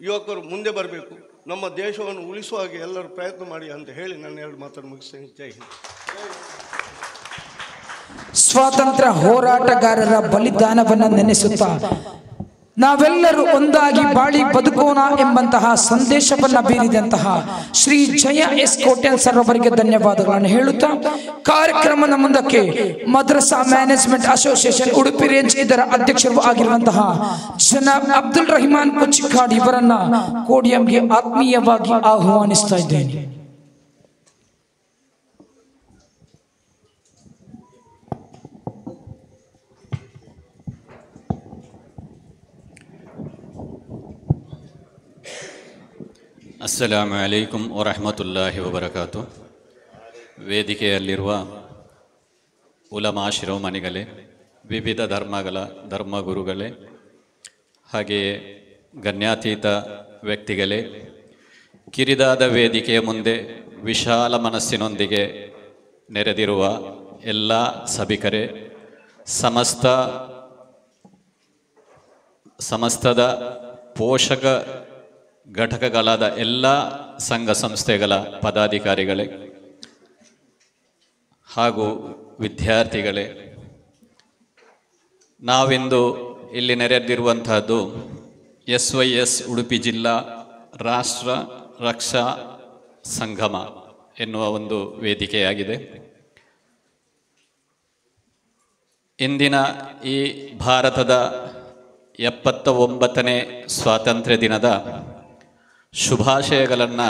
ಯುವಕರು ಮುಂದೆ ಬರಬೇಕು, ನಮ್ಮ ದೇಶವನ್ನು ಉಳಿಸುವ ಹಾಗೆ ಎಲ್ಲರೂ ಪ್ರಯತ್ನ ಮಾಡಿ ಅಂತ ಹೇಳಿ ನನ್ನ ಎರಡು ಮಾತನ್ನು ಮುಗಿಸ್ತೇನೆ. ಜೈ ಹಿಂದ್. ಸ್ವಾತಂತ್ರ್ಯ ಹೋರಾಟಗಾರರ ಬಲಿದಾನವನ್ನು ನೆನೆಸುತ್ತಾ ನಾವೆಲ್ಲರೂ ಒಂದಾಗಿ ಬಾಳಿ ಬದುಕೋಣ ಎಂಬಂತಹ ಸಂದೇಶವನ್ನ ಬೀರಿದಂತಹ ಶ್ರೀ ಜಯ ಎಸ್ ಕೋಟ್ಯನ್ ಸರ್ ಅವರಿಗೆ ಧನ್ಯವಾದಗಳನ್ನು ಹೇಳುತ್ತಾ, ಕಾರ್ಯಕ್ರಮದ ಮುಂದಕ್ಕೆ madrasa management association Udupi range ಇದರ ಅಧ್ಯಕ್ಷರು ಆಗಿರುವಂತಹ ಜನಾಬ್ ಅಬ್ದುಲ್ ರಹಿಮಾನ್ ಕುಚಿಕಾಡ್ ಇವರನ್ನ ಕೋಡಿಯಂಗೆ ಆತ್ಮೀಯವಾಗಿ ಆಹ್ವಾನಿಸ್ತಾ ಇದ್ದೇನೆ. ಅಸ್ಸಲಾಮು ಅಲೈಕುಂ ವರಹಮತುಲ್ಲಾಹಿ ವಬರಕಾತು. ವೇದಿಕೆಯಲ್ಲಿರುವ ಉಲಮಾ ಶಿರೋಮಣಿಗಳೇ, ವಿವಿಧ ಧರ್ಮಗಳ ಧರ್ಮಗುರುಗಳೇ, ಹಾಗೆಯೇ ಗಣ್ಯಾತೀತ ವ್ಯಕ್ತಿಗಳೇ, ಕಿರಿದಾದ ವೇದಿಕೆಯ ಮುಂದೆ ವಿಶಾಲ ಮನಸ್ಸಿನೊಂದಿಗೆ ನೆರೆದಿರುವ ಎಲ್ಲ ಸಭಿಕರೇ, ಸಮಸ್ತದ ಪೋಷಕ ಘಟಕಗಳಾದ ಎಲ್ಲ ಸಂಘ ಸಂಸ್ಥೆಗಳ ಪದಾಧಿಕಾರಿಗಳೇ ಹಾಗೂ ವಿದ್ಯಾರ್ಥಿಗಳೇ, ನಾವಿಂದು ಇಲ್ಲಿ ನೆರೆದಿರುವಂತಹದ್ದು SYS ಉಡುಪಿ ಜಿಲ್ಲಾ ರಾಷ್ಟ್ರ ರಕ್ಷಾ ಸಂಗಮ ಎನ್ನುವ ಒಂದು ವೇದಿಕೆಯಾಗಿದೆ. ಇಂದಿನ ಈ ಭಾರತದ 79ನೇ ಸ್ವಾತಂತ್ರ್ಯ ದಿನದ ಶುಭಾಶಯಗಳನ್ನು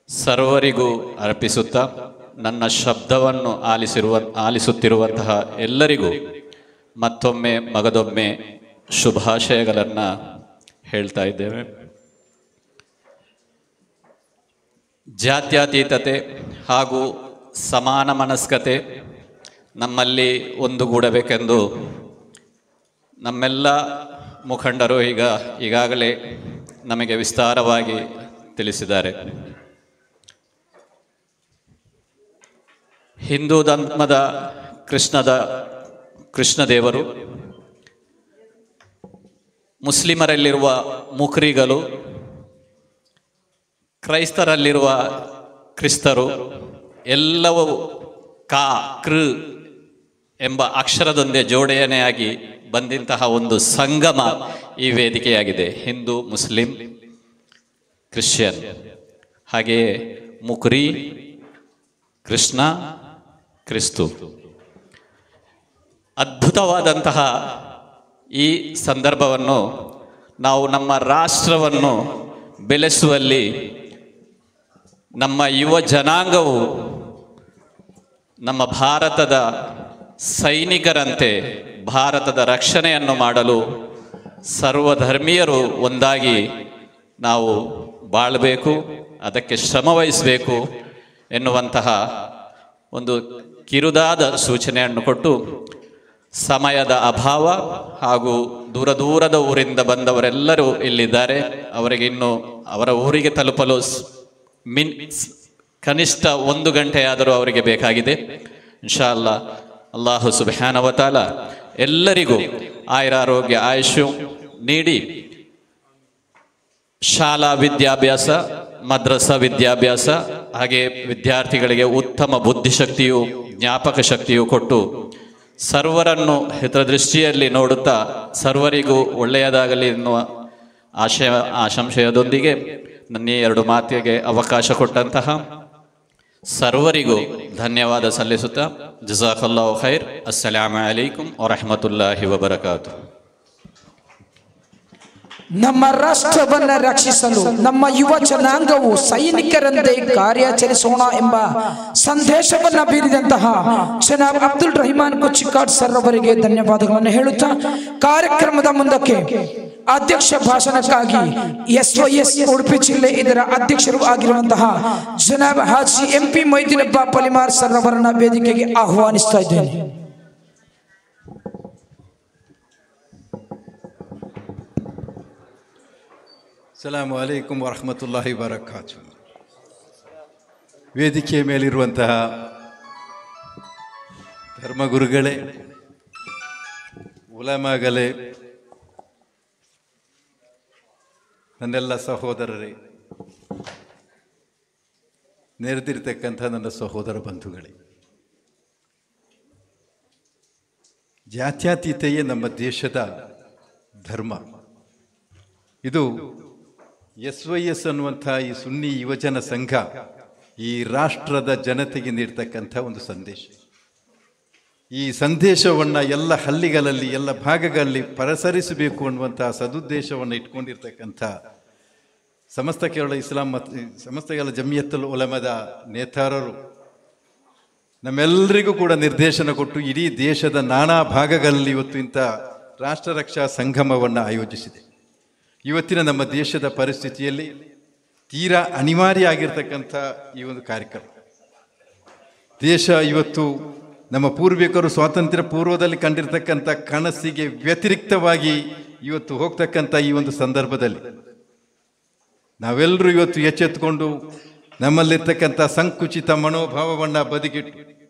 ಸರ್ವರಿಗೂ ಅರ್ಪಿಸುತ್ತಾ ನನ್ನ ಶಬ್ದವನ್ನು ಆಲಿಸುತ್ತಿರುವಂತಹ ಎಲ್ಲರಿಗೂ ಮತ್ತೊಮ್ಮೆ ಮಗದೊಮ್ಮೆ ಶುಭಾಶಯಗಳನ್ನು ಹೇಳ್ತಾ ಇದ್ದೇವೆ. ಜಾತ್ಯತೀತತೆ ಹಾಗೂ ಸಮಾನ ಮನಸ್ಕತೆ ನಮ್ಮಲ್ಲಿ ಒಂದುಗೂಡಬೇಕೆಂದು ನಮ್ಮೆಲ್ಲ ಮುಖಂಡರು ಈಗಾಗಲೇ ನಮಗೆ ವಿಸ್ತಾರವಾಗಿ ತಿಳಿಸಿದ್ದಾರೆ. ಹಿಂದೂ ಧರ್ಮದ ಕೃಷ್ಣದೇವರು, ಮುಸ್ಲಿಮರಲ್ಲಿರುವ ಮುಕ್ರಿಗಳು, ಕ್ರೈಸ್ತರಲ್ಲಿರುವ ಕ್ರಿಸ್ತರು ಎಲ್ಲವೂ ಕಾ ಕೃ ಎಂಬ ಅಕ್ಷರದೊಂದೇ ಜೋಡಣೆಯಾಗಿ ಬಂದಂತಹ ಒಂದು ಸಂಗಮ ಈ ವೇದಿಕೆಯಾಗಿದೆ. ಹಿಂದೂ, ಮುಸ್ಲಿಂ, ಕ್ರಿಶ್ಚಿಯನ್, ಹಾಗೆಯೇ ಮುಕ್ರಿ, ಕೃಷ್ಣ, ಕ್ರಿಸ್ತು. ಅದ್ಭುತವಾದಂತಹ ಈ ಸಂದರ್ಭವನ್ನು ನಾವು ನಮ್ಮ ರಾಷ್ಟ್ರವನ್ನು ಬೆಳೆಸುವಲ್ಲಿ ನಮ್ಮ ಯುವ ಜನಾಂಗವು ನಮ್ಮ ಭಾರತದ ಸೈನಿಕರಂತೆ ಭಾರತದ ರಕ್ಷಣೆಯನ್ನು ಮಾಡಲು ಸರ್ವಧರ್ಮೀಯರು ಒಂದಾಗಿ ನಾವು ಬಾಳಬೇಕು, ಅದಕ್ಕೆ ಶ್ರಮವಹಿಸಬೇಕು ಎನ್ನುವಂತಹ ಒಂದು ಕಿರುದಾದ ಸೂಚನೆಯನ್ನು ಕೊಟ್ಟು, ಸಮಯದ ಅಭಾವ ಹಾಗೂ ದೂರದ ಊರಿಂದ ಬಂದವರೆಲ್ಲರೂ ಇಲ್ಲಿದ್ದಾರೆ. ಅವರಿಗೆ ಇನ್ನು ಅವರ ಊರಿಗೆ ತಲುಪಲು ಕನಿಷ್ಠ 1 ಗಂಟೆಯಾದರೂ ಅವರಿಗೆ ಬೇಕಾಗಿದೆ. ಇನ್ಶಾ ಅಲ್ಲಾ ಅಲ್ಲಾಹು ಸುಬ್ಹಾನಹು ವ ತಆಲ ಎಲ್ಲರಿಗೂ ಆಯುರಾರೋಗ್ಯ ಆಯುಷ್ಯ ನೀಡಿ ಶಾಲಾ ವಿದ್ಯಾಭ್ಯಾಸ, ಮದ್ರಸಾ ವಿದ್ಯಾಭ್ಯಾಸ, ಹಾಗೆ ವಿದ್ಯಾರ್ಥಿಗಳಿಗೆ ಉತ್ತಮ ಬುದ್ಧಿಶಕ್ತಿಯು ಜ್ಞಾಪಕ ಶಕ್ತಿಯು ಕೊಟ್ಟು ಸರ್ವರನ್ನು ಹಿತದೃಷ್ಟಿಯಲ್ಲಿ ನೋಡುತ್ತಾ ಸರ್ವರಿಗೂ ಒಳ್ಳೆಯದಾಗಲಿ ಎನ್ನುವ ಆಶಂಶಯದೊಂದಿಗೆ ನನ್ನ 2 ಮಾತಿಗೆ ಅವಕಾಶ ಕೊಟ್ಟಂತಹ ಸರ್ವರಿಗೂ ಧನ್ಯವಾದ ಸಲ್ಲಿಸುತ್ತಾ ಜಜಾಕಲ್ಲಾಹು ಖೈರ್. ಅಸ್ಸಲಾಮು ಅಲೈಕುಂ ವರಹಮತುಲ್ಲಾಹಿ ವಬರಕಾತುಹು. ನಮ್ಮ ರಾಷ್ಟ್ರವನ್ನ ರಕ್ಷಿಸಲು ನಮ್ಮ ಯುವ ಜನಾಂಗವು ಸೈನಿಕರಂತೆ ಕಾರ್ಯಾಚರಿಸೋಣ ಎಂಬ ಸಂದೇಶವನ್ನ ಬೀರಿದಂತಹ ಜನಾಬ್ ಅಬ್ದುಲ್ ರಹಿಮಾನ್ ಕುಚ್ಚಿಕಾಡ್ ಸರ್ ಅವರಿಗೆ ಧನ್ಯವಾದಗಳನ್ನು ಹೇಳುತ್ತಾ ಕಾರ್ಯಕ್ರಮದ ಮುಂದಕ್ಕೆ ಅಧ್ಯಕ್ಷ ಭಾಷಣಕ್ಕಾಗಿ SYS ಉಡುಪಿ ಜಿಲ್ಲೆ ಇದರ ಅಧ್ಯಕ್ಷರು ಆಗಿರುವಂತಹ ಜನಾಬ್ ಹಾಜಿ MP ಮೊಯ್ದಿನಬ್ಬ ಪಲಿಮಾರ್ ಸರ್ ಅವರನ್ನ ವೇದಿಕೆಗೆ ಆಹ್ವಾನಿಸ್ತಾ ಇದ್ದೇನೆ. ಅಸ್ಸಲಾಮು ಅಲೈಕುಂ ವರಹಮತುಲ್ಲಾಹಿ ವಬರಕಾತು. ವೇದಿಕೆಯ ಮೇಲಿರುವಂತಹ ಧರ್ಮಗುರುಗಳೇ, ಉಲಮಾಗಳೇ, ನನ್ನೆಲ್ಲ ಸಹೋದರರೇ, ನೆರೆದಿರ್ತಕ್ಕಂಥ ನನ್ನ ಸಹೋದರ ಬಂಧುಗಳೇ, ಜಾತ್ಯತೀತತೆಯೇ ನಮ್ಮ ದೇಶದ ಧರ್ಮ. ಇದು SYS ಅನ್ನುವಂಥ ಈ ಸುನ್ನಿ ಯುವಜನ ಸಂಘ ಈ ರಾಷ್ಟ್ರದ ಜನತೆಗೆ ನೀಡ್ತಕ್ಕಂಥ ಒಂದು ಸಂದೇಶ. ಈ ಸಂದೇಶವನ್ನು ಎಲ್ಲ ಹಳ್ಳಿಗಳಲ್ಲಿ, ಎಲ್ಲ ಭಾಗಗಳಲ್ಲಿ ಪರಸರಿಸಬೇಕು ಅನ್ನುವಂಥ ಸದುದ್ದೇಶವನ್ನು ಇಟ್ಕೊಂಡಿರ್ತಕ್ಕಂಥ ಸಮಸ್ತ ಕೇರಳ ಇಸ್ಲಾಂ ಮತ್ತು ಸಮಸ್ತ ಕೇರಳ ಜಮಿಯತ್ತುಲ್ ಉಲಮದ ನೇತಾರರು ನಮ್ಮೆಲ್ಲರಿಗೂ ಕೂಡ ನಿರ್ದೇಶನ ಕೊಟ್ಟು ಇಡೀ ದೇಶದ ನಾನಾ ಭಾಗಗಳಲ್ಲಿ ಇವತ್ತು ಇಂಥ ರಾಷ್ಟ್ರ ರಕ್ಷಾ ಸಂಗಮವನ್ನು ಆಯೋಜಿಸಿದೆ. ಇವತ್ತಿನ ನಮ್ಮ ದೇಶದ ಪರಿಸ್ಥಿತಿಯಲ್ಲಿ ತೀರಾ ಅನಿವಾರ್ಯ ಆಗಿರ್ತಕ್ಕಂಥ ಈ ಒಂದು ಕಾರ್ಯಕ್ರಮ. ದೇಶ ಇವತ್ತು ನಮ್ಮ ಪೂರ್ವಿಕರು ಸ್ವಾತಂತ್ರ್ಯ ಪೂರ್ವದಲ್ಲಿ ಕಂಡಿರ್ತಕ್ಕಂಥ ಕನಸಿಗೆ ವ್ಯತಿರಿಕ್ತವಾಗಿ ಇವತ್ತು ಹೋಗ್ತಕ್ಕಂಥ ಈ ಒಂದು ಸಂದರ್ಭದಲ್ಲಿ ನಾವೆಲ್ಲರೂ ಇವತ್ತು ಎಚ್ಚೆತ್ತುಕೊಂಡು ನಮ್ಮಲ್ಲಿರ್ತಕ್ಕಂಥ ಸಂಕುಚಿತ ಮನೋಭಾವವನ್ನು ಬದಿಗಿಟ್ಟು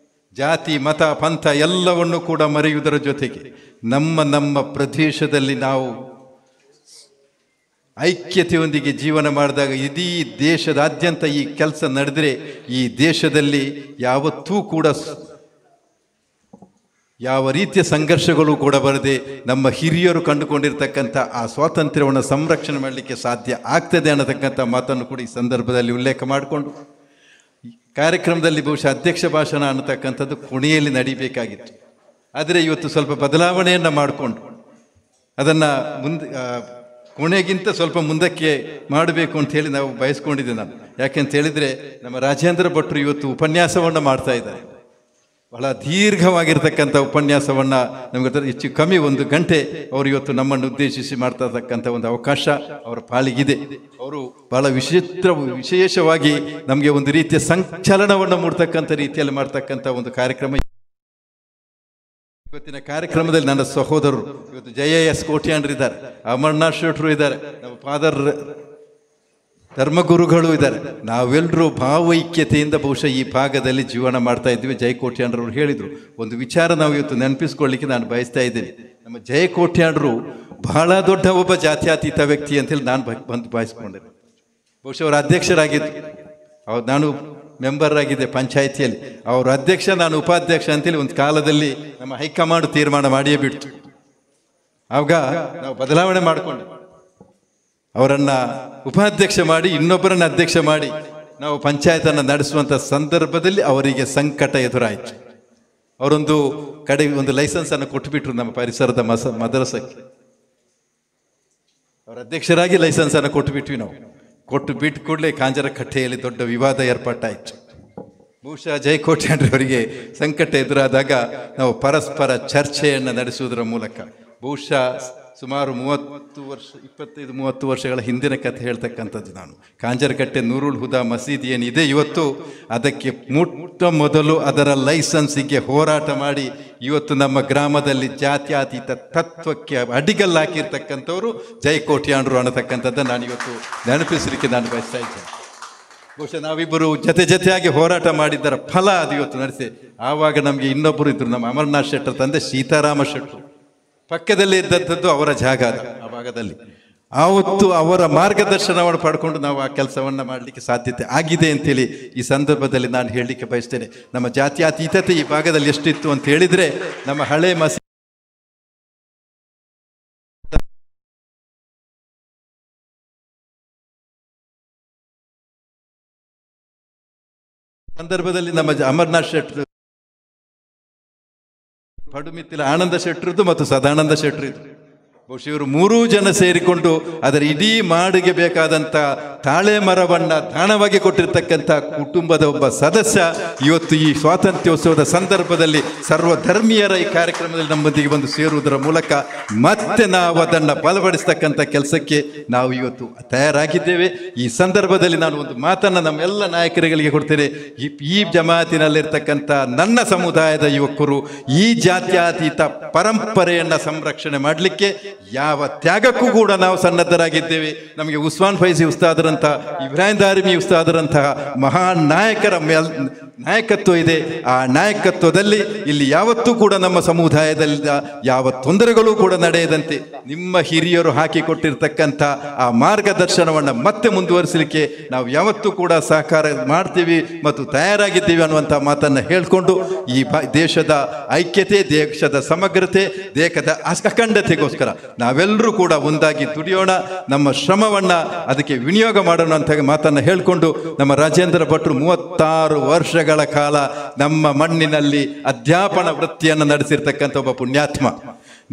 ಜಾತಿ, ಮತ, ಪಂಥ ಎಲ್ಲವನ್ನು ಕೂಡ ಮರೆಯುವುದರ ಜೊತೆಗೆ ನಮ್ಮ ಪ್ರದೇಶದಲ್ಲಿ ನಾವು ಐಕ್ಯತೆಯೊಂದಿಗೆ ಜೀವನ ಮಾಡಿದಾಗ ಇಡೀ ದೇಶದಾದ್ಯಂತ ಈ ಕೆಲಸ ನಡೆದರೆ ಈ ದೇಶದಲ್ಲಿ ಯಾವತ್ತೂ ಕೂಡ ಯಾವ ರೀತಿಯ ಸಂಘರ್ಷಗಳು ಕೂಡ ಬರದೆ ನಮ್ಮ ಹಿರಿಯರು ಕಂಡುಕೊಂಡಿರ್ತಕ್ಕಂಥ ಆ ಸ್ವಾತಂತ್ರ್ಯವನ್ನು ಸಂರಕ್ಷಣೆ ಮಾಡಲಿಕ್ಕೆ ಸಾಧ್ಯ ಆಗ್ತದೆ ಅನ್ನತಕ್ಕಂಥ ಮಾತನ್ನು ಕೂಡ ಈ ಸಂದರ್ಭದಲ್ಲಿ ಉಲ್ಲೇಖ ಮಾಡಿಕೊಂಡು ಕಾರ್ಯಕ್ರಮದಲ್ಲಿ ಬಹುಶಃ ಅಧ್ಯಕ್ಷ ಭಾಷಣ ಅನ್ನತಕ್ಕಂಥದ್ದು ಪುಣೆಯಲ್ಲಿ ನಡೀಬೇಕಾಗಿತ್ತು. ಆದರೆ ಇವತ್ತು ಸ್ವಲ್ಪ ಬದಲಾವಣೆಯನ್ನು ಮಾಡಿಕೊಂಡು ಅದನ್ನು ಕೊನೆಗಿಂತ ಸ್ವಲ್ಪ ಮುಂದಕ್ಕೆ ಮಾಡಬೇಕು ಅಂತ ಹೇಳಿ ನಾವು ಬಯಸ್ಕೊಂಡಿದ್ದೆ ನಾನು. ಯಾಕೆಂತ ಹೇಳಿದರೆ ನಮ್ಮ ರಾಜೇಂದ್ರ ಭಟ್ರು ಇವತ್ತು ಉಪನ್ಯಾಸವನ್ನು ಮಾಡ್ತಾ ಇದ್ದಾರೆ. ಬಹಳ ದೀರ್ಘವಾಗಿರ್ತಕ್ಕಂಥ ಉಪನ್ಯಾಸವನ್ನು ನಮಗೆ ಹೆಚ್ಚು ಕಮ್ಮಿ 1 ಗಂಟೆ ಅವರು ಇವತ್ತು ನಮ್ಮನ್ನು ಉದ್ದೇಶಿಸಿ ಮಾಡ್ತಾ ಇರ್ತಕ್ಕಂಥ ಒಂದು ಅವಕಾಶ ಅವರ ಪಾಲಿಗಿದೆ. ಅವರು ಬಹಳ ವಿಶೇಷವಾಗಿ ನಮಗೆ ಒಂದು ರೀತಿಯ ಸಂಚಲನವನ್ನು ಮೂಡ್ತಕ್ಕಂಥ ರೀತಿಯಲ್ಲಿ ಮಾಡ್ತಕ್ಕಂಥ ಒಂದು ಕಾರ್ಯಕ್ರಮ. ಇವತ್ತಿನ ಕಾರ್ಯಕ್ರಮದಲ್ಲಿ ನನ್ನ ಸಹೋದರರು ಇವತ್ತು JIS ಕೋಟ್ಯಾಂಡ್ರಿದ್ದಾರೆ, ಅಮರನಾಥ್ ಶೆಟ್ರು ಇದ್ದಾರೆ, ನಮ್ಮ ಫಾದರ್ ಧರ್ಮಗುರುಗಳು ಇದ್ದಾರೆ. ನಾವೆಲ್ಲರೂ ಭಾವೈಕ್ಯತೆಯಿಂದ ಬಹುಶಃ ಈ ಭಾಗದಲ್ಲಿ ಜೀವನ ಮಾಡ್ತಾ ಇದ್ದೀವಿ. ಜಯ ಕೋಟ್ಯಾಂಡ್ರವರು ಹೇಳಿದರು ಒಂದು ವಿಚಾರ ನಾವು ಇವತ್ತು ನೆನಪಿಸ್ಕೊಳ್ಳಿಕ್ಕೆ ನಾನು ಬಯಸ್ತಾ ಇದ್ದೀನಿ. ನಮ್ಮ ಜಯ ಕೋಟ್ಯಾಂಡ್ರು ಬಹಳ ದೊಡ್ಡ ಒಬ್ಬ ಜಾತ್ಯತೀತ ವ್ಯಕ್ತಿ ಅಂತೇಳಿ ನಾನು ಬಂದು ಬಯಸ್ಕೊಂಡೆ. ಬಹುಶಃ ಅವರ ಅಧ್ಯಕ್ಷರಾಗಿದ್ದು, ನಾನು ಮೆಂಬರ್ ಆಗಿದೆ ಪಂಚಾಯಿತಿಯಲ್ಲಿ, ಅವರು ಅಧ್ಯಕ್ಷ ನಾನು ಉಪಾಧ್ಯಕ್ಷ ಅಂತೇಳಿ ಒಂದು ಕಾಲದಲ್ಲಿ ನಮ್ಮ ಹೈಕಮಾಂಡ್ ತೀರ್ಮಾನ ಮಾಡಿಯೇ ಬಿಡ್ತು. ಆವಾಗ ನಾವು ಬದಲಾವಣೆ ಮಾಡಿಕೊಂಡು ಅವರನ್ನು ಉಪಾಧ್ಯಕ್ಷ ಮಾಡಿ ಇನ್ನೊಬ್ಬರನ್ನು ಅಧ್ಯಕ್ಷ ಮಾಡಿ ನಾವು ಪಂಚಾಯತನ್ನು ನಡೆಸುವಂಥ ಸಂದರ್ಭದಲ್ಲಿ ಅವರಿಗೆ ಸಂಕಟ ಎದುರಾಯಿತು. ಅವರೊಂದು ಕಡೆ ಒಂದು ಲೈಸೆನ್ಸನ್ನು ಕೊಟ್ಟುಬಿಟ್ರು ನಮ್ಮ ಪರಿಸರದ ಮದರಸಕ್ಕೆ. ಅವರ ಅಧ್ಯಕ್ಷರಾಗಿ ಲೈಸೆನ್ಸನ್ನು ಕೊಟ್ಟುಬಿಟ್ವಿ ನಾವು. ಕೊಟ್ಟು ಬಿಟ್ಟು ಕೂಡಲೇ ಕಾಂಜರಕಟ್ಟೆಯಲ್ಲಿ ದೊಡ್ಡ ವಿವಾದ ಏರ್ಪಾಟಾಯಿತು. ಬಹುಶಃ ಜಯ ಕೋಟ್ಯಾಂಡ್ರಿ ಅವರಿಗೆ ಸಂಕಟ ಎದುರಾದಾಗ ನಾವು ಪರಸ್ಪರ ಚರ್ಚೆಯನ್ನು ನಡೆಸುವುದರ ಮೂಲಕ ಬಹುಶಃ ಸುಮಾರು 25-30 ವರ್ಷಗಳ ಹಿಂದಿನ ಕಥೆ ಹೇಳ್ತಕ್ಕಂಥದ್ದು ನಾನು. ಕಾಂಜರಕಟ್ಟೆ ನೂರುಲ್ ಹುದಾ ಮಸೀದಿ ಏನಿದೆ ಇವತ್ತು, ಅದಕ್ಕೆ ಮೊದಲು ಅದರ ಲೈಸೆನ್ಸಿಗೆ ಹೋರಾಟ ಮಾಡಿ ಇವತ್ತು ನಮ್ಮ ಗ್ರಾಮದಲ್ಲಿ ಜಾತ್ಯತೀತ ತತ್ವಕ್ಕೆ ಅಡಿಗಲ್ಲು ಹಾಕಿರ್ತಕ್ಕಂಥವ್ರು ಜಯ ಕೋಟ್ಯಾಂಡ್ರು ಅನ್ನತಕ್ಕಂಥದ್ದನ್ನು ನಾನು ಇವತ್ತು ನೆನಪಿಸಲಿಕ್ಕೆ ನಾನು ಬಯಸ್ತಾ ಇದ್ದೇನೆ. ಬಹುಶಃ ನಾವಿಬ್ಬರು ಜೊತೆಯಾಗಿ ಹೋರಾಟ ಮಾಡಿದ್ದರ ಫಲ ಅದು ಇವತ್ತು ನಡೆಸಿ. ಆವಾಗ ನಮಗೆ ಇನ್ನೊಬ್ಬರು ಇದ್ದರು, ನಮ್ಮ ಅಮರನಾಥ್ ಶೆಟ್ಟರ್ ತಂದೆ ಸೀತಾರಾಮ ಶೆಟ್ಟರು. ಪಕ್ಕದಲ್ಲೇ ಇದ್ದಂಥದ್ದು ಅವರ ಜಾಗ ಆ ಭಾಗದಲ್ಲಿ. ಆವತ್ತು ಅವರ ಮಾರ್ಗದರ್ಶನವನ್ನು ಪಡ್ಕೊಂಡು ನಾವು ಆ ಕೆಲಸವನ್ನು ಮಾಡಲಿಕ್ಕೆ ಸಾಧ್ಯತೆ ಆಗಿದೆ ಅಂತೇಳಿ ಈ ಸಂದರ್ಭದಲ್ಲಿ ನಾನು ಹೇಳಲಿಕ್ಕೆ ಬಯಸ್ತೇನೆ. ನಮ್ಮ ಜಾತ್ಯತೀತತೆ ಈ ಭಾಗದಲ್ಲಿ ಎಷ್ಟಿತ್ತು ಅಂತ ಹೇಳಿದರೆ, ನಮ್ಮ ಹಳೆ ಮಸೀದಿ ಸಂದರ್ಭದಲ್ಲಿ ನಮ್ಮ ಅಮರನಾಥ್ ಶೆಟ್ಟರು, ಪಡುಮಿತ್ತಿಲ ಆನಂದ ಶೆಟ್ಟರದ್ದು ಮತ್ತು ಸದಾನಂದ ಶೆಟ್ಟರು ಇದ್ರು. ಬಹುಶಃ ಇವರು 3 ಜನ ಸೇರಿಕೊಂಡು ಅದರ ಇಡೀ ಮಾಡಿಗೆ ಬೇಕಾದಂಥ ತಾಳೆ ಮರವನ್ನು ದಾನವಾಗಿ ಕೊಟ್ಟಿರ್ತಕ್ಕಂಥ ಕುಟುಂಬದ ಒಬ್ಬ ಸದಸ್ಯ ಇವತ್ತು ಈ ಸ್ವಾತಂತ್ರ್ಯೋತ್ಸವದ ಸಂದರ್ಭದಲ್ಲಿ ಸರ್ವಧರ್ಮೀಯರ ಈ ಕಾರ್ಯಕ್ರಮದಲ್ಲಿ ನಮ್ಮೊಂದಿಗೆ ಬಂದು ಸೇರುವುದರ ಮೂಲಕ ಮತ್ತೆ ನಾವು ಅದನ್ನು ಬಲಪಡಿಸ್ತಕ್ಕಂಥ ಕೆಲಸಕ್ಕೆ ನಾವು ಇವತ್ತು ತಯಾರಾಗಿದ್ದೇವೆ. ಈ ಸಂದರ್ಭದಲ್ಲಿ ನಾನು ಒಂದು ಮಾತನ್ನು ನಮ್ಮೆಲ್ಲ ನಾಯಕರುಗಳಿಗೆ ಕೊಡ್ತೇನೆ. ಈ ಜಮಾತಿನಲ್ಲಿರ್ತಕ್ಕಂಥ ನನ್ನ ಸಮುದಾಯದ ಯುವಕರು ಈ ಜಾತ್ಯತೀತ ಪರಂಪರೆಯನ್ನು ಸಂರಕ್ಷಣೆ ಮಾಡಲಿಕ್ಕೆ ಯಾವ ತ್ಯಾಗಕ್ಕೂ ಕೂಡ ನಾವು ಸನ್ನದ್ಧರಾಗಿದ್ದೇವೆ. ನಮಗೆ ಉಸ್ಮಾನ್ ಫೈಸಿ ಉಸ್ತಾದರಂತಹ, ಇಬ್ರಾಹಿಂ ದಾರಿಮಿ ಉಸ್ತಾದರಂತಹ ಮಹಾನ್ ನಾಯಕರ ನಾಯಕತ್ವ ಇದೆ. ಆ ನಾಯಕತ್ವದಲ್ಲಿ ಇಲ್ಲಿ ಯಾವತ್ತೂ ಕೂಡ ನಮ್ಮ ಸಮುದಾಯದಲ್ಲಿ ಯಾವ ತೊಂದರೆಗಳು ಕೂಡ ನಡೆಯದಂತೆ ನಿಮ್ಮ ಹಿರಿಯರು ಹಾಕಿಕೊಟ್ಟಿರ್ತಕ್ಕಂಥ ಆ ಮಾರ್ಗದರ್ಶನವನ್ನು ಮತ್ತೆ ಮುಂದುವರಿಸಲಿಕ್ಕೆ ನಾವು ಯಾವತ್ತೂ ಕೂಡ ಸಹಕಾರ ಮಾಡ್ತೀವಿ ಮತ್ತು ತಯಾರಾಗಿದ್ದೀವಿ ಅನ್ನುವಂಥ ಮಾತನ್ನು ಹೇಳಿಕೊಂಡು ಈ ದೇಶದ ಐಕ್ಯತೆ, ದೇಶದ ಸಮಗ್ರತೆ, ದೇಶದ ಅಖಂಡತೆಗೋಸ್ಕರ ನಾವೆಲ್ಲರೂ ಕೂಡ ಒಂದಾಗಿ ದುಡಿಯೋಣ, ನಮ್ಮ ಶ್ರಮವನ್ನು ಅದಕ್ಕೆ ವಿನಿಯೋಗ ಮಾಡೋಣ ಅಂತ ಮಾತನ್ನು ಹೇಳಿಕೊಂಡು ನಮ್ಮ ರಾಜೇಂದ್ರ ಭಟ್ರು 36 ವರ್ಷಗಳ ಕಾಲ ನಮ್ಮ ಮಣ್ಣಿನಲ್ಲಿ ಅಧ್ಯಾಪನ ವೃತ್ತಿಯನ್ನು ನಡೆಸಿರ್ತಕ್ಕಂಥ ಒಬ್ಬ ಪುಣ್ಯಾತ್ಮ.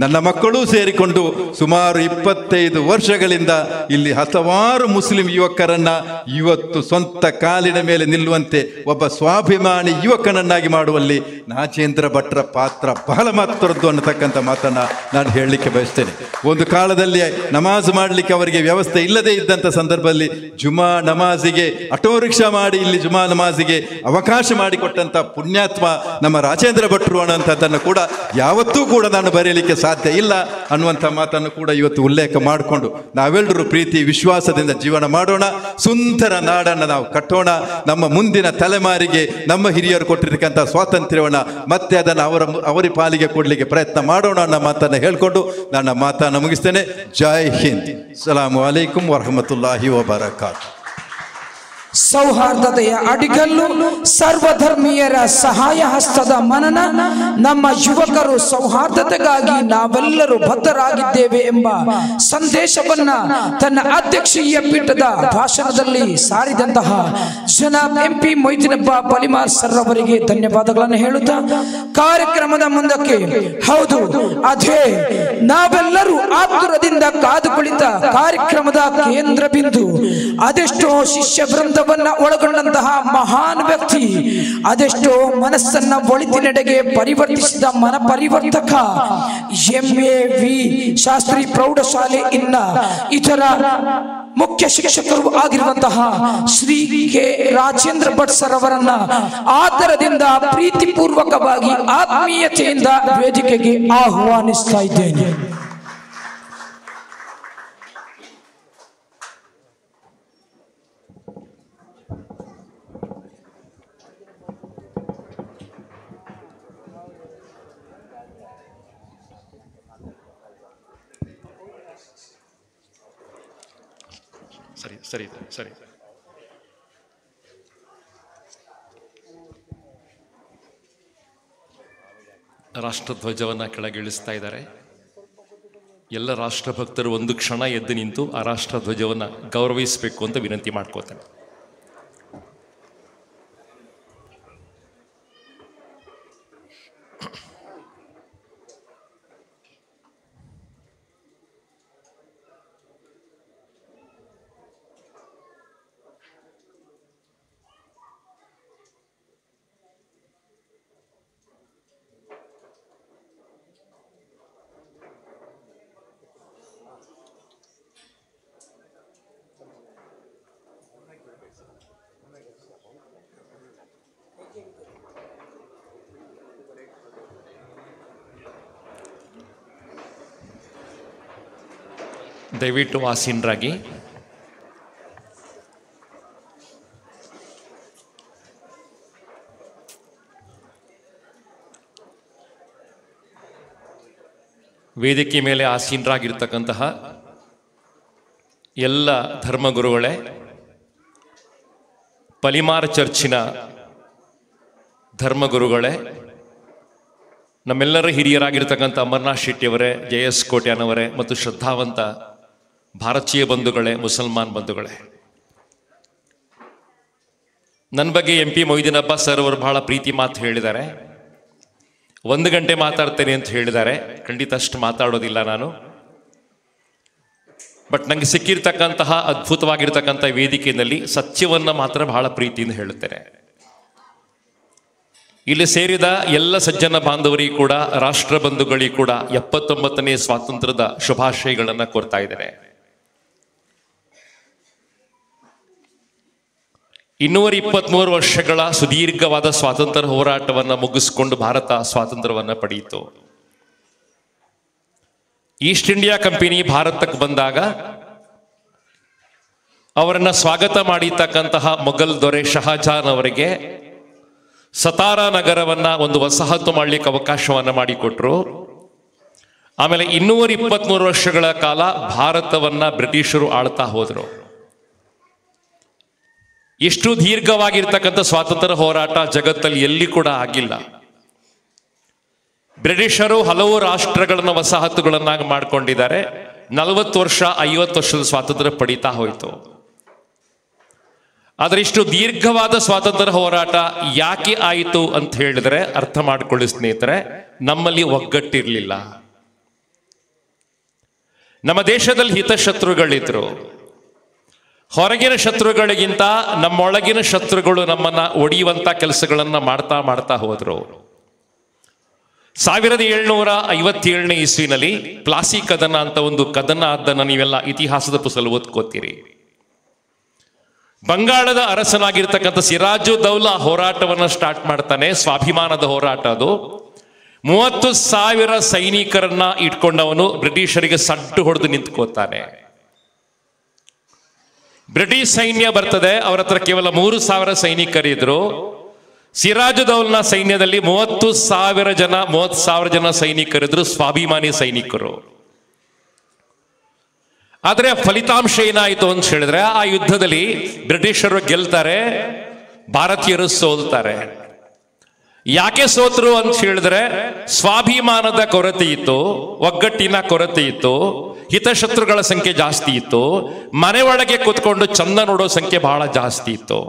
ನನ್ನ ಮಕ್ಕಳೂ ಸೇರಿಕೊಂಡು ಸುಮಾರು 25 ವರ್ಷಗಳಿಂದ ಇಲ್ಲಿ ಹಲವಾರು ಮುಸ್ಲಿಂ ಯುವಕರನ್ನ ಇವತ್ತು ಸ್ವಂತ ಕಾಲಿನ ಮೇಲೆ ನಿಲ್ಲುವಂತೆ ಒಬ್ಬ ಸ್ವಾಭಿಮಾನಿ ಯುವಕನನ್ನಾಗಿ ಮಾಡುವಲ್ಲಿ ರಾಜೇಂದ್ರ ಭಟ್ರ ಪಾತ್ರ ಬಹಳ ಮಹತ್ವದ್ದು ಅನ್ನತಕ್ಕಂಥ ಮಾತನ್ನು ನಾನು ಹೇಳಲಿಕ್ಕೆ ಬಯಸ್ತೇನೆ. ಒಂದು ಕಾಲದಲ್ಲಿ ನಮಾಜ್ ಮಾಡಲಿಕ್ಕೆ ಅವರಿಗೆ ವ್ಯವಸ್ಥೆ ಇಲ್ಲದೇ ಇದ್ದಂಥ ಸಂದರ್ಭದಲ್ಲಿ ಜುಮಾ ನಮಾಜಿಗೆ ಆಟೋ ರಿಕ್ಷಾ ಮಾಡಿ ಇಲ್ಲಿ ಜುಮಾ ನಮಾಜಿಗೆ ಅವಕಾಶ ಮಾಡಿಕೊಟ್ಟಂಥ ಪುಣ್ಯಾತ್ಮ ನಮ್ಮ ರಾಜೇಂದ್ರ ಭಟ್ರು ಅನ್ನುವಂಥದ್ದನ್ನು ಕೂಡ ಯಾವತ್ತೂ ಕೂಡ ನಾನು ಬರೆಯಲಿಕ್ಕೆ ಸಾಧ್ಯ ಇಲ್ಲ ಅನ್ನುವಂಥ ಮಾತನ್ನು ಕೂಡ ಇವತ್ತು ಉಲ್ಲೇಖ ಮಾಡಿಕೊಂಡು ನಾವೆಲ್ಲರೂ ಪ್ರೀತಿ ವಿಶ್ವಾಸದಿಂದ ಜೀವನ ಮಾಡೋಣ. ಸುಂದರ ನಾಡನ್ನು ನಾವು ಕಟ್ಟೋಣ. ನಮ್ಮ ಮುಂದಿನ ತಲೆಮಾರಿಗೆ ನಮ್ಮ ಹಿರಿಯರು ಕೊಟ್ಟಿರ್ತಕ್ಕಂಥ ಸ್ವಾತಂತ್ರ್ಯವನ್ನು ಮತ್ತೆ ಅದನ್ನು ಅವರ ಪಾಲಿಗೆ ಕೊಡಲಿಕ್ಕೆ ಪ್ರಯತ್ನ ಮಾಡೋಣ ಅನ್ನೋ ಮಾತನ್ನು ಹೇಳಿಕೊಂಡು ನನ್ನ ಮಾತನ್ನು ಮುಗಿಸ್ತೇನೆ. ಜೈ ಹಿಂದ್. ಸಲಾಮು ಅಲೈಕುಂ ವರಹಮತುಲ್ಲಾಹಿ ವಬರಕಾತು. ಸೌಹಾರ್ದತೆಯ ಅಡಿಗಲ್ಲು, ಸರ್ವಧರ್ಮೀಯರ ಸಹಾಯ ಹಸ್ತದ ಮನನ, ನಮ್ಮ ಯುವಕರು ಸೌಹಾರ್ದತೆಗಾಗಿ ನಾವೆಲ್ಲರೂ ಬದ್ಧರಾಗಿದ್ದೇವೆ ಎಂಬ ಸಂದೇಶವನ್ನ ತನ್ನ ಅಧ್ಯಕ್ಷೀಯ ಪೀಠದ ಭಾಷಣದಲ್ಲಿ ಸಾರಿದಂತಹ ಜನಾಬ್ MP ಮೊಯ್ದಿನಬ್ಬ ಪಲಿಮಾರ್ ಸರ್ ಅವರಿಗೆ ಧನ್ಯವಾದಗಳನ್ನು ಹೇಳುತ್ತಾ ಕಾರ್ಯಕ್ರಮದ ಮುಂದಕ್ಕೆ ಹೌದು ಅದೇ ನಾವೆಲ್ಲರೂ ಕಾತರದಿಂದ ಕಾದು ಕುಳಿತ ಕಾರ್ಯಕ್ರಮದ ಕೇಂದ್ರ ಬಿಂದು, ಅದೆಷ್ಟೋ ಶಿಷ್ಯ ವೃಂದವನ್ನ ಒಳಗೊಂಡಂತಹ ಮಹಾನ್ ವ್ಯಕ್ತಿ, ಅದೆಷ್ಟೋ ಮನಸ್ಸನ್ನ ಒಳಿತಿನೆಡೆಗೆ ಪರಿವರ್ತಿಸಿದ ಮನ ಪರಿವರ್ತಕ, MAV ಶಾಸ್ತ್ರಿ ಪ್ರೌಢಶಾಲೆ ಇನ್ನ ಇದರ ಮುಖ್ಯ ಶಿಕ್ಷಕರು ಆಗಿರುವಂತಹ ಶ್ರೀ ಕೆ ರಾಜೇಂದ್ರ ಭಟ್ ಸರ್ ಅವರನ್ನ ಆದರದಿಂದ ಪ್ರೀತಿಪೂರ್ವಕವಾಗಿ ಆತ್ಮೀಯತೆಯಿಂದ ವೇದಿಕೆಗೆ ಆಹ್ವಾನಿಸ್ತಾ ಇದ್ದೇನೆ. ಸರಿ ಸರಿ ಸರಿ. ರಾಷ್ಟ್ರಧ್ವಜವನ್ನು ಕೆಳಗಿಳಿಸ್ತಾ ಇದ್ದಾರೆ. ಎಲ್ಲ ರಾಷ್ಟ್ರಭಕ್ತರು ಒಂದು ಕ್ಷಣ ಎದ್ದು ನಿಂತು ಆ ರಾಷ್ಟ್ರಧ್ವಜವನ್ನು ಗೌರವಿಸಬೇಕು ಅಂತ ವಿನಂತಿ ಮಾಡ್ಕೋತಾನೆ. ದಯವಿಟ್ಟು ಆಸೀನರಾಗಿ. ವೇದಿಕೆ ಮೇಲೆ ಆಸೀನರಾಗಿರ್ತಕ್ಕಂತಹ ಎಲ್ಲ ಧರ್ಮಗುರುಗಳೇ, ಪಲಿಮಾರ್ ಚರ್ಚಿನ ಧರ್ಮಗುರುಗಳೇ, ನಮ್ಮೆಲ್ಲರ ಹಿರಿಯರಾಗಿರ್ತಕ್ಕಂಥ ಅಮರನಾಥ್ ಶೆಟ್ಟಿಯವರೇ, JS ಕೋಟ್ಯಾನವರೇ ಮತ್ತು ಶ್ರದ್ಧಾವಂತ ಭಾರತೀಯ ಬಂಧುಗಳೇ, ಮುಸಲ್ಮಾನ್ ಬಂಧುಗಳೇ, ನನ್ನ ಬಗ್ಗೆ MP ಮೊಯ್ದೀನ್ ಅಬ್ಬಾಸ್ ಸರ್ ಅವರು ಬಹಳ ಪ್ರೀತಿ ಮಾತು ಹೇಳಿದ್ದಾರೆ. 1 ಗಂಟೆ ಮಾತಾಡ್ತೇನೆ ಅಂತ ಹೇಳಿದ್ದಾರೆ. ಖಂಡಿತ ಅಷ್ಟು ಮಾತಾಡೋದಿಲ್ಲ ನಾನು. ಬಟ್ ನನಗೆ ಸಿಕ್ಕಿರ್ತಕ್ಕಂತಹ ಅದ್ಭುತವಾಗಿರ್ತಕ್ಕಂಥ ವೇದಿಕೆಯಲ್ಲಿ ಸತ್ಯವನ್ನು ಮಾತ್ರ ಬಹಳ ಪ್ರೀತಿಯಿಂದ ಹೇಳುತ್ತೇನೆ. ಇಲ್ಲಿ ಸೇರಿದ ಎಲ್ಲ ಸಜ್ಜನ ಬಾಂಧವರಿಗೂ ಕೂಡ, ರಾಷ್ಟ್ರ ಬಂಧುಗಳಿಗೂ ಕೂಡ 79ನೇ ಸ್ವಾತಂತ್ರ್ಯದ ಶುಭಾಶಯಗಳನ್ನು ಕೋರ್ತಾ ಇದ್ದೇನೆ. 223 ವರ್ಷಗಳ ಸುದೀರ್ಘವಾದ ಸ್ವಾತಂತ್ರ್ಯ ಹೋರಾಟವನ್ನು ಮುಗಿಸಿಕೊಂಡು ಭಾರತ ಸ್ವಾತಂತ್ರ್ಯವನ್ನು ಪಡೆಯಿತು. ಈಸ್ಟ್ ಇಂಡಿಯಾ ಕಂಪನಿ ಭಾರತಕ್ಕೆ ಬಂದಾಗ ಅವರನ್ನು ಸ್ವಾಗತ ಮಾಡಿರ್ತಕ್ಕಂತಹ ಮೊಘಲ್ ದೊರೆ ಶಹಜಾನ್ ಅವರಿಗೆ ಸತಾರಾ ನಗರವನ್ನ ಒಂದು ವಸಾಹತು ಮಾಡಲಿಕ್ಕೆ ಅವಕಾಶವನ್ನು ಮಾಡಿಕೊಟ್ರು. ಆಮೇಲೆ 223 ವರ್ಷಗಳ ಕಾಲ ಭಾರತವನ್ನ ಬ್ರಿಟಿಷರು ಆಳ್ತಾ ಹೋದರು. ಎಷ್ಟು ದೀರ್ಘವಾಗಿರ್ತಕ್ಕಂಥ ಸ್ವಾತಂತ್ರ್ಯ ಹೋರಾಟ ಜಗತ್ತಲ್ಲಿ ಎಲ್ಲಿ ಕೂಡ ಆಗಿಲ್ಲ. ಬ್ರಿಟಿಷರು ಹಲವು ರಾಷ್ಟ್ರಗಳನ್ನ ವಸಾಹತುಗಳನ್ನಾಗಿ ಮಾಡ್ಕೊಂಡಿದ್ದಾರೆ. 40 ವರ್ಷ 50 ವರ್ಷದ ಸ್ವಾತಂತ್ರ್ಯ ಪಡೀತಾ ಹೋಯಿತು. ಆದರೆ ಇಷ್ಟು ದೀರ್ಘವಾದ ಸ್ವಾತಂತ್ರ್ಯ ಹೋರಾಟ ಯಾಕೆ ಆಯಿತು ಅಂತ ಹೇಳಿದ್ರೆ ಅರ್ಥ ಮಾಡಿಕೊಳ್ಳಿ ಸ್ನೇಹಿತರೆ, ನಮ್ಮಲ್ಲಿ ಒಗ್ಗಟ್ಟಿರಲಿಲ್ಲ. ನಮ್ಮ ದೇಶದಲ್ಲಿ ಹಿತಶತ್ರುಗಳಿದ್ರು. ಹೊರಗಿನ ಶತ್ರುಗಳಿಗಿಂತ ನಮ್ಮೊಳಗಿನ ಶತ್ರುಗಳು ನಮ್ಮನ್ನ ಒಡೆಯುವಂತ ಕೆಲಸಗಳನ್ನ ಮಾಡ್ತಾ ಮಾಡ್ತಾ ಹೋದ್ರು. 1757ನೇ ಇಸ್ವಿನಲ್ಲಿ ಪ್ಲಾಸಿ ಕದನ ಅಂತ ಒಂದು ಕದನ ಆದ್ದನ್ನ ನೀವೆಲ್ಲ ಇತಿಹಾಸದ ಪುಸ್ತಕ ಓದ್ಕೋತೀರಿ. ಬಂಗಾಳದ ಅರಸನಾಗಿರ್ತಕ್ಕಂಥ ಸಿರಾಜುದ್ದೌಲಾ ಹೋರಾಟವನ್ನು ಸ್ಟಾರ್ಟ್ ಮಾಡ್ತಾನೆ. ಸ್ವಾಭಿಮಾನದ ಹೋರಾಟ ಅದು. 30,000 ಸೈನಿಕರನ್ನ ಇಟ್ಕೊಂಡವನು ಬ್ರಿಟಿಷರಿಗೆ ಸಡ್ಡು ಹೊಡೆದು ನಿಂತ್ಕೋತಾನೆ. ಬ್ರಿಟಿಷ್ ಸೈನ್ಯ ಬರ್ತದೆ. ಅವರ ಹತ್ರ ಕೇವಲ 3,000 ಸೈನಿಕರಿದ್ರು. ಸಿರಾಜುದ್ದೌಲನ ಸೈನ್ಯದಲ್ಲಿ 30,000 ಜನ ಸೈನಿಕರಿದ್ರು, ಸ್ವಾಭಿಮಾನಿ ಸೈನಿಕರು. ಆದರೆ ಫಲಿತಾಂಶ ಏನಾಯಿತು ಅಂತ ಹೇಳಿದ್ರೆ, ಆ ಯುದ್ಧದಲ್ಲಿ ಬ್ರಿಟಿಷರು ಗೆಲ್ತಾರೆ, ಭಾರತೀಯರು ಸೋಲ್ತಾರೆ. ಯಾಕೆ ಸೋತರು ಅಂತ ಹೇಳಿದ್ರೆ, ಸ್ವಾಭಿಮಾನದ ಕೊರತೆ ಇತ್ತು, ಒಗ್ಗಟ್ಟಿನ ಕೊರತೆ ಇತ್ತು, ಹಿತಶತ್ರುಗಳ ಸಂಖ್ಯೆ ಜಾಸ್ತಿ ಇತ್ತು, ಮನೆ ಒಳಗೆ ಕೂತ್ಕೊಂಡು ಚಂದ ನೋಡೋ ಸಂಖ್ಯೆ ಬಹಳ ಜಾಸ್ತಿ ಇತ್ತು.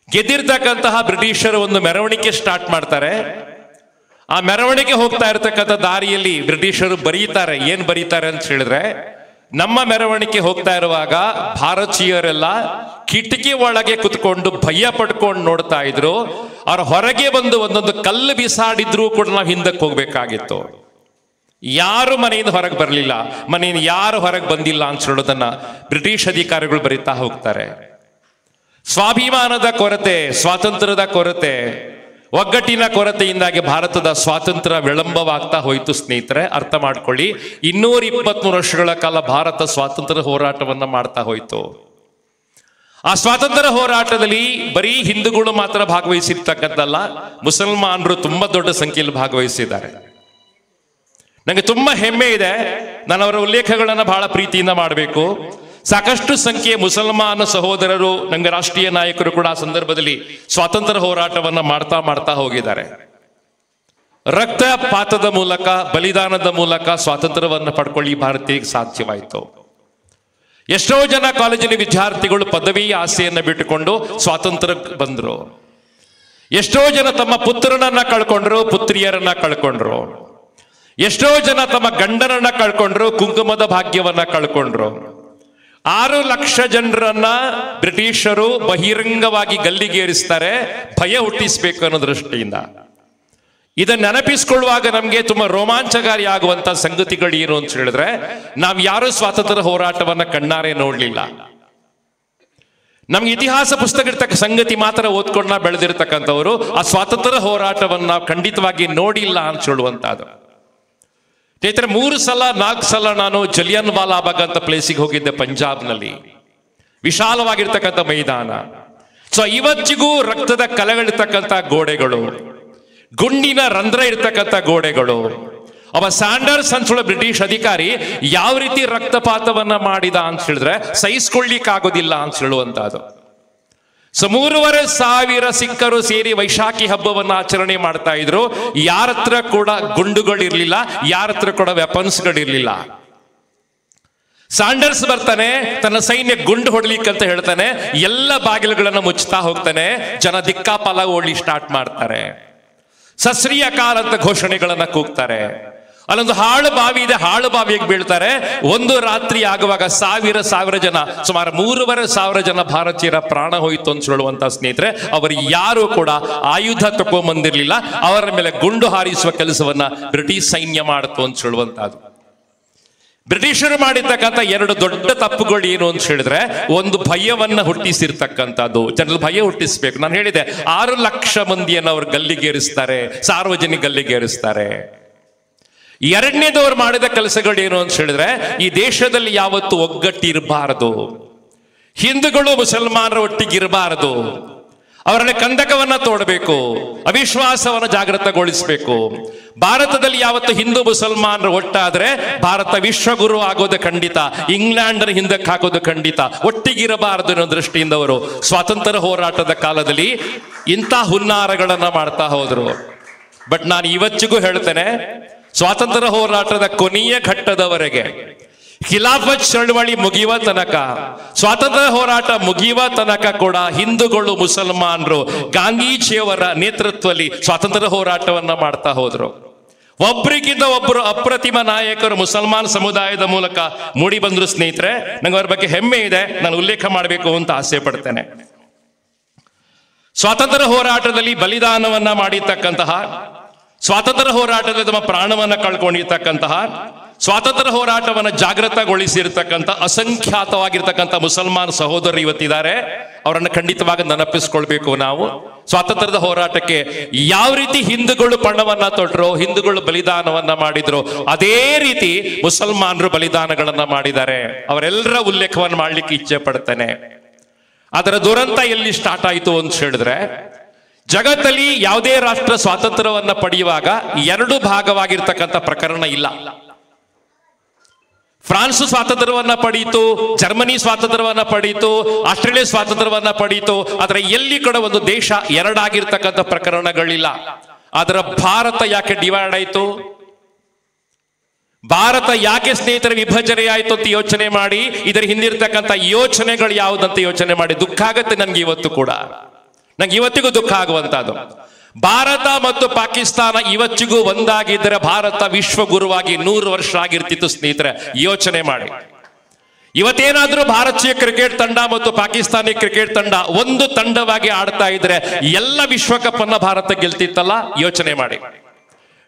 ಗೆದ್ದಿರ್ತಕ್ಕಂತಹ ಬ್ರಿಟಿಷರು ಒಂದು ಮೆರವಣಿಗೆ ಸ್ಟಾರ್ಟ್ ಮಾಡ್ತಾರೆ. ಆ ಮೆರವಣಿಗೆ ಹೋಗ್ತಾ ಇರತಕ್ಕಂಥ ದಾರಿಯಲ್ಲಿ ಬ್ರಿಟಿಷರು ಬರೀತಾರೆ, ಏನ್ ಬರೀತಾರೆ ಅಂತ ಹೇಳಿದ್ರೆ, ನಮ್ಮ ಮೆರವಣಿಗೆ ಹೋಗ್ತಾ ಇರುವಾಗ ಭಾರತೀಯರೆಲ್ಲ ಕಿಟಕಿ ಒಳಗೆ ಕುತ್ಕೊಂಡು ಭಯ ಪಡ್ಕೊಂಡು ನೋಡ್ತಾ ಇದ್ರು. ಅವ್ರ ಹೊರಗೆ ಬಂದು ಒಂದೊಂದು ಕಲ್ಲು ಬಿಸಾಡಿದ್ರು ಕೂಡ ನಾವು ಹಿಂದಕ್ಕೆ ಹೋಗ್ಬೇಕಾಗಿತ್ತು. ಯಾರು ಮನೆಯಿಂದ ಹೊರಗೆ ಬರಲಿಲ್ಲ, ಮನೆಯಿಂದ ಯಾರು ಹೊರಗೆ ಬಂದಿಲ್ಲ ಅಂತ ಹೇಳೋದನ್ನ ಬ್ರಿಟಿಷ್ ಅಧಿಕಾರಿಗಳು ಬರೀತಾ ಹೋಗ್ತಾರೆ. ಸ್ವಾಭಿಮಾನದ ಕೊರತೆ, ಸ್ವಾತಂತ್ರ್ಯದ ಕೊರತೆ, ಒಗ್ಗಟ್ಟಿನ ಕೊರತೆಯಿಂದಾಗಿ ಭಾರತದ ಸ್ವಾತಂತ್ರ್ಯ ವಿಳಂಬವಾಗ್ತಾ ಹೋಯಿತು. ಸ್ನೇಹಿತರೆ, ಅರ್ಥ ಮಾಡ್ಕೊಳ್ಳಿ, 223 ವರ್ಷಗಳ ಕಾಲ ಭಾರತ ಸ್ವಾತಂತ್ರ್ಯ ಹೋರಾಟವನ್ನ ಮಾಡ್ತಾ ಹೋಯಿತು. ಆ ಸ್ವಾತಂತ್ರ್ಯ ಹೋರಾಟದಲ್ಲಿ ಬರೀ ಹಿಂದೂಗಳು ಮಾತ್ರ ಭಾಗವಹಿಸಿರ್ತಕ್ಕಂಥಲ್ಲ, ಮುಸಲ್ಮಾನರು ತುಂಬಾ ದೊಡ್ಡ ಸಂಖ್ಯೆಯಲ್ಲಿ ಭಾಗವಹಿಸಿದ್ದಾರೆ. ನನಗೆ ತುಂಬಾ ಹೆಮ್ಮೆ ಇದೆ, ನಾನು ಅವರ ಉಲ್ಲೇಖಗಳನ್ನು ಬಹಳ ಪ್ರೀತಿಯಿಂದ ಮಾಡಬೇಕು. ಸಾಕಷ್ಟು ಸಂಖ್ಯೆಯ ಮುಸಲ್ಮಾನ ಸಹೋದರರು, ನಂಗೆ ರಾಷ್ಟ್ರೀಯ ನಾಯಕರು ಕೂಡ ಆ ಸಂದರ್ಭದಲ್ಲಿ ಸ್ವಾತಂತ್ರ್ಯ ಹೋರಾಟವನ್ನ ಮಾಡ್ತಾ ಹೋಗಿದ್ದಾರೆ. ರಕ್ತಪಾತದ ಮೂಲಕ, ಬಲಿದಾನದ ಮೂಲಕ ಸ್ವಾತಂತ್ರ್ಯವನ್ನ ಪಡ್ಕೊಳ್ಳಿ ಭಾರತೀಯರಿಗೆ ಸಾಧ್ಯವಾಯಿತು. ಎಷ್ಟೋ ಜನ ಕಾಲೇಜಿನ ವಿದ್ಯಾರ್ಥಿಗಳು ಪದವಿ ಆಸೆಯನ್ನ ಬಿಟ್ಟುಕೊಂಡು ಸ್ವಾತಂತ್ರ್ಯಕ್ಕೆ ಬಂದ್ರು. ಎಷ್ಟೋ ಜನ ತಮ್ಮ ಪುತ್ರನನ್ನ ಕಳ್ಕೊಂಡ್ರು, ಪುತ್ರಿಯರನ್ನ ಕಳ್ಕೊಂಡ್ರು. ಎಷ್ಟೋ ಜನ ತಮ್ಮ ಗಂಡನನ್ನ ಕಳ್ಕೊಂಡ್ರು, ಕುಂಕುಮದ ಭಾಗ್ಯವನ್ನ ಕಳ್ಕೊಂಡ್ರು. 6 ಲಕ್ಷ ಜನರನ್ನ ಬ್ರಿಟಿಷರು ಬಹಿರಂಗವಾಗಿ ಗಲ್ಲಿಗೇರಿಸ್ತಾರೆ, ಭಯ ಹುಟ್ಟಿಸ್ಬೇಕು ಅನ್ನೋ ದೃಷ್ಟಿಯಿಂದ. ಇದನ್ನ ನೆನಪಿಸ್ಕೊಳ್ಳುವಾಗ ನಮ್ಗೆ ತುಂಬಾ ರೋಮಾಂಚಕಾರಿ ಆಗುವಂತ ಸಂಗತಿಗಳು ಏನು ಅಂತ ಹೇಳಿದ್ರೆ, ನಾವ್ ಯಾರು ಸ್ವಾತಂತ್ರ್ಯ ಹೋರಾಟವನ್ನ ಕಣ್ಣಾರೆ ನೋಡ್ಲಿಲ್ಲ. ನಮ್ಗೆ ಇತಿಹಾಸ ಪುಸ್ತಕ ಇರ್ತಕ್ಕ ಸಂಗತಿ ಮಾತ್ರ ಓದ್ಕೊಂಡ ಬೆಳೆದಿರ್ತಕ್ಕಂಥವ್ರು ಆ ಸ್ವಾತಂತ್ರ್ಯ ಹೋರಾಟವನ್ನ ನಾವು ಖಂಡಿತವಾಗಿ ನೋಡಿಲ್ಲ ಅಂತ ಹೇಳುವಂತಹದ್ದು. ಸ್ನೇಹಿತರೆ, 3 ಸಲ 4 ಸಲ ನಾನು ಜಲಿಯನ್ ವಾಲಾ ಬಾಗ್ ಅಂತ ಪ್ಲೇಸಿಗೆ ಹೋಗಿದ್ದೆ ಪಂಜಾಬ್ನಲ್ಲಿ. ವಿಶಾಲವಾಗಿರ್ತಕ್ಕಂಥ ಮೈದಾನ. ಸೊ ಇವತ್ತಿಗೂ ರಕ್ತದ ಕಲೆಗಳಿರ್ತಕ್ಕಂಥ ಗೋಡೆಗಳು, ಗುಂಡಿನ ರಂಧ್ರ ಇರ್ತಕ್ಕಂಥ ಗೋಡೆಗಳು. ಅವ ಸ್ಯಾಂಡರ್ಸ್ ಅಂತ ಬ್ರಿಟಿಷ್ ಅಧಿಕಾರಿ ಯಾವ ರೀತಿ ರಕ್ತಪಾತವನ್ನ ಮಾಡಿದ ಅಂತ ಹೇಳಿದ್ರೆ ಸಹಿಸ್ಕೊಳ್ಳಿಕ್ಕಾಗೋದಿಲ್ಲ ಅಂತ ಹೇಳುವಂತಹದ್ದು. ಸೊ 3,500 ಸಿಖ್ಖರು ಸೇರಿ ವೈಶಾಖಿ ಹಬ್ಬವನ್ನ ಆಚರಣೆ ಮಾಡ್ತಾ ಇದ್ರು. ಯಾರ ಹತ್ರ ಕೂಡ ಗುಂಡುಗಳಿರ್ಲಿಲ್ಲ, ಯಾರ ಹತ್ರ ಕೂಡ ವೆಪನ್ಸ್ಗಳಿರ್ಲಿಲ್ಲ. ಸ್ಯಾಂಡರ್ಸ್ ಬರ್ತಾನೆ, ತನ್ನ ಸೈನ್ಯ ಗುಂಡು ಹೊಡ್ಲಿಕ್ಕಂತ ಹೇಳ್ತಾನೆ, ಎಲ್ಲ ಬಾಗಿಲುಗಳನ್ನು ಮುಚ್ಚುತ್ತಾ ಹೋಗ್ತಾನೆ. ಜನ ದಿಕ್ಕಾಪಾಲ ಓಡ್ಲಿ ಸ್ಟಾರ್ಟ್ ಮಾಡ್ತಾರೆ. ಸಸ್ರಿಯ ಕಾಲ ಅಂತ ಘೋಷಣೆಗಳನ್ನ ಕೂಗ್ತಾರೆ. ಅಲ್ಲೊಂದು ಹಾಳು ಬಾವಿ ಇದೆ, ಹಾಳು ಬಾವಿಗೆ ಬೀಳ್ತಾರೆ. ಒಂದು ರಾತ್ರಿ ಆಗುವಾಗ ಸಾವಿರ ಜನ, ಸುಮಾರು 3,500 ಜನ ಭಾರತೀಯರ ಪ್ರಾಣ ಹೋಯಿತು ಅಂತ ಹೇಳುವಂತ ಸ್ನೇಹಿತರೆ, ಅವರು ಯಾರು ಕೂಡ ಆಯುಧ ತಗೊಂಬಂದಿರ್ಲಿಲ್ಲ. ಅವರ ಮೇಲೆ ಗುಂಡು ಹಾರಿಸುವ ಕೆಲಸವನ್ನ ಬ್ರಿಟಿಷ್ ಸೈನ್ಯ ಮಾಡಿತು ಅಂತ ಹೇಳುವಂತಹದ್ದು. ಬ್ರಿಟಿಷರು ಮಾಡಿರ್ತಕ್ಕಂಥ 2 ದೊಡ್ಡ ತಪ್ಪುಗಳು ಏನು ಅಂತ ಹೇಳಿದ್ರೆ, ಒಂದು ಭಯವನ್ನ ಹುಟ್ಟಿಸಿರ್ತಕ್ಕಂಥದ್ದು. ಜನರು ಭಯ ಹುಟ್ಟಿಸ್ಬೇಕು. ನಾನು ಹೇಳಿದೆ 6 ಲಕ್ಷ ಮಂದಿಯನ್ನು ಅವರು ಗಲ್ಲಿಗೇರಿಸ್ತಾರೆ, ಸಾರ್ವಜನಿಕ ಗಲ್ಲಿಗೇರಿಸ್ತಾರೆ. ಎರಡನೇದವ್ರು ಮಾಡಿದ ಕೆಲಸಗಳು ಏನು ಅಂತ ಹೇಳಿದ್ರೆ, ಈ ದೇಶದಲ್ಲಿ ಯಾವತ್ತು ಒಗ್ಗಟ್ಟಿರಬಾರದು, ಹಿಂದೂಗಳು ಮುಸಲ್ಮಾನರ ಒಟ್ಟಿಗಿರಬಾರದು, ಅವರಲ್ಲಿ ಕಂದಕವನ್ನ ತೋಡಬೇಕು, ಅವಿಶ್ವಾಸವನ್ನ ಜಾಗೃತಗೊಳಿಸಬೇಕು. ಭಾರತದಲ್ಲಿ ಯಾವತ್ತು ಹಿಂದೂ ಮುಸಲ್ಮಾನರು ಒಟ್ಟಾದ್ರೆ ಭಾರತ ವಿಶ್ವಗುರು ಆಗೋದು ಖಂಡಿತ, ಇಂಗ್ಲೆಂಡ್ ಹಿಂದಕ್ಕೆ ಹಾಕೋದು ಖಂಡಿತ. ಒಟ್ಟಿಗಿರಬಾರದು ಅನ್ನೋ ದೃಷ್ಟಿಯಿಂದ ಅವರು ಸ್ವಾತಂತ್ರ್ಯ ಹೋರಾಟದ ಕಾಲದಲ್ಲಿ ಇಂಥ ಹುನ್ನಾರಗಳನ್ನ ಮಾಡ್ತಾ ಹೋದ್ರು. ಬಟ್ ನಾನು ಇವತ್ತಿಗೂ ಹೇಳ್ತೇನೆ, ಸ್ವಾತಂತ್ರ್ಯ ಹೋರಾಟದ ಕೊನೆಯ ಘಟ್ಟದವರೆಗೆ, ಖಿಲಾಫತ್ ಚಳವಳಿ ಮುಗಿಯುವ ತನಕ, ಸ್ವಾತಂತ್ರ್ಯ ಹೋರಾಟ ಮುಗಿಯುವ ತನಕ ಕೂಡ ಹಿಂದೂಗಳು ಮುಸಲ್ಮಾನರು ಗಾಂಧೀಜಿಯವರ ನೇತೃತ್ವದಲ್ಲಿ ಸ್ವಾತಂತ್ರ್ಯ ಹೋರಾಟವನ್ನ ಮಾಡ್ತಾ ಹೋದ್ರು. ಒಬ್ಬರಿಗಿಂತ ಒಬ್ಬರು ಅಪ್ರತಿಮ ನಾಯಕರು ಮುಸಲ್ಮಾನ್ ಸಮುದಾಯದ ಮೂಲಕ ಮೂಡಿ ಬಂದ್ರು. ಸ್ನೇಹಿತರೆ, ನಂಗೆ ಅವ್ರ ಬಗ್ಗೆ ಹೆಮ್ಮೆ ಇದೆ, ನಾನು ಉಲ್ಲೇಖ ಮಾಡಬೇಕು ಅಂತ ಆಸೆ ಪಡ್ತೇನೆ. ಸ್ವಾತಂತ್ರ್ಯ ಹೋರಾಟದಲ್ಲಿ ಬಲಿದಾನವನ್ನ ಮಾಡಿರ್ತಕ್ಕಂತಹ, ಸ್ವಾತಂತ್ರ್ಯ ಹೋರಾಟದಲ್ಲಿ ತಮ್ಮ ಪ್ರಾಣವನ್ನ ಕಳ್ಕೊಂಡಿರ್ತಕ್ಕಂತಹ, ಸ್ವಾತಂತ್ರ್ಯ ಹೋರಾಟವನ್ನು ಜಾಗೃತಗೊಳಿಸಿರ್ತಕ್ಕಂಥ ಅಸಂಖ್ಯಾತವಾಗಿರ್ತಕ್ಕಂಥ ಮುಸಲ್ಮಾನ್ ಸಹೋದರರು ಇವತ್ತಿದ್ದಾರೆ. ಅವರನ್ನು ಖಂಡಿತವಾಗಿ ನೆನಪಿಸ್ಕೊಳ್ಬೇಕು ನಾವು. ಸ್ವಾತಂತ್ರ್ಯದ ಹೋರಾಟಕ್ಕೆ ಯಾವ ರೀತಿ ಹಿಂದೂಗಳು ಪಣವನ್ನ ತೊಟ್ಟರು, ಹಿಂದೂಗಳು ಬಲಿದಾನವನ್ನ ಮಾಡಿದ್ರು, ಅದೇ ರೀತಿ ಮುಸಲ್ಮಾನರು ಬಲಿದಾನಗಳನ್ನ ಮಾಡಿದ್ದಾರೆ. ಅವರೆಲ್ಲರ ಉಲ್ಲೇಖವನ್ನು ಮಾಡ್ಲಿಕ್ಕೆ ಇಚ್ಛೆ ಪಡ್ತೇನೆ. ಅದರ ದುರಂತ ಎಲ್ಲಿ ಸ್ಟಾರ್ಟ್ ಆಯಿತು ಅಂತ ಹೇಳಿದ್ರೆ, ಜಗತ್ತಲ್ಲಿ ಯಾವುದೇ ರಾಷ್ಟ್ರ ಸ್ವಾತಂತ್ರ್ಯವನ್ನ ಪಡೆಯುವಾಗ 2 ಭಾಗವಾಗಿರ್ತಕ್ಕಂಥ ಪ್ರಕರಣ ಇಲ್ಲ. ಫ್ರಾನ್ಸ್ ಸ್ವಾತಂತ್ರ್ಯವನ್ನ ಪಡೆಯಿತು, ಜರ್ಮನಿ ಸ್ವಾತಂತ್ರ್ಯವನ್ನ ಪಡೆಯಿತು, ಆಸ್ಟ್ರೇಲಿಯಾ ಸ್ವಾತಂತ್ರ್ಯವನ್ನ ಪಡೆಯಿತು. ಆದರೆ ಎಲ್ಲಿ ಕೂಡ ಒಂದು ದೇಶ 2 ಆಗಿರ್ತಕ್ಕಂಥ ಪ್ರಕರಣಗಳಿಲ್ಲ. ಅದರ ಭಾರತ ಯಾಕೆ ಡಿವೈಡ್ ಆಯಿತು, ಭಾರತ ಯಾಕೆ ಸ್ನೇಹಿತರ ವಿಭಜನೆ ಆಯ್ತು ಅಂತ ಯೋಚನೆ ಮಾಡಿ, ಇದರ ಹಿಂದಿರ್ತಕ್ಕಂಥ ಯೋಚನೆಗಳು ಯಾವುದಂತ ಯೋಚನೆ ಮಾಡಿ ದುಃಖ ಆಗತ್ತೆ. ನನ್ಗೆ ಇವತ್ತು ಕೂಡ, ನಂಗೆ ಇವತ್ತಿಗೂ ದುಃಖ ಆಗುವಂತಹದ್ದು. ಭಾರತ ಮತ್ತು ಪಾಕಿಸ್ತಾನ ಇವತ್ತಿಗೂ ಒಂದಾಗಿದ್ದರೆ ಭಾರತ ವಿಶ್ವಗುರುವಾಗಿ 100 ವರ್ಷ ಆಗಿರ್ತಿತ್ತು ಸ್ನೇಹಿತರೆ. ಯೋಚನೆ ಮಾಡಿ, ಇವತ್ತೇನಾದ್ರೂ ಭಾರತೀಯ ಕ್ರಿಕೆಟ್ ತಂಡ ಮತ್ತು ಪಾಕಿಸ್ತಾನಿ ಕ್ರಿಕೆಟ್ ತಂಡ ಒಂದು ತಂಡವಾಗಿ ಆಡ್ತಾ ಇದ್ರೆ ಎಲ್ಲ ವಿಶ್ವಕಪ್ ಅನ್ನ ಭಾರತ ಗೆಲ್ತಿತ್ತಲ್ಲ. ಯೋಚನೆ ಮಾಡಿ.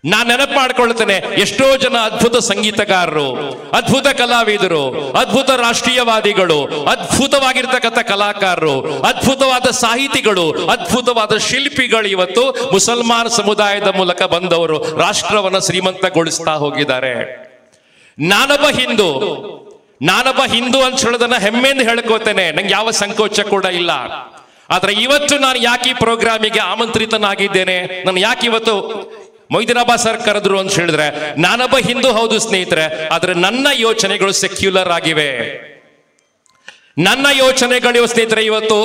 ನಾನು ನೆನಪು ಮಾಡ್ಕೊಳ್ತೇನೆ, ಎಷ್ಟೋ ಜನ ಅದ್ಭುತ ಸಂಗೀತಗಾರರು, ಅದ್ಭುತ ಕಲಾವಿದರು, ಅದ್ಭುತ ರಾಷ್ಟ್ರೀಯವಾದಿಗಳು, ಅದ್ಭುತವಾಗಿರ್ತಕ್ಕಂಥ ಕಲಾಕಾರರು, ಅದ್ಭುತವಾದ ಸಾಹಿತಿಗಳು, ಅದ್ಭುತವಾದ ಶಿಲ್ಪಿಗಳು ಇವತ್ತು ಮುಸಲ್ಮಾನ ಸಮುದಾಯದ ಮೂಲಕ ಬಂದವರು ರಾಷ್ಟ್ರವನ್ನ ಶ್ರೀಮಂತಗೊಳಿಸ್ತಾ ಹೋಗಿದ್ದಾರೆ. ನಾನೊಬ್ಬ ಹಿಂದೂ ಅಂತ ಹೇಳೋದನ್ನ ಹೆಮ್ಮೆಯಿಂದ ಹೇಳ್ಕೋತೇನೆ, ನಂಗೆ ಯಾವ ಸಂಕೋಚ ಕೂಡ ಇಲ್ಲ. ಆದ್ರೆ ಇವತ್ತು ನಾನು ಯಾಕೆ ಈ ಪ್ರೋಗ್ರಾಮಿಗೆ ಆಮಂತ್ರಿತನಾಗಿದ್ದೇನೆ, ನಾನು ಯಾಕೆ ಇವತ್ತು ಮೊಯ್ದಿನಾಬಾದ್ ಸರ್ ಕರೆದ್ರು ಅಂತ ಹೇಳಿದ್ರೆ, ನಾನೊಬ್ಬ ಹಿಂದೂ ಹೌದು ಸ್ನೇಹಿತರೆ, ಆದ್ರೆ ನನ್ನ ಯೋಚನೆಗಳು ಸೆಕ್ಯುಲರ್ ಆಗಿವೆ. ನನ್ನ ಯೋಚನೆಗಳು ಸ್ನೇಹಿತರೆ ಇವತ್ತು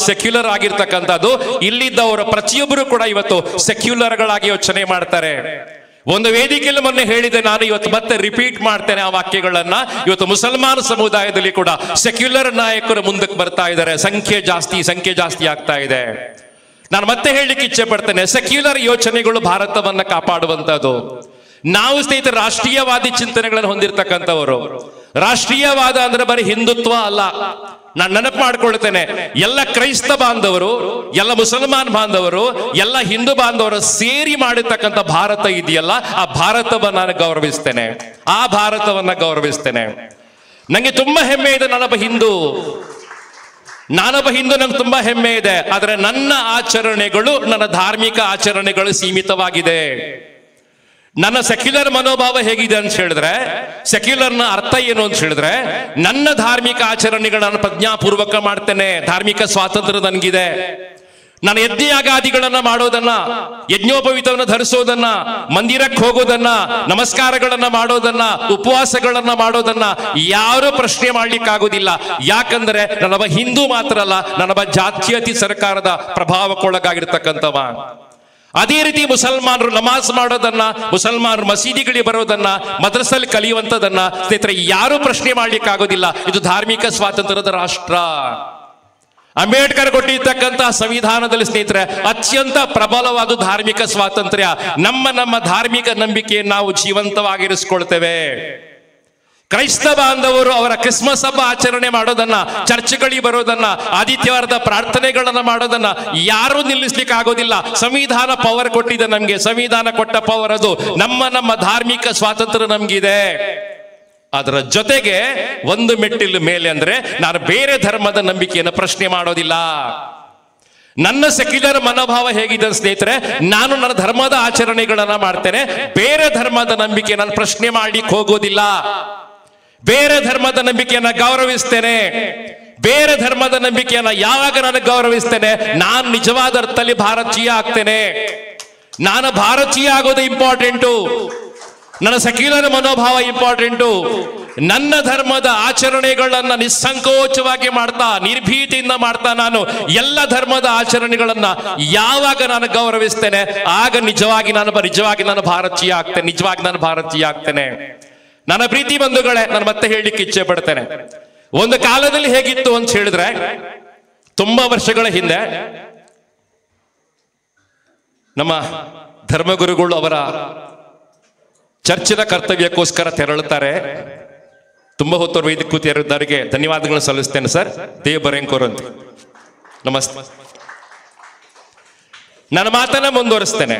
ಸೆಕ್ಯುಲರ್ ಆಗಿರ್ತಕ್ಕಂಥದ್ದು. ಇಲ್ಲಿದ್ದವರು ಪ್ರತಿಯೊಬ್ಬರು ಕೂಡ ಇವತ್ತು ಸೆಕ್ಯುಲರ್ಗಳಾಗಿ ಯೋಚನೆ ಮಾಡ್ತಾರೆ. ಒಂದು ವೇದಿಕೆಯಲ್ಲಿ ಮೊನ್ನೆ ಹೇಳಿದೆ ನಾನು, ಇವತ್ತು ಮತ್ತೆ ರಿಪೀಟ್ ಮಾಡ್ತೇನೆ ಆ ವಾಕ್ಯಗಳನ್ನ. ಇವತ್ತು ಮುಸಲ್ಮಾನ ಸಮುದಾಯದಲ್ಲಿ ಕೂಡ ಸೆಕ್ಯುಲರ್ ನಾಯಕರು ಮುಂದಕ್ಕೆ ಬರ್ತಾ ಇದ್ದಾರೆ. ಸಂಖ್ಯೆ ಜಾಸ್ತಿ ಆಗ್ತಾ ಇದೆ. ನಾನು ಮತ್ತೆ ಹೇಳಲಿಕ್ಕೆ ಇಚ್ಛೆ ಪಡ್ತೇನೆ, ಸೆಕ್ಯುಲರ್ ಯೋಚನೆಗಳು ಭಾರತವನ್ನ ಕಾಪಾಡುವಂತದ್ದು. ನಾವು ಸ್ನೇಹಿತರೆ ರಾಷ್ಟ್ರೀಯವಾದಿ ಚಿಂತನೆಗಳನ್ನು ಹೊಂದಿರತಕ್ಕಂಥವರು. ರಾಷ್ಟ್ರೀಯವಾದ ಅಂದ್ರೆ ಬರೀ ಹಿಂದುತ್ವ ಅಲ್ಲ. ನಾನು ನೆನಪು ಮಾಡ್ಕೊಳ್ತೇನೆ, ಎಲ್ಲ ಕ್ರೈಸ್ತ ಬಾಂಧವರು, ಎಲ್ಲ ಮುಸಲ್ಮಾನ್ ಬಾಂಧವರು, ಎಲ್ಲ ಹಿಂದೂ ಬಾಂಧವರು ಸೇರಿ ಮಾಡಿರ್ತಕ್ಕಂಥ ಭಾರತ ಇದೆಯಲ್ಲ, ಆ ಭಾರತವನ್ನ ನಾನು ಗೌರವಿಸ್ತೇನೆ. ಆ ಭಾರತವನ್ನ ಗೌರವಿಸ್ತೇನೆ. ನಂಗೆ ತುಂಬಾ ಹೆಮ್ಮೆ ಇದೆ, ನಾನೊಬ್ಬ ಹಿಂದೂ, ನಂಗೆ ತುಂಬಾ ಹೆಮ್ಮೆ ಇದೆ. ಆದ್ರೆ ನನ್ನ ಆಚರಣೆಗಳು, ನನ್ನ ಧಾರ್ಮಿಕ ಆಚರಣೆಗಳು ಸೀಮಿತವಾಗಿದೆ. ನನ್ನ ಸೆಕ್ಯುಲರ್ ಮನೋಭಾವ ಹೇಗಿದೆ ಅಂತ ಹೇಳಿದ್ರೆ, ಸೆಕ್ಯುಲರ್ನ ಅರ್ಥ ಏನು ಅಂತ ಹೇಳಿದ್ರೆ, ನನ್ನ ಧಾರ್ಮಿಕ ಆಚರಣೆಗಳನ್ನ ಪ್ರಜ್ಞಾಪೂರ್ವಕ ಮಾಡ್ತೇನೆ. ಧಾರ್ಮಿಕ ಸ್ವಾತಂತ್ರ್ಯ ನನಗಿದೆ. ನಾನು ಯಜ್ಞಯಾಗಾದಿಗಳನ್ನ ಮಾಡೋದನ್ನ, ಯಜ್ಞೋಪವೀತವನ್ನ ಧರಿಸೋದನ್ನ, ಮಂದಿರಕ್ಕೆ ಹೋಗೋದನ್ನ, ನಮಸ್ಕಾರಗಳನ್ನ ಮಾಡೋದನ್ನ, ಉಪವಾಸಗಳನ್ನ ಮಾಡೋದನ್ನ ಯಾರು ಪ್ರಶ್ನೆ ಮಾಡ್ಲಿಕ್ಕಾಗೋದಿಲ್ಲ. ಯಾಕಂದ್ರೆ ನಾನೊಬ್ಬ ಹಿಂದೂ ಮಾತ್ರ ಅಲ್ಲ, ನಾನೊಬ್ಬ ಜಾತ್ಯತೀತ ಸರ್ಕಾರದ ಪ್ರಭಾವಕ್ಕೊಳಗಾಗಿರ್ತಕ್ಕಂಥವ. ಅದೇ ರೀತಿ ಮುಸಲ್ಮಾನರು ನಮಾಜ್ ಮಾಡೋದನ್ನ, ಮುಸಲ್ಮಾನರು ಮಸೀದಿಗಳಿಗೆ ಬರೋದನ್ನ, ಮದ್ರಸಲ್ಲಿ ಕಲಿಯುವಂಥದನ್ನ ಸ್ನೇಹಿತರೆ ಯಾರು ಪ್ರಶ್ನೆ ಮಾಡ್ಲಿಕ್ಕಾಗೋದಿಲ್ಲ. ಇದು ಧಾರ್ಮಿಕ ಸ್ವಾತಂತ್ರ್ಯದ ರಾಷ್ಟ್ರ. ಅಂಬೇಡ್ಕರ್ ಕೊಟ್ಟಿರ್ತಕ್ಕಂತಹ ಸಂವಿಧಾನದಲ್ಲಿ ಸ್ನೇಹಿತರೆ ಅತ್ಯಂತ ಪ್ರಬಲವಾದ ಧಾರ್ಮಿಕ ಸ್ವಾತಂತ್ರ್ಯ. ನಮ್ಮ ಧಾರ್ಮಿಕ ನಂಬಿಕೆಯನ್ನು ನಾವು ಜೀವಂತವಾಗಿರಿಸ್ಕೊಳ್ತೇವೆ. ಕ್ರೈಸ್ತ ಬಾಂಧವರು ಅವರ ಕ್ರಿಸ್ಮಸ್ ಹಬ್ಬ ಆಚರಣೆ ಮಾಡೋದನ್ನ, ಚರ್ಚ್ಗಳಿಗೆ ಬರೋದನ್ನ, ಆದಿತ್ಯವಾರದ ಪ್ರಾರ್ಥನೆಗಳನ್ನ ಮಾಡೋದನ್ನ ಯಾರೂ ನಿಲ್ಲಿಸ್ಲಿಕ್ಕೆ ಆಗೋದಿಲ್ಲ. ಸಂವಿಧಾನ ಪವರ್ ಕೊಟ್ಟಿದೆ ನಮ್ಗೆ. ಸಂವಿಧಾನ ಕೊಟ್ಟ ಪವರ್ ಅದು. ನಮ್ಮ ಧಾರ್ಮಿಕ ಸ್ವಾತಂತ್ರ್ಯ ನಮ್ಗಿದೆ. ಅದರ ಜೊತೆಗೆ ಒಂದು ಮೆಟ್ಟಿಲು ಮೇಲೆ ಅಂದ್ರೆ, ನಾನು ಬೇರೆ ಧರ್ಮದ ನಂಬಿಕೆಯನ್ನು ಪ್ರಶ್ನೆ ಮಾಡೋದಿಲ್ಲ. ನನ್ನ ಸೆಕ್ಯುಲರ್ ಮನೋಭಾವ ಹೇಗಿದೆ ಸ್ನೇಹಿತರೆ, ನಾನು ನನ್ನ ಧರ್ಮದ ಆಚರಣೆಗಳನ್ನ ಮಾಡ್ತೇನೆ. ಬೇರೆ ಧರ್ಮದ ನಂಬಿಕೆ ನಾನು ಪ್ರಶ್ನೆ ಮಾಡ್ಲಿಕ್ಕೆ ಹೋಗೋದಿಲ್ಲ. ಬೇರೆ ಧರ್ಮದ ನಂಬಿಕೆಯನ್ನ ಗೌರವಿಸ್ತೇನೆ. ಬೇರೆ ಧರ್ಮದ ನಂಬಿಕೆಯನ್ನ ಯಾವಾಗ ನಾನು ಗೌರವಿಸ್ತೇನೆ, ನಾನು ನಿಜವಾದ ಅರ್ಥದಲ್ಲಿ ಭಾರತೀಯ ಆಗ್ತೇನೆ. ನಾನು ಭಾರತೀಯ ಆಗೋದು ಇಂಪಾರ್ಟೆಂಟು. ನನ್ನ ಸೆಕ್ಯುಲರ್ ಮನೋಭಾವ ಇಂಪಾರ್ಟೆಂಟು. ನನ್ನ ಧರ್ಮದ ಆಚರಣೆಗಳನ್ನ ನಿಸ್ಸಂಕೋಚವಾಗಿ ಮಾಡ್ತಾ, ನಿರ್ಭೀತಿಯಿಂದ ಮಾಡ್ತಾ, ನಾನು ಎಲ್ಲ ಧರ್ಮದ ಆಚರಣೆಗಳನ್ನ ಯಾವಾಗ ನಾನು ಗೌರವಿಸ್ತೇನೆ, ಆಗ ನಿಜವಾಗಿ ನಾನು ಭಾರತೀಯ ಆಗ್ತೇನೆ. ನಿಜವಾಗಿ ನಾನು ಭಾರತೀಯ ಆಗ್ತೇನೆ. ನನ್ನ ಪ್ರೀತಿ ಬಂಧುಗಳೇ, ನಾನು ಮತ್ತೆ ಹೇಳಲಿಕ್ಕೆ ಇಚ್ಛೆ ಪಡ್ತೇನೆ. ಒಂದು ಕಾಲದಲ್ಲಿ ಹೇಗಿತ್ತು ಅಂತ ಹೇಳಿದ್ರೆ, ತುಂಬಾ ವರ್ಷಗಳ ಹಿಂದೆ ನಮ್ಮ ಧರ್ಮಗುರುಗಳು ಅವರ ಚರ್ಚಿನ ಕರ್ತವ್ಯಕ್ಕೋಸ್ಕರ ತೆರಳುತ್ತಾರೆ. ತುಂಬಾ ಹೊತ್ತು ವೈದಿಕ ತೆರಳಿದ್ದವರಿಗೆ ಧನ್ಯವಾದಗಳನ್ನು ಸಲ್ಲಿಸ್ತೇನೆ ಸರ್. ದೇವ್ ಬರೆಂಕೋರ್ ಅಂತ. ನಮಸ್ತೆ. ನನ್ನ ಮಾತನ್ನ ಮುಂದುವರಿಸ್ತೇನೆ.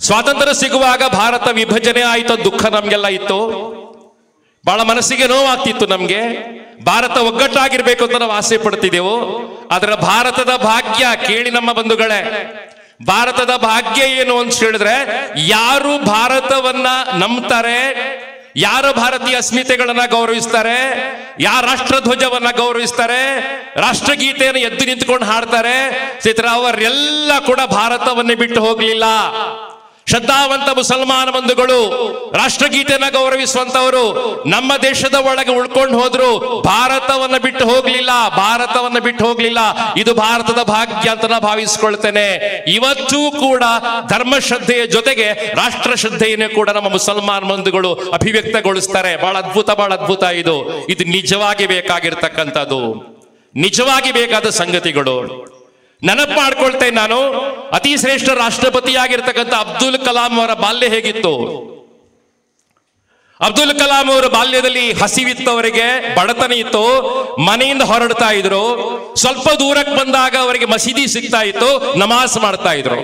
ಸ್ವಾತಂತ್ರ್ಯ ಸಿಗುವಾಗ ಭಾರತ ವಿಭಜನೆ ಆಯಿತು, ದುಃಖ ನಮ್ಗೆಲ್ಲ ಇತ್ತು. ಬಹಳ ಮನಸ್ಸಿಗೆ ನೋವಾಗ್ತಿತ್ತು ನಮ್ಗೆ. ಭಾರತ ಒಗ್ಗಟ್ಟಾಗಿರ್ಬೇಕು ಅಂತ ನಾವು ಆಸೆ ಪಡ್ತಿದ್ದೆವು. ಅದರ ಭಾರತದ ಭಾಗ್ಯ ಕೇಳಿ ನಮ್ಮ ಬಂಧುಗಳೇ, ಭಾರತದ ಭಾಗ್ಯ ಏನು ಅಂತ ಹೇಳಿದ್ರೆ, ಯಾರು ಭಾರತವನ್ನ ನಂಬ್ತಾರೆ, ಯಾರು ಭಾರತೀಯ ಅಸ್ಮಿತೆಗಳನ್ನ ಗೌರವಿಸ್ತಾರೆ, ಯಾರ ರಾಷ್ಟ್ರಧ್ವಜವನ್ನ ಗೌರವಿಸ್ತಾರೆ, ರಾಷ್ಟ್ರಗೀತೆಯನ್ನು ಎದ್ದು ನಿಂತ್ಕೊಂಡು ಹಾಡ್ತಾರೆ, ಅವರೆಲ್ಲ ಕೂಡ ಭಾರತವನ್ನೇ ಬಿಟ್ಟು ಹೋಗ್ಲಿಲ್ಲ. ಶ್ರದ್ಧಾವಂತ ಮುಸಲ್ಮಾನ ಬಂಧುಗಳು ರಾಷ್ಟ್ರಗೀತೆಯನ್ನ ಗೌರವಿಸುವಂತವರು ನಮ್ಮ ದೇಶದ ಒಳಗೆ ಉಳ್ಕೊಂಡು ಹೋದ್ರು. ಭಾರತವನ್ನ ಬಿಟ್ಟು ಹೋಗ್ಲಿಲ್ಲ. ಇದು ಭಾರತದ ಭಾಗ್ಯ ಅಂತ ನಾ ಭಾವಿಸ್ಕೊಳ್ತೇನೆ. ಇವತ್ತೂ ಕೂಡ ಧರ್ಮ ಶ್ರದ್ಧೆಯ ಜೊತೆಗೆ ರಾಷ್ಟ್ರ ಶ್ರದ್ಧೆಯನ್ನು ಕೂಡ ನಮ್ಮ ಮುಸಲ್ಮಾನ್ ಬಂಧುಗಳು ಅಭಿವ್ಯಕ್ತಗೊಳಿಸ್ತಾರೆ. ಬಹಳ ಅದ್ಭುತ ಇದು ನಿಜವಾಗಿ ಬೇಕಾಗಿರ್ತಕ್ಕಂಥದ್ದು, ನಿಜವಾಗಿ ಬೇಕಾದ ಸಂಗತಿಗಳು. ನೆನಪು ಮಾಡ್ಕೊಳ್ತೇನೆ ನಾನು, ಅತಿ ಶ್ರೇಷ್ಠ ರಾಷ್ಟ್ರಪತಿಯಾಗಿರ್ತಕ್ಕಂಥ ಅಬ್ದುಲ್ ಕಲಾಂ ಅವರ ಬಾಲ್ಯ ಹೇಗಿತ್ತು? ಅಬ್ದುಲ್ ಕಲಾಂ ಅವರ ಬಾಲ್ಯದಲ್ಲಿ ಹಸಿವಿತ್ತು, ಅವರಿಗೆ ಬಡತನ ಇತ್ತು, ಮನೆಯಿಂದ ಹೊರಡ್ತಾ ಇದ್ರು. ಸ್ವಲ್ಪ ದೂರಕ್ಕೆ ಬಂದಾಗ ಅವರಿಗೆ ಮಸೀದಿ ಸಿಗ್ತಾ ಇತ್ತು, ನಮಾಜ್ ಮಾಡ್ತಾ ಇದ್ರು.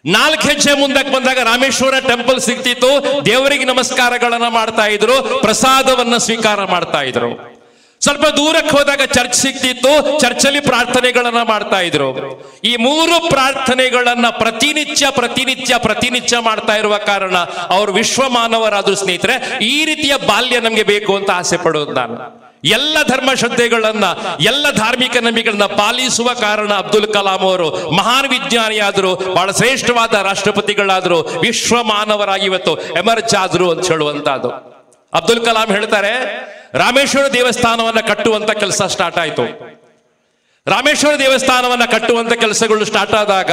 4 ಹೆಜ್ಜೆ ಮುಂದಕ್ಕೆ ಬಂದಾಗ ರಾಮೇಶ್ವರ ಟೆಂಪಲ್ ಸಿಗ್ತಿತ್ತು, ದೇವರಿಗೆ ನಮಸ್ಕಾರಗಳನ್ನ ಮಾಡ್ತಾ ಇದ್ರು, ಪ್ರಸಾದವನ್ನ ಸ್ವೀಕಾರ ಮಾಡ್ತಾ ಇದ್ರು. ಸ್ವಲ್ಪ ದೂರಕ್ಕೆ ಹೋದಾಗ ಚರ್ಚ್ ಸಿಗ್ತಿತ್ತು, ಚರ್ಚಲ್ಲಿ ಪ್ರಾರ್ಥನೆಗಳನ್ನ ಮಾಡ್ತಾ ಇದ್ರು. ಈ 3 ಪ್ರಾರ್ಥನೆಗಳನ್ನ ಪ್ರತಿನಿತ್ಯ ಮಾಡ್ತಾ ಇರುವ ಕಾರಣ ಅವರು ವಿಶ್ವ ಮಾನವರಾದ್ರು. ಸ್ನೇಹಿತರೆ, ಈ ರೀತಿಯ ಬಾಲ್ಯ ನಮ್ಗೆ ಬೇಕು ಅಂತ ಆಸೆ ಪಡೋದು ನಾನು. ಎಲ್ಲ ಧರ್ಮ ಶ್ರದ್ಧೆಗಳನ್ನ, ಎಲ್ಲ ಧಾರ್ಮಿಕ ನಂಬಿಕೆಗಳನ್ನ ಪಾಲಿಸುವ ಕಾರಣ ಅಬ್ದುಲ್ ಕಲಾಂ ಅವರು ಮಹಾನ್ ವಿಜ್ಞಾನಿಯಾದ್ರು, ಬಹಳ ಶ್ರೇಷ್ಠವಾದ ರಾಷ್ಟ್ರಪತಿಗಳಾದ್ರು, ವಿಶ್ವ ಮಾನವರಾಗಿ ಇವತ್ತು ಎಮರ್ಜ್ ಆದ್ರು ಅಂತ ಹೇಳುವಂತಹದ್ದು. ಅಬ್ದುಲ್ ಕಲಾಂ ಹೇಳ್ತಾರೆ, ರಾಮೇಶ್ವರ ದೇವಸ್ಥಾನವನ್ನ ಕಟ್ಟುವಂತ ಕೆಲಸ ಸ್ಟಾರ್ಟ್ ಆಯ್ತು. ರಾಮೇಶ್ವರ ದೇವಸ್ಥಾನವನ್ನ ಕಟ್ಟುವಂತ ಕೆಲಸಗಳು ಸ್ಟಾರ್ಟ್ ಆದಾಗ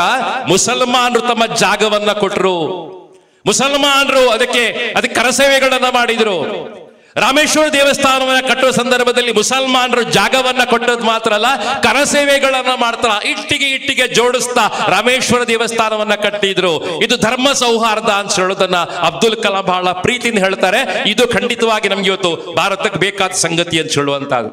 ಮುಸಲ್ಮಾನರು ತಮ್ಮ ಜಾಗವನ್ನ ಕೊಟ್ಟರು. ಮುಸಲ್ಮಾನರು ಅದಕ್ಕೆ ಕರಸೇವೆಗಳನ್ನ ಮಾಡಿದ್ರು. ರಾಮೇಶ್ವರ ದೇವಸ್ಥಾನವನ್ನ ಕಟ್ಟುವ ಸಂದರ್ಭದಲ್ಲಿ ಮುಸಲ್ಮಾನರು ಜಾಗವನ್ನ ಕೊಟ್ಟದ್ದು ಮಾತ್ರ ಅಲ್ಲ, ಕರಸೇವೆಗಳನ್ನ ಮಾಡ್ತಾ ಇಟ್ಟಿಗೆ ಜೋಡಿಸ್ತಾ ರಾಮೇಶ್ವರ ದೇವಸ್ಥಾನವನ್ನ ಕಟ್ಟಿದ್ರು. ಇದು ಧರ್ಮ ಸೌಹಾರ್ದ ಅಂತ ಹೇಳೋದನ್ನ ಅಬ್ದುಲ್ ಕಲಾಂ ಬಹಳ ಪ್ರೀತಿಯಿಂದ ಹೇಳ್ತಾರೆ. ಇದು ಖಂಡಿತವಾಗಿ ನಮ್ಗೆ ಇವತ್ತು ಭಾರತಕ್ಕೆ ಬೇಕಾದ ಸಂಗತಿ ಅಂತ ಹೇಳುವಂತದ್ದು.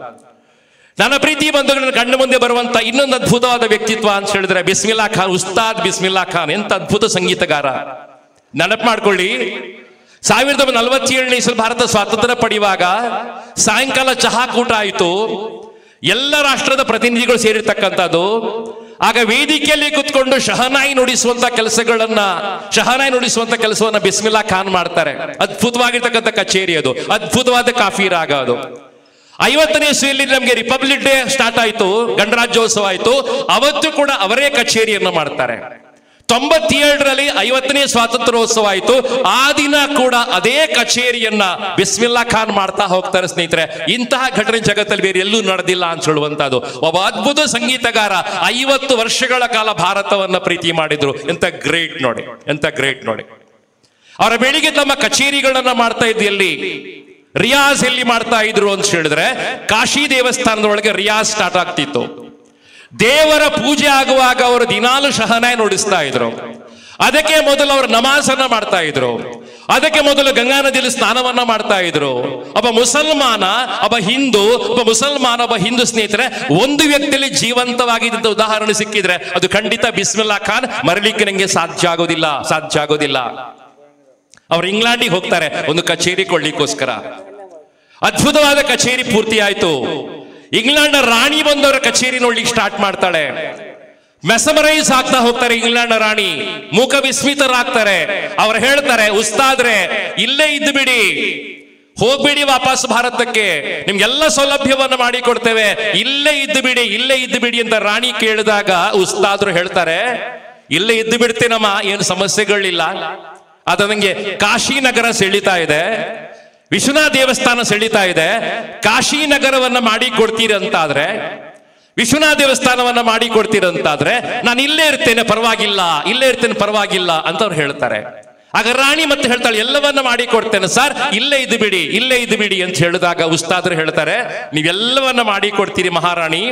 ನನ್ನ ಪ್ರೀತಿ ಬಂಧುಗಳನ್ನ ಕಣ್ಣು ಮುಂದೆ ಬರುವಂತ ಇನ್ನೊಂದು ಅದ್ಭುತವಾದ ವ್ಯಕ್ತಿತ್ವ ಅಂತ ಹೇಳಿದ್ರೆ ಬಿಸ್ಮಿಲ್ಲಾ ಖಾನ್, ಉಸ್ತಾದ್ ಬಿಸ್ಮಿಲ್ಲಾ ಖಾನ್. ಎಂತ ಅದ್ಭುತ ಸಂಗೀತಗಾರ. ನೆನಪು ಮಾಡ್ಕೊಳ್ಳಿ, 1947 ಭಾರತ ಸ್ವಾತಂತ್ರ್ಯ ಪಡೆಯುವಾಗ ಸಾಯಂಕಾಲ ಚಹಾ ಕೂಟ ಆಯಿತು. ಎಲ್ಲ ರಾಷ್ಟ್ರದ ಪ್ರತಿನಿಧಿಗಳು ಸೇರಿರ್ತಕ್ಕಂಥದ್ದು. ಆಗ ವೇದಿಕೆಯಲ್ಲಿ ಕುತ್ಕೊಂಡು ಶಹನಾಯಿ ನುಡಿಸುವಂತ ಕೆಲಸವನ್ನ ಬಿಸ್ಮಿಲ್ಲಾ ಖಾನ್ ಮಾಡ್ತಾರೆ. ಅದ್ಭುತವಾಗಿರ್ತಕ್ಕಂಥ ಕಚೇರಿ ಅದು, ಅದ್ಭುತವಾದ ಕಾಫಿ ರಾಗ ಅದು. 50ನೇ ಇಸ್ವಿಯಲ್ಲಿ ನಮ್ಗೆ ರಿಪಬ್ಲಿಕ್ ಡೇ ಸ್ಟಾರ್ಟ್ ಆಯ್ತು, ಗಣರಾಜ್ಯೋತ್ಸವ ಆಯ್ತು. ಅವತ್ತು ಕೂಡ ಅವರೇ ಕಚೇರಿಯನ್ನು ಮಾಡ್ತಾರೆ. 97ರಲ್ಲಿ 50ನೇ ಸ್ವಾತಂತ್ರ್ಯೋತ್ಸವ ಆಯಿತು. ಆ ದಿನ ಕೂಡ ಅದೇ ಕಚೇರಿಯನ್ನ ಬಿಸ್ಮಿಲ್ಲಾ ಖಾನ್ ಮಾಡ್ತಾ ಹೋಗ್ತಾರೆ. ಸ್ನೇಹಿತರೆ, ಇಂತಹ ಘಟನೆ ಜಗತ್ತಲ್ಲಿ ಬೇರೆ ಎಲ್ಲೂ ನಡೆದಿಲ್ಲ ಅಂತ ಹೇಳುವಂತದ್ದು. ಒಬ್ಬ ಅದ್ಭುತ ಸಂಗೀತಗಾರ 50 ವರ್ಷಗಳ ಕಾಲ ಭಾರತವನ್ನ ಪ್ರೀತಿ ಮಾಡಿದ್ರು. ಎಂತ ಗ್ರೇಟ್ ನೋಡಿ. ಅವರ ಬೆಳಿಗ್ಗೆ ತಮ್ಮ ಕಚೇರಿಗಳನ್ನ ಮಾಡ್ತಾ ಇದ್ದು ಎಲ್ಲಿ? ರಿಯಾಜ್ ಎಲ್ಲಿ ಮಾಡ್ತಾ ಇದ್ರು ಅಂತ ಹೇಳಿದ್ರೆ ಕಾಶಿ ದೇವಸ್ಥಾನದ ಒಳಗೆ ರಿಯಾಜ್ ಸ್ಟಾರ್ಟ್ ಆಗ್ತಿತ್ತು. ದೇವರ ಪೂಜೆ ಆಗುವಾಗ ಅವರು ದಿನಾಲು ಶಹನಾಯಿ ನುಡಿಸ್ತಾ ಇದ್ರು. ಅದಕ್ಕೆ ಮೊದಲು ಅವರು ನಮಾಜನ್ನ ಮಾಡ್ತಾ ಇದ್ರು. ಅದಕ್ಕೆ ಮೊದಲು ಗಂಗಾ ನದಿಯಲ್ಲಿ ಸ್ನಾನವನ್ನ ಮಾಡ್ತಾ ಇದ್ರು. ಒಬ್ಬ ಹಿಂದೂ ಸ್ನೇಹಿತರೆ, ಒಂದು ವ್ಯಕ್ತಿಯಲ್ಲಿ ಜೀವಂತವಾಗಿದ್ದ ಉದಾಹರಣೆ ಸಿಕ್ಕಿದ್ರೆ ಅದು ಖಂಡಿತ ಬಿಸ್ಮಿಲ್ಲಾ ಖಾನ್. ಮರಲಿಕ್ಕೆ ನಂಗೆ ಸಾಧ್ಯ ಆಗೋದಿಲ್ಲ. ಅವ್ರು ಇಂಗ್ಲೆಂಡಿಗೆ ಹೋಗ್ತಾರೆ ಒಂದು ಕಚೇರಿ ಕೊಳ್ಳಿಕ್ಕೋಸ್ಕರ. ಅದ್ಭುತವಾದ ಕಚೇರಿ ಪೂರ್ತಿ ಆಯ್ತು. ಇಂಗ್ಲೆಂಡ್ ರಾಣಿ ಬಂದವರ ಕಚೇರಿ ನೋಡ್ಲಿಕ್ಕೆ ಸ್ಟಾರ್ಟ್ ಮಾಡ್ತಾಳೆ. ಮೆಸಮರೈಸ್ ಆಗ್ತಾ ಹೋಗ್ತಾರೆ ಇಂಗ್ಲೆಂಡ್ ರಾಣಿ, ಮೂಕ ವಿಸ್ಮಿತರಾಗ್ತಾರೆ. ಅವ್ರು ಹೇಳ್ತಾರೆ, ಉಸ್ತಾದ್ರೆ ಇಲ್ಲೇ ಇದ್ದು ಬಿಡಿ, ಹೋಗ್ಬಿಡಿ ವಾಪಸ್ ಭಾರತಕ್ಕೆ, ನಿಮ್ಗೆಲ್ಲ ಸೌಲಭ್ಯವನ್ನ ಮಾಡಿ ಕೊಡ್ತೇವೆ, ಇಲ್ಲೇ ಇದ್ದು ಬಿಡಿ ಅಂತ ರಾಣಿ ಕೇಳಿದಾಗ ಉಸ್ತಾದ್ರು ಹೇಳ್ತಾರೆ, ಇಲ್ಲೇ ಇದ್ದು ಬಿಡ್ತೇನಮ್ಮ, ಏನು ಸಮಸ್ಯೆಗಳಿಲ್ಲ. ಅದ ನಂಗೆ ಕಾಶಿನಗರ ಸೆಳೀತಾ ಇದೆ, ವಿಶ್ವನಾಥ ದೇವಸ್ಥಾನ ಸೆಳೀತಾ ಇದೆ, ಕಾಶಿನಗರವನ್ನ ಮಾಡಿ ಕೊಡ್ತೀರಂತಾದ್ರೆ, ವಿಶ್ವನಾಥ ದೇವಸ್ಥಾನವನ್ನ ಮಾಡಿ ಕೊಡ್ತೀರಂತಾದ್ರೆ ನಾನು ಇಲ್ಲೇ ಇರ್ತೇನೆ ಪರವಾಗಿಲ್ಲ ಅಂತ ಅವ್ರು ಹೇಳ್ತಾರೆ. ಆಗ ರಾಣಿ ಮತ್ತೆ ಹೇಳ್ತಾಳೆ, ಎಲ್ಲವನ್ನ ಮಾಡಿ ಕೊಡ್ತೇನೆ ಸರ್, ಇಲ್ಲೇ ಇದ್ದು ಬಿಡಿ ಅಂತ ಹೇಳಿದಾಗ ಉಸ್ತಾದ್ರು ಹೇಳ್ತಾರೆ, ನೀವೆಲ್ಲವನ್ನ ಮಾಡಿ ಕೊಡ್ತೀರಿ ಮಹಾರಾಣಿ,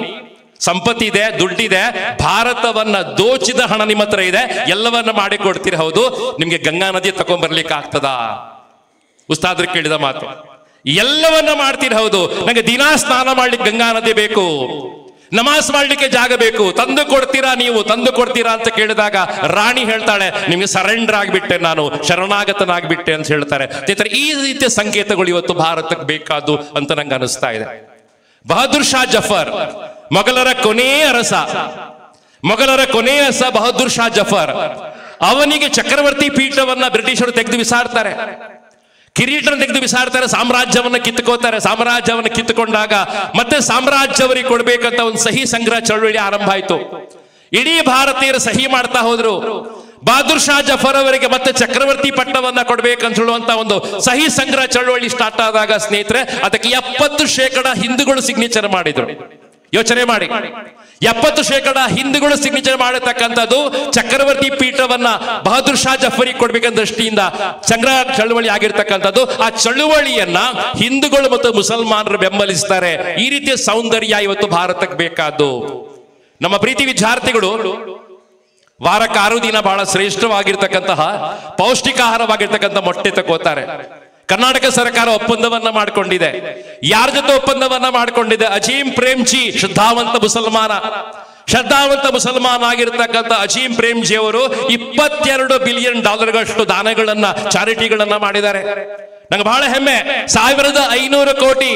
ಸಂಪತ್ತಿದೆ, ದುಡ್ಡಿದೆ, ಭಾರತವನ್ನ ದೋಚಿದ ಹಣ ನಿಮ್ಮ ಹತ್ರ ಇದೆ, ಎಲ್ಲವನ್ನ ಮಾಡಿ ಕೊಡ್ತೀರಿ. ಹೌದು, ನಿಮ್ಗೆ ಗಂಗಾ ನದಿ ತಗೊಂಡ್ಬರ್ಲಿಕ್ಕೆ ಆಗ್ತದಾ? ಉಸ್ತಾದ್ರು ಕೇಳಿದ ಮಾತು. ಎಲ್ಲವನ್ನ ಮಾಡ್ತೀರಿ, ಹೌದು, ನಂಗೆ ದಿನಾ ಸ್ನಾನ ಮಾಡ್ಲಿಕ್ಕೆ ಗಂಗಾ ನದಿ ಬೇಕು, ನಮಾಜ್ ಮಾಡ್ಲಿಕ್ಕೆ ಜಾಗ ಬೇಕು, ತಂದು ಕೊಡ್ತೀರಾ ಅಂತ ಕೇಳಿದಾಗ ರಾಣಿ ಹೇಳ್ತಾಳೆ, ನಿಮ್ಗೆ ಸರೆಂಡರ್ ಆಗ್ಬಿಟ್ಟೆ, ನಾನು ಶರಣಾಗತನಾಗ್ಬಿಟ್ಟೆ ಅಂತ ಹೇಳ್ತಾರೆ. ಈ ರೀತಿಯ ಸಂಕೇತಗಳು ಇವತ್ತು ಭಾರತಕ್ಕೆ ಬೇಕಾದ್ದು ಅಂತ ನಂಗೆ ಅನಿಸ್ತಾ ಇದೆ. ಬಹದ್ದೂರ್ ಶಾ ಜಫರ್, ಮೊಘಲರ ಕೊನೆಯ ಅರಸ ಬಹದ್ದೂರ್ ಶಾ ಜಫರ್, ಅವನಿಗೆ ಚಕ್ರವರ್ತಿ ಪೀಠವನ್ನ ಬ್ರಿಟಿಷರು ತೆಗೆದು ಬಿಸಾಡ್ತಾರೆ, ಕಿರೀಟನ ತೆಗೆದು ಬಿಸಾಡ್ತಾರೆ, ಸಾಮ್ರಾಜ್ಯವನ್ನ ಕಿತ್ತುಕೊಂಡಾಗ ಮತ್ತೆ ಸಾಮ್ರಾಜ್ಯವರಿಗೆ ಕೊಡ್ಬೇಕಂತ ಒಂದು ಸಹಿ ಸಂಗ್ರಹ ಚಳವಳಿ ಆರಂಭ ಆಯ್ತು. ಇಡೀ ಭಾರತೀಯರು ಸಹಿ ಮಾಡ್ತಾ ಹೋದ್ರು. ಬಹದ್ದೂರ್ ಶಾ ಜಫರ್ ಅವರಿಗೆ ಮತ್ತೆ ಚಕ್ರವರ್ತಿ ಪಟ್ಟವನ್ನ ಕೊಡ್ಬೇಕಂತ ಹೇಳುವಂತ ಒಂದು ಸಹಿ ಸಂಗ್ರಹ ಚಳವಳಿ ಸ್ಟಾರ್ಟ್ ಆದಾಗ ಸ್ನೇಹಿತರೆ, ಅದಕ್ಕೆ 70% ಹಿಂದೂಗಳು ಸಿಗ್ನೇಚರ್ ಮಾಡಿದ್ರು. ಯೋಚನೆ ಮಾಡಿ, 70% ಹಿಂದೂಗಳು ಸಿಗ್ನೇಚರ್ ಮಾಡತಕ್ಕಂಥದ್ದು ಚಕ್ರವರ್ತಿ ಪೀಠವನ್ನ ಬಹದ್ದೂರ್ ಶಾ ಜಫರಿಗೆ ಕೊಡ್ಬೇಕಂತ ದೃಷ್ಟಿಯಿಂದ ಸಂಗ್ರಹ ಚಳುವಳಿ ಆಗಿರ್ತಕ್ಕಂಥದ್ದು. ಆ ಚಳುವಳಿಯನ್ನ ಹಿಂದೂಗಳು ಮತ್ತು ಮುಸಲ್ಮಾನರು ಬೆಂಬಲಿಸ್ತಾರೆ. ಈ ರೀತಿಯ ಸೌಂದರ್ಯ ಇವತ್ತು ಭಾರತಕ್ಕೆ ಬೇಕಾದ್ದು. ನಮ್ಮ ಪ್ರೀತಿ ವಿದ್ಯಾರ್ಥಿಗಳು ವಾರಕ್ಕೆ 6 ದಿನ ಬಹಳ ಶ್ರೇಷ್ಠವಾಗಿರ್ತಕ್ಕಂತಹ ಪೌಷ್ಟಿಕಾಹಾರವಾಗಿರ್ತಕ್ಕಂಥ ಮೊಟ್ಟೆ ತಗೋತಾರೆ. ಕರ್ನಾಟಕ ಸರ್ಕಾರ ಒಪ್ಪಂದವನ್ನ ಮಾಡಿಕೊಂಡಿದೆ. ಯಾರ ಜೊತೆ ಒಪ್ಪಂದವನ್ನ ಮಾಡಿಕೊಂಡಿದೆ? ಅಜೀಂ ಪ್ರೇಮ್ಜಿ, ಶ್ರದ್ಧಾವಂತ ಮುಸಲ್ಮಾನ ಆಗಿರ್ತಕ್ಕಂಥ ಅಜೀಂ ಪ್ರೇಮ್ಜಿ ಅವರು $22 ಬಿಲಿಯನ್ ದಾನಗಳನ್ನ, ಚಾರಿಟಿಗಳನ್ನ ಮಾಡಿದ್ದಾರೆ. ನಂಗೆ ಬಹಳ ಹೆಮ್ಮೆ. 1500 ಕೋಟಿ,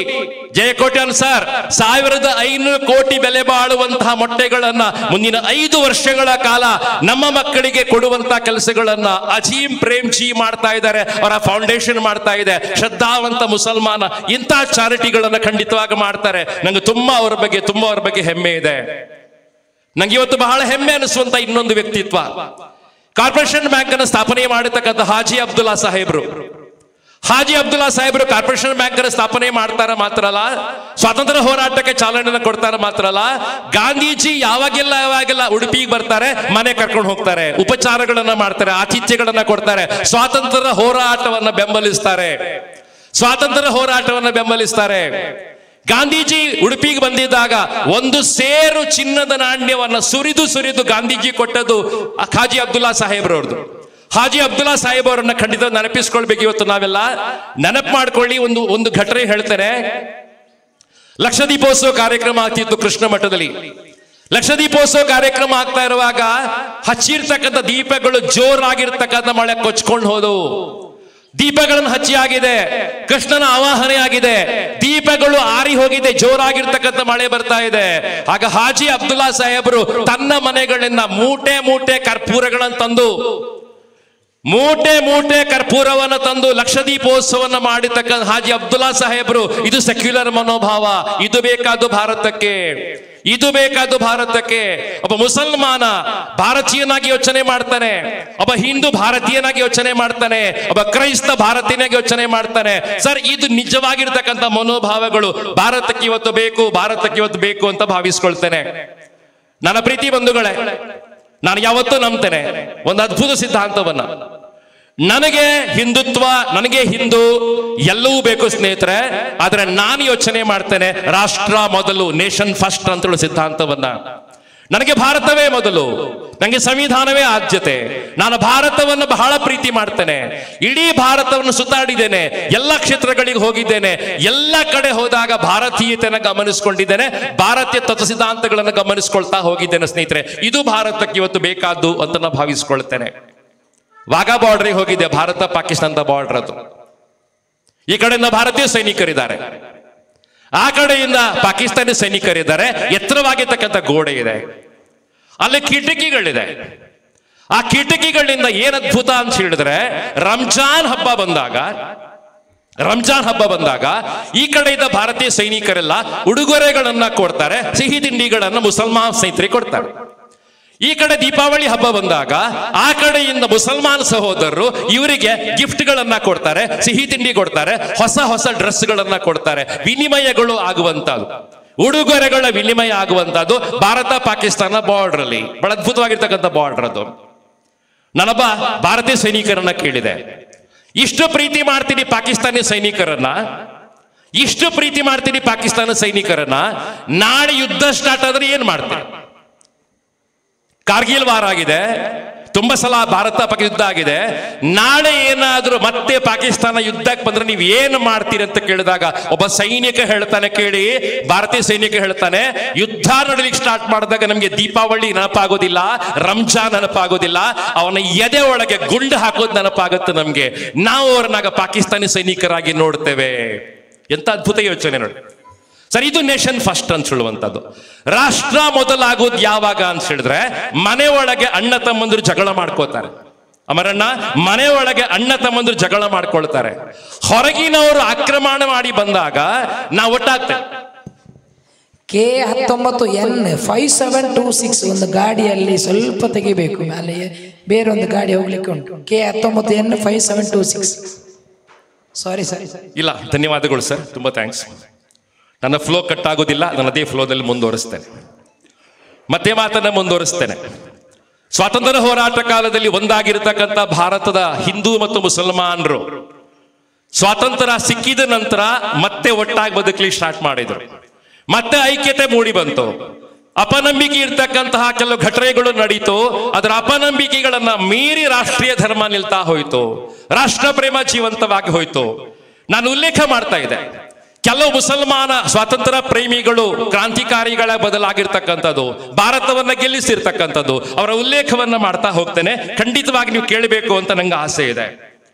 ಜಯಕೋಟಿ ಅನ್ಸಾರ್, 1500 ಕೋಟಿ ಬೆಲೆ ಬಾಳುವಂತಹ ಮೊಟ್ಟೆಗಳನ್ನ ಮುಂದಿನ 5 ವರ್ಷಗಳ ಕಾಲ ನಮ್ಮ ಮಕ್ಕಳಿಗೆ ಕೊಡುವಂತಹ ಕೆಲಸಗಳನ್ನ ಅಜೀಂ ಪ್ರೇಮ್ಜಿ ಮಾಡ್ತಾ ಇದ್ದಾರೆ. ಅವರ ಫೌಂಡೇಶನ್ ಮಾಡ್ತಾ ಇದೆ. ಶ್ರದ್ಧಾವಂತ ಮುಸಲ್ಮಾನ ಇಂತಹ ಚಾರಿಟಿಗಳನ್ನ ಖಂಡಿತವಾಗಿ ಮಾಡ್ತಾರೆ. ನಂಗೆ ತುಂಬಾ ಅವ್ರ ಬಗ್ಗೆ ಹೆಮ್ಮೆ ಇದೆ. ನಂಗೆ ಇವತ್ತು ಬಹಳ ಹೆಮ್ಮೆ ಅನಿಸುವಂತ ಇನ್ನೊಂದು ವ್ಯಕ್ತಿತ್ವ, ಕಾರ್ಪೊರೇಷನ್ ಬ್ಯಾಂಕ್ ಅನ್ನು ಸ್ಥಾಪನೆ ಮಾಡಿರ್ತಕ್ಕಂಥ ಹಾಜಿ ಅಬ್ದುಲ್ಲಾ ಸಾಹೇಬ್ರು ಕಾರ್ಪೊರೇಷನ್ ಬ್ಯಾಂಕ್ ಅನ್ನು ಸ್ಥಾಪನೆ ಮಾಡ್ತಾರ ಮಾತ್ರ ಅಲ್ಲ, ಸ್ವಾತಂತ್ರ್ಯ ಹೋರಾಟಕ್ಕೆ ಚಾಲನೆಯನ್ನು ಕೊಡ್ತಾರ ಮಾತ್ರ ಅಲ್ಲ, ಗಾಂಧೀಜಿ ಯಾವಾಗೆಲ್ಲ ಉಡುಪಿಗೆ ಬರ್ತಾರೆ, ಮನೆ ಕರ್ಕೊಂಡು ಹೋಗ್ತಾರೆ, ಉಪಚಾರಗಳನ್ನ ಮಾಡ್ತಾರೆ, ಆತಿಥ್ಯಗಳನ್ನ ಕೊಡ್ತಾರೆ, ಸ್ವಾತಂತ್ರ್ಯ ಹೋರಾಟವನ್ನ ಬೆಂಬಲಿಸ್ತಾರೆ. ಗಾಂಧೀಜಿ ಉಡುಪಿಗೆ ಬಂದಿದ್ದಾಗ 1 ಸೇರು ಚಿನ್ನದ ನಾಣ್ಯವನ್ನ ಸುರಿದು ಗಾಂಧೀಜಿ ಕೊಟ್ಟದ್ದು ಹಾಜಿ ಅಬ್ದುಲ್ಲಾ ಸಾಹೇಬ್ರವ್ರದ್ದು. ಹಾಜಿ ಅಬ್ದುಲ್ಲಾ ಸಾಹೇಬ್ ಅವರನ್ನ ಖಂಡಿತ ನೆನಪಿಸ್ಕೊಳ್ಬೇಕು. ಇವತ್ತು ನಾವೆಲ್ಲ ನೆನಪು ಮಾಡ್ಕೊಳ್ಳಿ. ಒಂದು ಘಟನೆ ಹೇಳ್ತೇನೆ. ಲಕ್ಷ ದೀಪೋತ್ಸವ ಕಾರ್ಯಕ್ರಮ ಆಗ್ತಿತ್ತು ಕೃಷ್ಣ ಮಠದಲ್ಲಿ. ಲಕ್ಷ ದೀಪೋತ್ಸವ ಕಾರ್ಯಕ್ರಮ ಆಗ್ತಾ ಇರುವಾಗ ಹಚ್ಚಿರ್ತಕ್ಕಂಥ ದೀಪಗಳು ಜೋರಾಗಿರ್ತಕ್ಕಂಥ ಮಳೆ ಕೊಚ್ಕೊಂಡು ಹೋದವು. ದೀಪಗಳನ್ನು ಹಚ್ಚಿ ಆಗಿದೆ, ಕೃಷ್ಣನ ಆವಾಹನೆ ಆಗಿದೆ, ದೀಪಗಳು ಆರಿ ಹೋಗಿದೆ, ಜೋರಾಗಿರ್ತಕ್ಕಂಥ ಮಳೆ ಬರ್ತಾ ಇದೆ. ಆಗ ಹಾಜಿ ಅಬ್ದುಲ್ಲಾ ಸಾಹೇಬರು ತನ್ನ ಮನೆಗಳಿಂದ ಮೂಟೆ ಕರ್ಪೂರಗಳನ್ನು ತಂದು ಕರ್ಪೂರವನ್ನು ತಂದು ಲಕ್ಷ ದೀಪೋತ್ಸವನ್ನ ಮಾಡಿರ್ತಕ್ಕಂಥ ಹಾಜಿ ಅಬ್ದುಲ್ಲಾ ಸಾಹೇಬರು, ಇದು ಸೆಕ್ಯುಲರ್ ಮನೋಭಾವ, ಇದು ಬೇಕಾದ್ದು ಭಾರತಕ್ಕೆ. ಒಬ್ಬ ಮುಸಲ್ಮಾನ ಭಾರತೀಯನಾಗಿ ಯೋಚನೆ ಮಾಡ್ತಾನೆ, ಒಬ್ಬ ಹಿಂದೂ ಭಾರತೀಯನಾಗಿ ಯೋಚನೆ ಮಾಡ್ತಾನೆ, ಒಬ್ಬ ಕ್ರೈಸ್ತ ಭಾರತೀಯನಾಗಿ ಯೋಚನೆ ಮಾಡ್ತಾನೆ. ಸರ್, ಇದು ನಿಜವಾಗಿರ್ತಕ್ಕಂಥ ಮನೋಭಾವಗಳು ಭಾರತಕ್ಕೆ ಇವತ್ತು ಬೇಕು ಅಂತ ಭಾವಿಸ್ಕೊಳ್ತೇನೆ. ನನ್ನ ಪ್ರೀತಿ ಬಂಧುಗಳೇ, ನಾನು ಯಾವತ್ತೂ ನಂಬ್ತೇನೆ ಒಂದು ಅದ್ಭುತ ಸಿದ್ಧಾಂತವನ್ನ. ನನಗೆ ಹಿಂದೂ ಎಲ್ಲವೂ ಬೇಕು ಸ್ನೇಹಿತರೆ, ಆದ್ರೆ ನಾನು ಯೋಚನೆ ಮಾಡ್ತೇನೆ ರಾಷ್ಟ್ರ ಮೊದಲು, ನೇಷನ್ ಫಸ್ಟ್ ಅಂತ ಹೇಳೋ ಸಿದ್ಧಾಂತವನ್ನ. ನನಗೆ ಭಾರತವೇ ಮೊದಲು, ನನಗೆ ಸಂವಿಧಾನವೇ ಆದ್ಯತೆ. ನಾನು ಭಾರತವನ್ನು ಬಹಳ ಪ್ರೀತಿ ಮಾಡ್ತೇನೆ. ಇಡೀ ಭಾರತವನ್ನು ಸುತ್ತಾಡಿದ್ದೇನೆ, ಎಲ್ಲ ಕ್ಷೇತ್ರಗಳಿಗೆ ಹೋಗಿದ್ದೇನೆ. ಎಲ್ಲ ಕಡೆ ಹೋದಾಗ ಭಾರತೀಯತೆಯನ್ನು ಗಮನಿಸಿಕೊಂಡಿದ್ದೇನೆ, ಭಾರತೀಯ ತತ್ವ ಸಿದ್ಧಾಂತಗಳನ್ನು ಗಮನಿಸ್ಕೊಳ್ತಾ ಹೋಗಿದ್ದೇನೆ ಸ್ನೇಹಿತರೆ. ಇದು ಭಾರತಕ್ಕೆ ಇವತ್ತು ಬೇಕಾದ್ದು ಅಂತ ನಾನು ಭಾವಿಸ್ಕೊಳ್ತೇನೆ. ವಾಘಾ ಬಾರ್ಡರ್ಗೆ ಹೋಗಿದ್ದೆ, ಭಾರತ ಪಾಕಿಸ್ತಾನದ ಬಾರ್ಡರ್ ಅದು. ಈ ಕಡೆಯಿಂದ ಭಾರತೀಯ ಸೈನಿಕರಿದ್ದಾರೆ, ಆ ಕಡೆಯಿಂದ ಪಾಕಿಸ್ತಾನಿ ಸೈನಿಕರಿದ್ದಾರೆ. ಎತ್ತರವಾಗಿರ್ತಕ್ಕಂಥ ಗೋಡೆ ಇದೆ, ಅಲ್ಲಿ ಕಿಟಕಿಗಳಿದೆ. ಆ ಕಿಟಕಿಗಳಿಂದ ಏನ್ ಅದ್ಭುತ ಅಂತ ಹೇಳಿದ್ರೆ, ರಂಜಾನ್ ಹಬ್ಬ ಬಂದಾಗ ಈ ಕಡೆಯಿಂದ ಭಾರತೀಯ ಸೈನಿಕರೆಲ್ಲ ಉಡುಗೊರೆಗಳನ್ನ ಕೊಡ್ತಾರೆ, ಸಿಹಿ ತಿಂಡಿಗಳನ್ನ ಮುಸಲ್ಮಾನ್ ಸ್ನೇಹಿತರಿಗೆ ಕೊಡ್ತಾರೆ. ಈ ಕಡೆ ದೀಪಾವಳಿ ಹಬ್ಬ ಬಂದಾಗ ಆ ಕಡೆಯಿಂದ ಮುಸಲ್ಮಾನ್ ಸಹೋದರರು ಇವರಿಗೆ ಗಿಫ್ಟ್ಗಳನ್ನ ಕೊಡ್ತಾರೆ, ಸಿಹಿ ತಿಂಡಿ ಕೊಡ್ತಾರೆ, ಹೊಸ ಡ್ರೆಸ್ಗಳನ್ನ ಕೊಡ್ತಾರೆ. ವಿನಿಮಯಗಳು ಆಗುವಂತದ್ದು, ಉಡುಗೊರೆಗಳ ವಿನಿಮಯ ಆಗುವಂತದ್ದು ಭಾರತ ಪಾಕಿಸ್ತಾನ ಬಾರ್ಡರ್ ಅಲ್ಲಿ. ಬಹಳ ಅದ್ಭುತವಾಗಿರ್ತಕ್ಕಂಥ ಬಾರ್ಡರ್ ಅದು. ನಾನೊಬ್ಬ ಭಾರತೀಯ ಸೈನಿಕರನ್ನ ಕೇಳಿದೆ, ಇಷ್ಟು ಪ್ರೀತಿ ಮಾಡ್ತೀನಿ ಪಾಕಿಸ್ತಾನಿ ಸೈನಿಕರನ್ನ, ನಾಳೆ ಯುದ್ಧ ಸ್ಟಾರ್ಟ್ ಆದ್ರೆ ಏನ್ ಮಾಡ್ತಾರೆ? ಕಾರ್ಗಿಲ್ ವಾರ ಆಗಿದೆ, ತುಂಬಾ ಸಲ ಭಾರತ ಪಾಕ್ ಯುದ್ಧ ಆಗಿದೆ. ನಾಳೆ ಏನಾದ್ರೂ ಮತ್ತೆ ಪಾಕಿಸ್ತಾನ ಯುದ್ಧಕ್ಕೆ ಬಂದ್ರೆ ನೀವು ಏನು ಮಾಡ್ತೀರಿ ಅಂತ ಕೇಳಿದಾಗ ಒಬ್ಬ ಸೈನಿಕ ಹೇಳ್ತಾನೆ, ಕೇಳಿ, ಭಾರತೀಯ ಸೈನಿಕ ಹೇಳ್ತಾನೆ, ಯುದ್ಧ ನಡಲಿಕ್ಕೆ ಸ್ಟಾರ್ಟ್ ಮಾಡಿದಾಗ ನಮ್ಗೆ ದೀಪಾವಳಿ ನೆನಪಾಗೋದಿಲ್ಲ, ರಂಜಾನ್ ನೆನಪಾಗೋದಿಲ್ಲ, ಅವನ ಎದೆ ಒಳಗೆ ಗುಂಡು ಹಾಕೋದು ನೆನಪಾಗುತ್ತೆ ನಮ್ಗೆ. ನಾವು ಅವ್ರನ್ನಾಗ ಪಾಕಿಸ್ತಾನಿ ಸೈನಿಕರಾಗಿ ನೋಡ್ತೇವೆ. ಎಂತ ಅದ್ಭುತ ಯೋಚನೆ ನೋಡಿ ಸರ್. ಇದು ನೇಷನ್ ಫಸ್ಟ್ ಅಂತ ಹೇಳುವಂಥದ್ದು. ರಾಷ್ಟ್ರ ಮೊದಲಾಗೋದು ಯಾವಾಗ ಅಂತ ಹೇಳಿದ್ರೆ, ಮನೆ ಒಳಗೆ ಅಣ್ಣ ತಮ್ಮಂದ್ರು ಜಗಳ ಮಾಡ್ಕೋತಾರೆ. ಅಮರಣ್ಣ, ಮನೆ ಒಳಗೆ ಅಣ್ಣ ತಮ್ಮಂದ್ರು ಜಗಳ ಮಾಡ್ಕೊಳ್ತಾರೆ. ಹೊರಗಿನವರು ಆಕ್ರಮಣ ಮಾಡಿ ಬಂದಾಗ ನಾವು ಒಟ್ಟಾಗ್ತೇವೆ. K19N5726 ಒಂದು ಗಾಡಿಯಲ್ಲಿ ಸ್ವಲ್ಪ ತೆಗಿಬೇಕು, ಮೇಲೆ ಬೇರೊಂದು ಗಾಡಿ ಹೋಗ್ಲಿಕ್ಕೆ ಉಂಟು. K19N5726. ಸಾರಿ. ಇಲ್ಲ, ಧನ್ಯವಾದಗಳು ಸರ್, ತುಂಬಾ ಥ್ಯಾಂಕ್ಸ್. ನನ್ನ ಫ್ಲೋ ಕಟ್ ಆಗೋದಿಲ್ಲ, ನಾನು ಅದೇ ಫ್ಲೋದಲ್ಲಿ ಮುಂದುವರಿಸ್ತೇನೆ. ಸ್ವಾತಂತ್ರ್ಯ ಹೋರಾಟ ಕಾಲದಲ್ಲಿ ಒಂದಾಗಿರ್ತಕ್ಕಂಥ ಭಾರತದ ಹಿಂದೂ ಮತ್ತು ಮುಸಲ್ಮಾನರು ಸ್ವಾತಂತ್ರ್ಯ ಸಿಕ್ಕಿದ ನಂತರ ಮತ್ತೆ ಒಟ್ಟಾಗಿ ಬದುಕಲಿಕ್ಕೆ ಸ್ಟಾರ್ಟ್ ಮಾಡಿದ್ರು. ಮತ್ತೆ ಐಕ್ಯತೆ ಮೂಡಿ ಬಂತು. ಅಪನಂಬಿಕೆ ಇರ್ತಕ್ಕಂತಹ ಕೆಲವು ಘಟನೆಗಳು ನಡೀತು. ಅದರ ಅಪನಂಬಿಕೆಗಳನ್ನ ಮೀರಿ ರಾಷ್ಟ್ರೀಯ ಧರ್ಮ ನಿಲ್ತಾ ಹೋಯಿತು, ರಾಷ್ಟ್ರ ಪ್ರೇಮ ಜೀವಂತವಾಗಿ ಹೋಯಿತು. ನಾನು ಉಲ್ಲೇಖ ಮಾಡ್ತಾ ಇದ್ದೆ, ಕೆಲವು ಮುಸಲ್ಮಾನ ಸ್ವಾತಂತ್ರ್ಯ ಪ್ರೇಮಿಗಳು ಕ್ರಾಂತಿಕಾರಿಗಳ ಬದಲಾಗಿರ್ತಕ್ಕಂಥದ್ದು, ಭಾರತವನ್ನ ಗೆಲ್ಲಿಸಿರ್ತಕ್ಕಂಥದ್ದು, ಅವರ ಉಲ್ಲೇಖವನ್ನ ಮಾಡ್ತಾ ಹೋಗ್ತೇನೆ. ಖಂಡಿತವಾಗಿ ನೀವು ಕೇಳಬೇಕು ಅಂತ ನಂಗೆ ಆಸೆ ಇದೆ.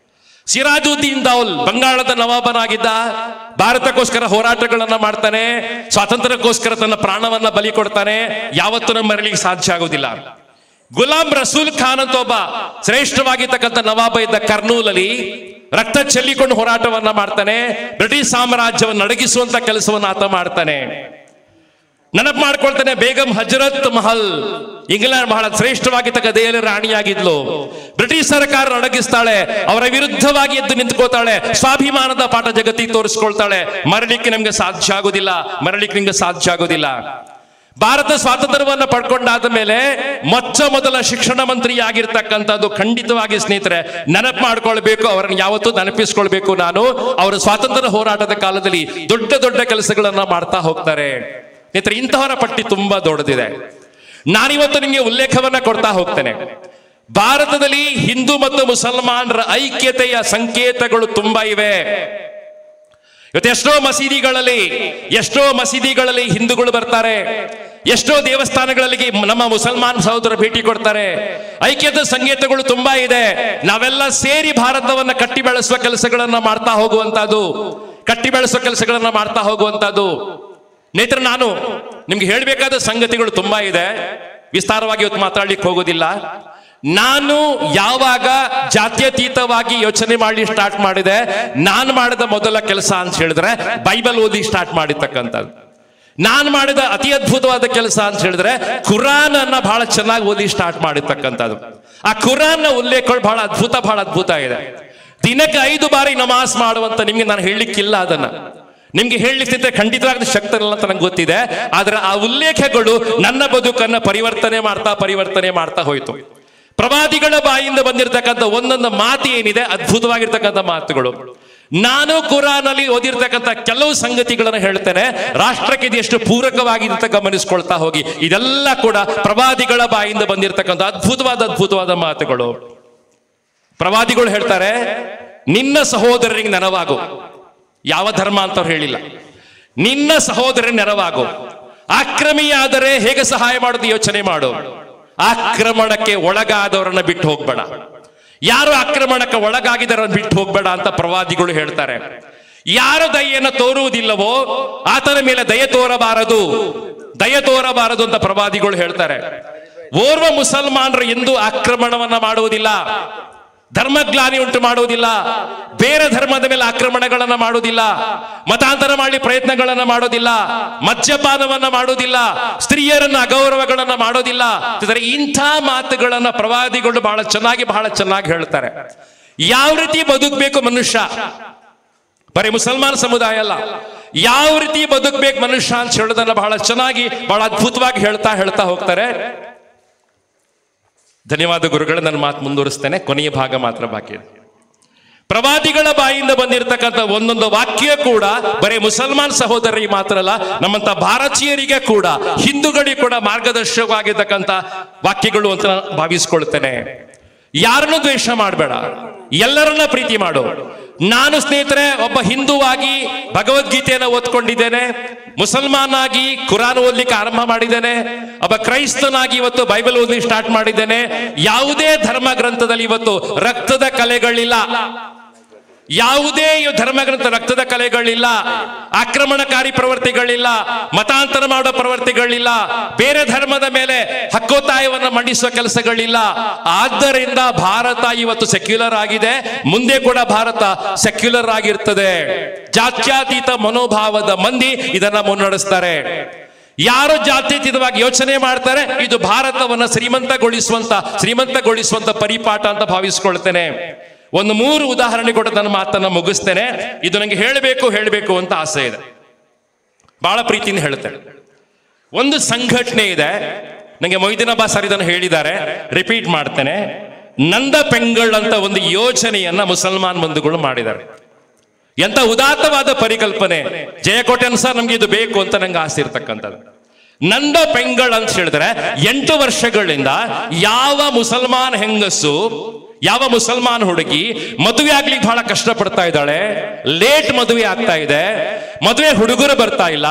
ಸಿರಾಜುದ್ದೀನ್ ದೌಲ್ ಬಂಗಾಳದ ನವಾಬನಾಗಿದ್ದ, ಭಾರತಕ್ಕೋಸ್ಕರ ಹೋರಾಟಗಳನ್ನ ಮಾಡ್ತಾನೆ, ಸ್ವಾತಂತ್ರ್ಯಕ್ಕೋಸ್ಕರ ತನ್ನ ಪ್ರಾಣವನ್ನ ಬಲಿ ಕೊಡ್ತಾನೆ. ಯಾವತ್ತೂ ನಮ್ಮ ಮರಳಿಗೆ ಸಾಧ್ಯ ಆಗೋದಿಲ್ಲ. ಗುಲಾಂ ರಸೂಲ್ ಖಾನ್ ಅಂತ ಒಬ್ಬ ಶ್ರೇಷ್ಠವಾಗಿರ್ತಕ್ಕಂಥ ನವಾಬ ಇದ್ದ ಕರ್ನೂಲಲ್ಲಿ ರಕ್ತ ಚೆಲ್ಲಿಕೊಂಡು ಹೋರಾಟವನ್ನ ಮಾಡ್ತಾನೆ. ಬ್ರಿಟಿಷ್ ಸಾಮ್ರಾಜ್ಯವನ್ನು ಅಡಗಿಸುವಂತ ಕೆಲಸವನ್ನು ಆತ ಮಾಡ್ತಾನೆ. ನೆನಪು ಮಾಡ್ಕೊಳ್ತಾನೆ, ಬೇಗಂ ಹಜರತ್ ಮಹಲ್, ಇಂಗ್ಲೆಂಡ್ ಬಹಳ ಶ್ರೇಷ್ಠವಾಗಿರ್ತಕ್ಕ ದೆಹಲಿ ರಾಣಿಯಾಗಿದ್ಲು. ಬ್ರಿಟಿಷ್ ಸರ್ಕಾರ ಅಡಗಿಸ್ತಾಳೆ, ಅವರ ವಿರುದ್ಧವಾಗಿ ಎದ್ದು ನಿಂತ್ಕೋತಾಳೆ, ಸ್ವಾಭಿಮಾನದ ಪಾಠ ಜಗತ್ತಿಗೆ ತೋರಿಸ್ಕೊಳ್ತಾಳೆ. ಮರಳಿಕ್ಕೆ ನಮ್ಗೆ ಸಾಧ್ಯ ಆಗೋದಿಲ್ಲ, ಮರಳಿಕ್ಕೆ ನಿಮ್ಗೆ ಸಾಧ್ಯ ಆಗೋದಿಲ್ಲ. ಭಾರತ ಸ್ವಾತಂತ್ರ್ಯವನ್ನ ಪಡ್ಕೊಂಡಾದ ಮೇಲೆ ಮೊಟ್ಟ ಮೊದಲ ಶಿಕ್ಷಣ ಮಂತ್ರಿ ಆಗಿರ್ತಕ್ಕಂಥದ್ದು ಖಂಡಿತವಾಗಿ ಸ್ನೇಹಿತರೆ ನೆನಪು ಮಾಡ್ಕೊಳ್ಬೇಕು, ಅವರನ್ನು ಯಾವತ್ತೂ ನೆನಪಿಸ್ಕೊಳ್ಬೇಕು. ನಾನು ಅವರ ಸ್ವಾತಂತ್ರ್ಯ ಹೋರಾಟದ ಕಾಲದಲ್ಲಿ ದೊಡ್ಡ ದೊಡ್ಡ ಕೆಲಸಗಳನ್ನ ಮಾಡ್ತಾ ಹೋಗ್ತಾರೆ. ಸ್ನೇಹಿತರೆ, ಇಂತಹವರ ಪಟ್ಟಿ ತುಂಬಾ ದೊಡ್ಡದಿದೆ. ನಾನಿವತ್ತು ನಿಮಗೆ ಉಲ್ಲೇಖವನ್ನ ಕೊಡ್ತಾ ಹೋಗ್ತೇನೆ. ಭಾರತದಲ್ಲಿ ಹಿಂದೂ ಮತ್ತು ಮುಸಲ್ಮಾನರ ಐಕ್ಯತೆಯ ಸಂಕೇತಗಳು ತುಂಬಾ ಇವೆ. ಇವತ್ತು ಎಷ್ಟೋ ಮಸೀದಿಗಳಲ್ಲಿ ಹಿಂದೂಗಳು ಬರ್ತಾರೆ, ಎಷ್ಟೋ ದೇವಸ್ಥಾನಗಳಲ್ಲಿ ನಮ್ಮ ಮುಸಲ್ಮಾನ್ ಸಹೋದರ ಭೇಟಿ ಕೊಡ್ತಾರೆ. ಐಕ್ಯತೆ ಸಂಕೇತಗಳು ತುಂಬಾ ಇದೆ. ನಾವೆಲ್ಲ ಸೇರಿ ಭಾರತವನ್ನ ಕಟ್ಟಿ ಬೆಳೆಸುವ ಕೆಲಸಗಳನ್ನ ಮಾಡ್ತಾ ಹೋಗುವಂತದ್ದು. ನೇತ್ರ, ನಾನು ನಿಮ್ಗೆ ಹೇಳ್ಬೇಕಾದ ಸಂಗತಿಗಳು ತುಂಬಾ ಇದೆ, ವಿಸ್ತಾರವಾಗಿ ಇವತ್ತು ಮಾತಾಡ್ಲಿಕ್ಕೆ ಹೋಗೋದಿಲ್ಲ. ನಾನು ಯಾವಾಗ ಜಾತ್ಯತೀತವಾಗಿ ಯೋಚನೆ ಮಾಡಿ ಸ್ಟಾರ್ಟ್ ಮಾಡಿದೆ, ನಾನು ಮಾಡಿದ ಮೊದಲ ಕೆಲಸ ಅಂತ ಹೇಳಿದ್ರೆ ಬೈಬಲ್ ಓದಿ ಸ್ಟಾರ್ಟ್ ಮಾಡಿರ್ತಕ್ಕಂಥದ್ದು. ನಾನು ಮಾಡಿದ ಅತಿ ಅದ್ಭುತವಾದ ಕೆಲಸ ಅಂತ ಹೇಳಿದ್ರೆ ಕುರಾನ್ ಅನ್ನ ಬಹಳ ಚೆನ್ನಾಗಿ ಓದಿ ಸ್ಟಾರ್ಟ್ ಮಾಡಿರ್ತಕ್ಕಂಥದ್ದು. ಆ ಕುರಾನ್ ನ ಉಲ್ಲೇಖಗಳು ಬಹಳ ಅದ್ಭುತ ಇದೆ. ದಿನಕ್ಕೆ 5 ಬಾರಿ ನಮಾಜ್ ಮಾಡುವಂತ ನಿಮ್ಗೆ ನಾನು ಹೇಳಲಿಕ್ಕಿಲ್ಲ, ಅದನ್ನ ನಿಮ್ಗೆ ಹೇಳಲಿಕ್ಕೆ ಖಂಡಿತವಾಗಿ ಶಕ್ತಿ ಇಲ್ಲ ಅಂತ ನಂಗೆ ಗೊತ್ತಿದೆ. ಆದ್ರೆ ಆ ಉಲ್ಲೇಖಗಳು ನನ್ನ ಬದುಕನ್ನ ಪರಿವರ್ತನೆ ಮಾಡ್ತಾ ಹೋಯ್ತು. ಪ್ರವಾದಿಗಳ ಬಾಯಿಂದ ಬಂದಿರತಕ್ಕಂಥ ಒಂದೊಂದು ಮಾತು ಏನಿದೆ, ಅದ್ಭುತವಾಗಿರ್ತಕ್ಕಂಥ ಮಾತುಗಳು. ನಾನು ಕುರಾನ್ ಅಲ್ಲಿ ಓದಿರ್ತಕ್ಕಂಥ ಕೆಲವು ಸಂಗತಿಗಳನ್ನು ಹೇಳ್ತೇನೆ, ರಾಷ್ಟ್ರಕ್ಕೆ ಇದು ಎಷ್ಟು ಪೂರಕವಾಗಿದೆ ಅಂತ ಗಮನಿಸ್ಕೊಳ್ತಾ ಹೋಗಿ. ಇದೆಲ್ಲ ಕೂಡ ಪ್ರವಾದಿಗಳ ಬಾಯಿಂದ ಬಂದಿರತಕ್ಕಂಥ ಅದ್ಭುತವಾದ ಮಾತುಗಳು. ಪ್ರವಾದಿಗಳು ಹೇಳ್ತಾರೆ, ನಿನ್ನ ಸಹೋದರರಿಗೆ ನೆರವಾಗು. ಯಾವ ಧರ್ಮ ಅಂತ ಅವ್ರು ಹೇಳಿಲ್ಲ, ನಿನ್ನ ಸಹೋದರರಿಗೆ ನೆರವಾಗು. ಆಕ್ರಮಿಯಾದರೆ ಹೇಗೆ ಸಹಾಯ ಮಾಡೋದು ಯೋಚನೆ ಮಾಡು. ಆಕ್ರಮಣಕ್ಕೆ ಒಳಗಾದವರನ್ನ ಬಿಟ್ಟು ಹೋಗ್ಬೇಡ, ಯಾರು ಆಕ್ರಮಣಕ್ಕೆ ಒಳಗಾಗಿದ್ದಾರನ್ನ ಬಿಟ್ಟು ಹೋಗ್ಬೇಡ ಅಂತ ಪ್ರವಾದಿಗಳು ಹೇಳ್ತಾರೆ. ಯಾರು ದಯೆಯನ್ನು ತೋರುವುದಿಲ್ಲವೋ ಆತನ ಮೇಲೆ ದಯೆ ತೋರಬಾರದು ಅಂತ ಪ್ರವಾದಿಗಳು ಹೇಳ್ತಾರೆ. ಓರ್ವ ಮುಸಲ್ಮಾನರು ಎಂದೂ ಆಕ್ರಮಣವನ್ನ ಮಾಡುವುದಿಲ್ಲ, ಧರ್ಮಗ್ಲಾನಿ ಉಂಟು ಮಾಡುವುದಿಲ್ಲ, ಬೇರೆ ಧರ್ಮದ ಮೇಲೆ ಆಕ್ರಮಣಗಳನ್ನ ಮಾಡುವುದಿಲ್ಲ, ಮತಾಂತರ ಮಾಡಿ ಪ್ರಯತ್ನಗಳನ್ನ ಮಾಡೋದಿಲ್ಲ, ಮದ್ಯಪಾನವನ್ನ ಮಾಡೋದಿಲ್ಲ, ಸ್ತ್ರೀಯರನ್ನ ಅಗೌರವಗಳನ್ನ ಮಾಡೋದಿಲ್ಲ. ಇಂಥ ಮಾತುಗಳನ್ನ ಪ್ರವಾದಿಗಳು ಬಹಳ ಚೆನ್ನಾಗಿ ಹೇಳ್ತಾರೆ. ಯಾವ ರೀತಿ ಬದುಕಬೇಕು ಮನುಷ್ಯ, ಬರೀ ಮುಸಲ್ಮಾನ ಸಮುದಾಯ ಅಲ್ಲ, ಯಾವ ರೀತಿ ಬದುಕಬೇಕು ಮನುಷ್ಯ ಅಂತ ಹೇಳೋದನ್ನ ಬಹಳ ಅದ್ಭುತವಾಗಿ ಹೇಳ್ತಾ ಹೋಗ್ತಾರೆ. ಧನ್ಯವಾದ ಗುರುಗಳು, ನನ್ನ ಮಾತು ಮುಂದುವರಿಸ್ತೇನೆ, ಕೊನೆಯ ಭಾಗ ಮಾತ್ರ ಬಾಕಿ ಇದೆ. ಪ್ರವಾದಿಗಳ ಬಾಯಿಂದ ಬಂದಿರತಕ್ಕಂಥ ಒಂದೊಂದು ವಾಕ್ಯ ಕೂಡ ಬರೀ ಮುಸಲ್ಮಾನ್ ಸಹೋದರರಿಗೆ ಮಾತ್ರ ಅಲ್ಲ, ನಮ್ಮಂತ ಭಾರತೀಯರಿಗೆ ಕೂಡ, ಹಿಂದೂಗಳಿಗೆ ಕೂಡ ಮಾರ್ಗದರ್ಶಕವಾಗಿರ್ತಕ್ಕಂಥ ವಾಕ್ಯಗಳು ಅಂತ ಭಾವಿಸ್ಕೊಳ್ತೇನೆ. ಯಾರನ್ನು ದ್ವೇಷ ಮಾಡಬೇಡ, ಎಲ್ಲರನ್ನ ಪ್ರೀತಿ ಮಾಡು. ನಾನು ಸ್ನೇಹಿತರೆ ಒಬ್ಬ ಹಿಂದೂವಾಗಿ ಭಗವದ್ಗೀತೆಯನ್ನು ಓದ್ಕೊಂಡಿದ್ದೇನೆ, ಮುಸಲ್ಮಾನಾಗಿ ಕುರಾನ್ ಓದ್ಲಿಕ್ಕೆ ಆರಂಭ ಮಾಡಿದ್ದೇನೆ, ಒಬ್ಬ ಕ್ರೈಸ್ತನಾಗಿ ಇವತ್ತು ಬೈಬಲ್ ಓದ್ಲಿಕ್ಕೆ ಸ್ಟಾರ್ಟ್ ಮಾಡಿದ್ದೇನೆ. ಯಾವುದೇ ಧರ್ಮ ಗ್ರಂಥದಲ್ಲಿ ಇವತ್ತು ರಕ್ತದ ಕಲೆಗಳಿಲ್ಲ, ಯಾವುದೇ ಧರ್ಮಗ್ರಂಥ ರಕ್ತದ ಕಲೆಗಳಿಲ್ಲ, ಆಕ್ರಮಣಕಾರಿ ಪ್ರವೃತ್ತಿಗಳಿಲ್ಲ, ಮತಾಂತರ ಮಾಡೋ ಪ್ರವೃತ್ತಿಗಳಿಲ್ಲ, ಬೇರೆ ಧರ್ಮದ ಮೇಲೆ ಹಕ್ಕೋತ್ತಾಯವನ್ನು ಮಂಡಿಸುವ ಕೆಲಸಗಳಿಲ್ಲ. ಆದ್ದರಿಂದ ಭಾರತ ಇವತ್ತು ಸೆಕ್ಯುಲರ್ ಆಗಿದೆ, ಮುಂದೆ ಕೂಡ ಭಾರತ ಸೆಕ್ಯುಲರ್ ಆಗಿರ್ತದೆ. ಜಾತ್ಯತೀತ ಮನೋಭಾವದ ಮಂದಿ ಇದನ್ನ ಮುನ್ನಡೆಸ್ತಾರೆ. ಯಾರು ಜಾತ್ಯತೀತವಾಗಿ ಯೋಚನೆ ಮಾಡ್ತಾರೆ, ಇದು ಭಾರತವನ್ನ ಶ್ರೀಮಂತಗೊಳಿಸುವಂತ ಪರಿಪಾಠ ಅಂತ ಭಾವಿಸ್ಕೊಳ್ತೇನೆ. ಒಂದು 3 ಉದಾಹರಣೆ ಕೊಟ್ಟು ನನ್ನ ಮಾತನ್ನ ಮುಗಿಸ್ತೇನೆ. ಇದು ನನಗೆ ಹೇಳಬೇಕು ಅಂತ ಆಸೆ ಇದೆ, ಬಹಳ ಪ್ರೀತಿಯಿಂದ ಹೇಳ್ತೇನೆ. ಒಂದು ಸಂಘಟನೆ ಇದೆ, ನನಗೆ ಮೊಯ್ದಿನ್ ಅಬ್ಬಾಸ್ ಸರ್ ಇದನ್ನು ಹೇಳಿದ್ದಾರೆ, ರಿಪೀಟ್ ಮಾಡ್ತೇನೆ. ನಂದ ಪೆಂಗಳ್ ಅಂತ ಒಂದು ಯೋಜನೆಯನ್ನ ಮುಸಲ್ಮಾನ್ ಬಂಧುಗಳು ಮಾಡಿದ್ದಾರೆ. ಎಂತ ಉದಾತ್ತವಾದ ಪರಿಕಲ್ಪನೆ. ಜಯಕೋಟೆನ್ ಸರ್ ನಮ್ಗೆ ಇದು ಬೇಕು ಅಂತ ನಂಗೆ ಆಸೆ ಇರ್ತಕ್ಕಂಥದ್ದು. ನಂದ ಪೆಂಗಳ್ ಅಂತ ಹೇಳಿದ್ರೆ 8 ವರ್ಷಗಳಿಂದ ಯಾವ ಮುಸಲ್ಮಾನ್ ಹೆಂಗಸು, ಯಾವ ಮುಸಲ್ಮಾನ್ ಹುಡುಗಿ ಮದುವೆ ಆಗ್ಲಿಕ್ಕೆ ಬಹಳ ಕಷ್ಟ ಪಡ್ತಾ ಇದ್ದಾಳೆ, ಲೇಟ್ ಮದುವೆ ಆಗ್ತಾ ಇದೆ, ಮದುವೆ ಹುಡುಗರು ಬರ್ತಾ ಇಲ್ಲ,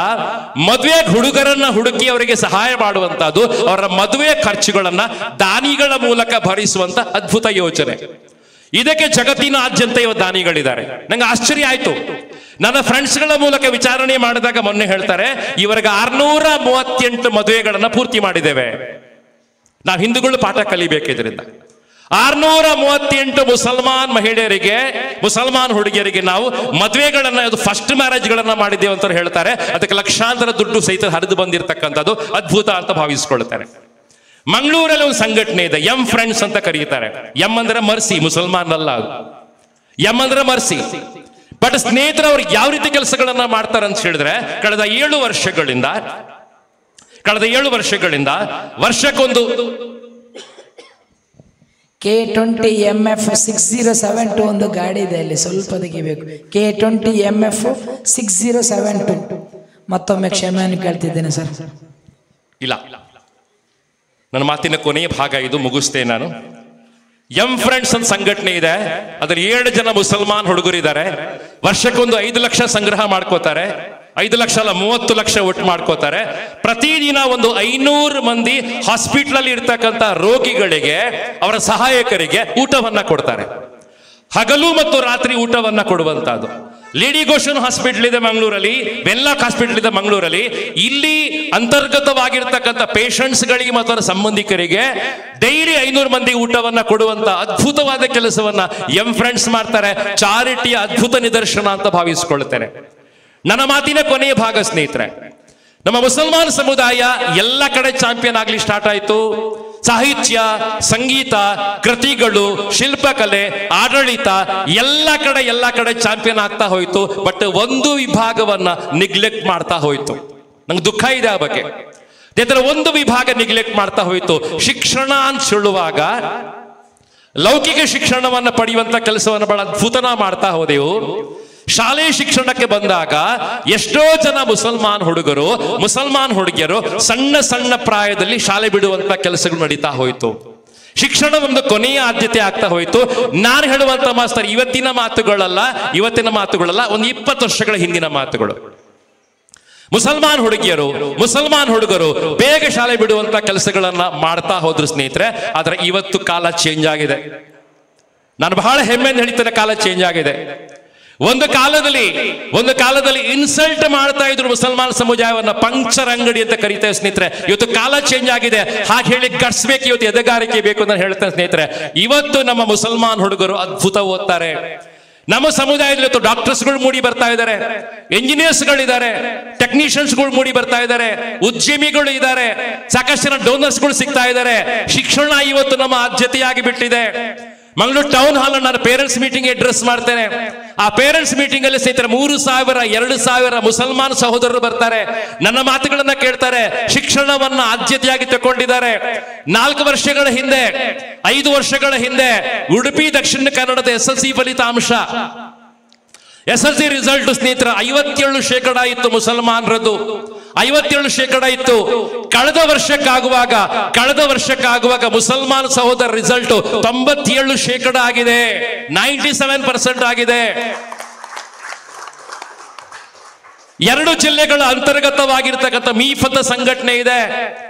ಮದುವೆ ಹುಡುಗರನ್ನ ಹುಡುಕಿ ಅವರಿಗೆ ಸಹಾಯ ಮಾಡುವಂತಹದ್ದು, ಅವರ ಮದುವೆ ಖರ್ಚುಗಳನ್ನ ದಾನಿಗಳ ಮೂಲಕ ಭರಿಸುವಂತ ಅದ್ಭುತ ಯೋಜನೆ. ಇದಕ್ಕೆ ಜಗತ್ತಿನಾದ್ಯಂತ ಇವ ದಾನಿಗಳಿದ್ದಾರೆ. ನಂಗೆ ಆಶ್ಚರ್ಯ ಆಯ್ತು. ನನ್ನ ಫ್ರೆಂಡ್ಸ್ಗಳ ಮೂಲಕ ವಿಚಾರಣೆ ಮಾಡಿದಾಗ ಮೊನ್ನೆ ಹೇಳ್ತಾರೆ, ಇವರಿಗೆ 638 ಮದುವೆಗಳನ್ನ ಪೂರ್ತಿ ಮಾಡಿದ್ದೇವೆ. ನಾವು ಹಿಂದೂಗಳು ಪಾಠ ಕಲಿಬೇಕಿದ್ರಿಂದ 638 ಮುಸಲ್ಮಾನ್ ಮಹಿಳೆಯರಿಗೆ, ಮುಸಲ್ಮಾನ್ ಹುಡುಗಿಯರಿಗೆ ನಾವು ಮದುವೆಗಳನ್ನ, ಅದು ಫಸ್ಟ್ ಮ್ಯಾರೇಜ್ಗಳನ್ನ ಮಾಡಿದ್ದೇವೆ ಅಂತ ಹೇಳ್ತಾರೆ. ಅದಕ್ಕೆ ಲಕ್ಷಾಂತರ ದುಡ್ಡು ಸಹಿತ ಹರಿದು ಬಂದಿರತಕ್ಕಂಥದ್ದು ಅದ್ಭುತ ಅಂತ ಭಾವಿಸ್ಕೊಳ್ತಾರೆ. ಮಂಗಳೂರಲ್ಲಿ ಒಂದು ಸಂಘಟನೆ ಇದೆ, ಎಂ ಫ್ರೆಂಡ್ಸ್ ಅಂತ ಕರೀತಾರೆ. ಎಂ ಅಂದ್ರೆ ಮರ್ಸಿ, ಮುಸಲ್ಮಾನ್ ಅಲ್ಲ ಅದು. ಎಂ ಅಂದ್ರೆ ಮರ್ಸಿ. ಬಟ್ ಸ್ನೇಹಿತರು ಅವ್ರಿಗೆ ಯಾವ ರೀತಿ ಕೆಲಸಗಳನ್ನ ಮಾಡ್ತಾರೆ ಅಂತ ಹೇಳಿದ್ರೆ, ಕಳೆದ 7 ವರ್ಷಗಳಿಂದ ವರ್ಷಕ್ಕೊಂದು K20 MF 6072 ಒಂದು ಗಾಡಿ ಇದೆ ಅಲ್ಲಿ, ಸ್ವಲ್ಪ ತೆಗಿಬೇಕು. K20 MF 6072. ಮತ್ತೊಮ್ಮೆ ಕ್ಷಮೆಯನ್ನು ಕೇಳ್ತಿದ್ದೇನೆ ಸರ್. ಇಲ್ಲ, ನನ್ನ ಮಾತಿನ ಕೊನೆಯ ಭಾಗ ಇದು, ಮುಗಿಸ್ತೇನೆ ನಾನು. ಎಂ ಫ್ರೆಂಡ್ಸ್ ಅಂತ ಸಂಘಟನೆ ಇದೆ. ಅದ್ರ 7 ಜನ ಮುಸಲ್ಮಾನ್ ಹುಡುಗರಿದ್ದಾರೆ. ವರ್ಷಕ್ಕೊಂದು 5 ಲಕ್ಷ ಸಂಗ್ರಹ ಮಾಡ್ಕೋತಾರೆ. 5 ಲಕ್ಷ ಅಲ್ಲ, 30 ಲಕ್ಷ ಒಟ್ಟು ಮಾಡ್ಕೋತಾರೆ. ಪ್ರತಿದಿನ ಒಂದು 500 ಮಂದಿ ಹಾಸ್ಪಿಟಲ್ ಅಲ್ಲಿ ಇರ್ತಕ್ಕಂಥ ರೋಗಿಗಳಿಗೆ, ಅವರ ಸಹಾಯಕರಿಗೆ ಊಟವನ್ನ ಕೊಡ್ತಾರೆ. ಹಗಲು ಮತ್ತು ರಾತ್ರಿ ಊಟವನ್ನ ಕೊಡುವಂತಹದ್ದು. ಲೇಡಿ ಗೋಷನ್ ಹಾಸ್ಪಿಟಲ್ ಇದೆ ಮಂಗಳೂರಲ್ಲಿ, ವೆನ್ಲಾಕ್ ಹಾಸ್ಪಿಟಲ್ ಇದೆ ಮಂಗಳೂರಲ್ಲಿ. ಇಲ್ಲಿ ಅಂತರ್ಗತವಾಗಿರ್ತಕ್ಕಂಥ ಪೇಷಂಟ್ಸ್ ಗಳಿಗೆ ಮತ್ತು ಅವರ ಸಂಬಂಧಿಕರಿಗೆ ಡೈಲಿ 500 ಮಂದಿ ಊಟವನ್ನ ಕೊಡುವಂತ ಅದ್ಭುತವಾದ ಕೆಲಸವನ್ನ ಎಂ ಫ್ರೆಂಡ್ಸ್ ಮಾಡ್ತಾರೆ. ಚಾರಿಟಿಯ ಅದ್ಭುತ ನಿದರ್ಶನ ಅಂತ ಭಾವಿಸಿಕೊಳ್ತೇನೆ. ನನ್ನ ಮಾತಿನ ಕೊನೆಯ ಭಾಗ ಸ್ನೇಹಿತರೆ, ನಮ್ಮ ಮುಸಲ್ಮಾನ್ ಸಮುದಾಯ ಎಲ್ಲ ಕಡೆ ಚಾಂಪಿಯನ್ ಆಗ್ಲಿ ಸ್ಟಾರ್ಟ್ ಆಯ್ತು. ಸಾಹಿತ್ಯ, ಸಂಗೀತ, ಕೃತಿಗಳು, ಶಿಲ್ಪಕಲೆ, ಆಡಳಿತ ಎಲ್ಲ ಕಡೆ ಚಾಂಪಿಯನ್ ಆಗ್ತಾ ಹೋಯ್ತು. ಬಟ್ ಒಂದು ವಿಭಾಗವನ್ನ ನಿಗ್ಲೆಕ್ಟ್ ಮಾಡ್ತಾ ಹೋಯ್ತು. ನಂಗೆ ದುಃಖ ಇದೆ ಆ ಬಗ್ಗೆ. ಒಂದು ವಿಭಾಗ ನಿಗ್ಲೆಕ್ಟ್ ಮಾಡ್ತಾ ಹೋಯ್ತು. ಶಿಕ್ಷಣ ಅಂತ ಹೇಳುವಾಗ ಲೌಕಿಕ ಶಿಕ್ಷಣವನ್ನ ಪಡೆಯುವಂತ ಕೆಲಸವನ್ನು ಬಹಳ ಅದ್ಭುತನ ಮಾಡ್ತಾ ಹೋದೆವು. ಶಾಲೆ ಶಿಕ್ಷಣಕ್ಕೆ ಬಂದಾಗ ಎಷ್ಟೋ ಜನ ಮುಸಲ್ಮಾನ್ ಹುಡುಗರು, ಮುಸಲ್ಮಾನ್ ಹುಡುಗಿಯರು ಸಣ್ಣ ಪ್ರಾಯದಲ್ಲಿ ಶಾಲೆ ಬಿಡುವಂತ ಕೆಲಸಗಳು ನಡೀತಾ ಹೋಯ್ತು. ಶಿಕ್ಷಣ ಒಂದು ಕೊನೆಯ ಆದ್ಯತೆ ಆಗ್ತಾ ಹೋಯ್ತು. ನಾನು ಹೇಳುವಂತ ಮಾಸ್ತರ್ ಇವತ್ತಿನ ಮಾತುಗಳಲ್ಲ, ಒಂದು 20 ವರ್ಷಗಳ ಹಿಂದಿನ ಮಾತುಗಳು. ಮುಸಲ್ಮಾನ್ ಹುಡುಗಿಯರು, ಮುಸಲ್ಮಾನ್ ಹುಡುಗರು ಬೇಗ ಶಾಲೆ ಬಿಡುವಂತ ಕೆಲಸಗಳನ್ನ ಮಾಡ್ತಾ ಹೋದ್ರು ಸ್ನೇಹಿತರೆ. ಆದ್ರೆ ಇವತ್ತು ಕಾಲ ಚೇಂಜ್ ಆಗಿದೆ. ನಾನು ಬಹಳ ಹೆಮ್ಮೆಯಿಂದ ಹೇಳ್ತೇನೆ, ಕಾಲ ಚೇಂಜ್ ಆಗಿದೆ. ಒಂದು ಕಾಲದಲ್ಲಿ ಇನ್ಸಲ್ಟ್ ಮಾಡ್ತಾ ಇದ್ರು ಮುಸಲ್ಮಾನ್ ಸಮುದಾಯವನ್ನ, ಪಂಕ್ಚರ್ ಅಂಗಡಿ ಅಂತ ಕರೀತೇವೆ ಸ್ನೇಹಿತರೆ. ಇವತ್ತು ಕಾಲ ಚೇಂಜ್ ಆಗಿದೆ. ಹಾಗೆ ಹೇಳಿ ಗಟ್ಸ್ಬೇಕು, ಇವತ್ತು ಎದೆಗಾರಿಕೆ ಬೇಕು ಅಂತ ಹೇಳ್ತೇನೆ ಸ್ನೇಹಿತರೆ. ಇವತ್ತು ನಮ್ಮ ಮುಸಲ್ಮಾನ್ ಹುಡುಗರು ಅದ್ಭುತ ಓದ್ತಾರೆ. ನಮ್ಮ ಸಮುದಾಯದಲ್ಲಿ ಇವತ್ತು ಡಾಕ್ಟರ್ಸ್ಗಳು ಮೂಡಿ ಬರ್ತಾ ಇದ್ದಾರೆ, ಎಂಜಿನಿಯರ್ಸ್ಗಳಿದ್ದಾರೆ, ಟೆಕ್ನಿಷಿಯನ್ಸ್ಗಳು ಮೂಡಿ ಬರ್ತಾ ಇದ್ದಾರೆ, ಉದ್ಯಮಿಗಳು ಇದ್ದಾರೆ, ಸಾಕಷ್ಟು ಜನ ಡೋನರ್ಸ್ಗಳು ಸಿಗ್ತಾ ಇದ್ದಾರೆ. ಶಿಕ್ಷಣ ಇವತ್ತು ನಮ್ಮ ಆದ್ಯತೆಯಾಗಿ ಬಿಟ್ಟಿದೆ. ಮಂಗಳೂರು ಟೌನ್ ಹಾಲ್ ನಾನು ಪೇರೆಂಟ್ಸ್ ಮೀಟಿಂಗ್ ಅಡ್ರೆಸ್ ಮಾಡ್ತೇನೆ. ಆ ಪೇರೆಂಟ್ಸ್ ಮೀಟಿಂಗ್ ಅಲ್ಲಿ ಸ್ನೇಹಿತರೆ 3,000-2,000 ಮುಸಲ್ಮಾನ್ ಸಹೋದರರು ಬರ್ತಾರೆ. ನನ್ನ ಮಾತುಗಳನ್ನ ಕೇಳ್ತಾರೆ. ಶಿಕ್ಷಣವನ್ನ ಆದ್ಯತೆಯಾಗಿ ತಗೊಂಡಿದ್ದಾರೆ. 4 ವರ್ಷಗಳ ಹಿಂದೆ, 5 ವರ್ಷಗಳ ಹಿಂದೆ ಉಡುಪಿ ದಕ್ಷಿಣ ಕನ್ನಡದ SSLC ಫಲಿತಾಂಶ, SSLC ರಿಸಲ್ಟ್ ಸ್ನೇಹಿತರ 57% ಇತ್ತು ಮುಸಲ್ಮಾನರದ್ದು. 57% ಇತ್ತು. ಕಳೆದ ವರ್ಷಕ್ಕಾಗುವಾಗ ಮುಸಲ್ಮಾನ್ ಸಹೋದರ ರಿಸಲ್ಟ್ 97% ಆಗಿದೆ, 97% ಆಗಿದೆ. 2 ಜಿಲ್ಲೆಗಳ ಅಂತರ್ಗತವಾಗಿರ್ತಕ್ಕಂಥ ಮೀಫತ್ ಸಂಘಟನೆ ಇದೆ.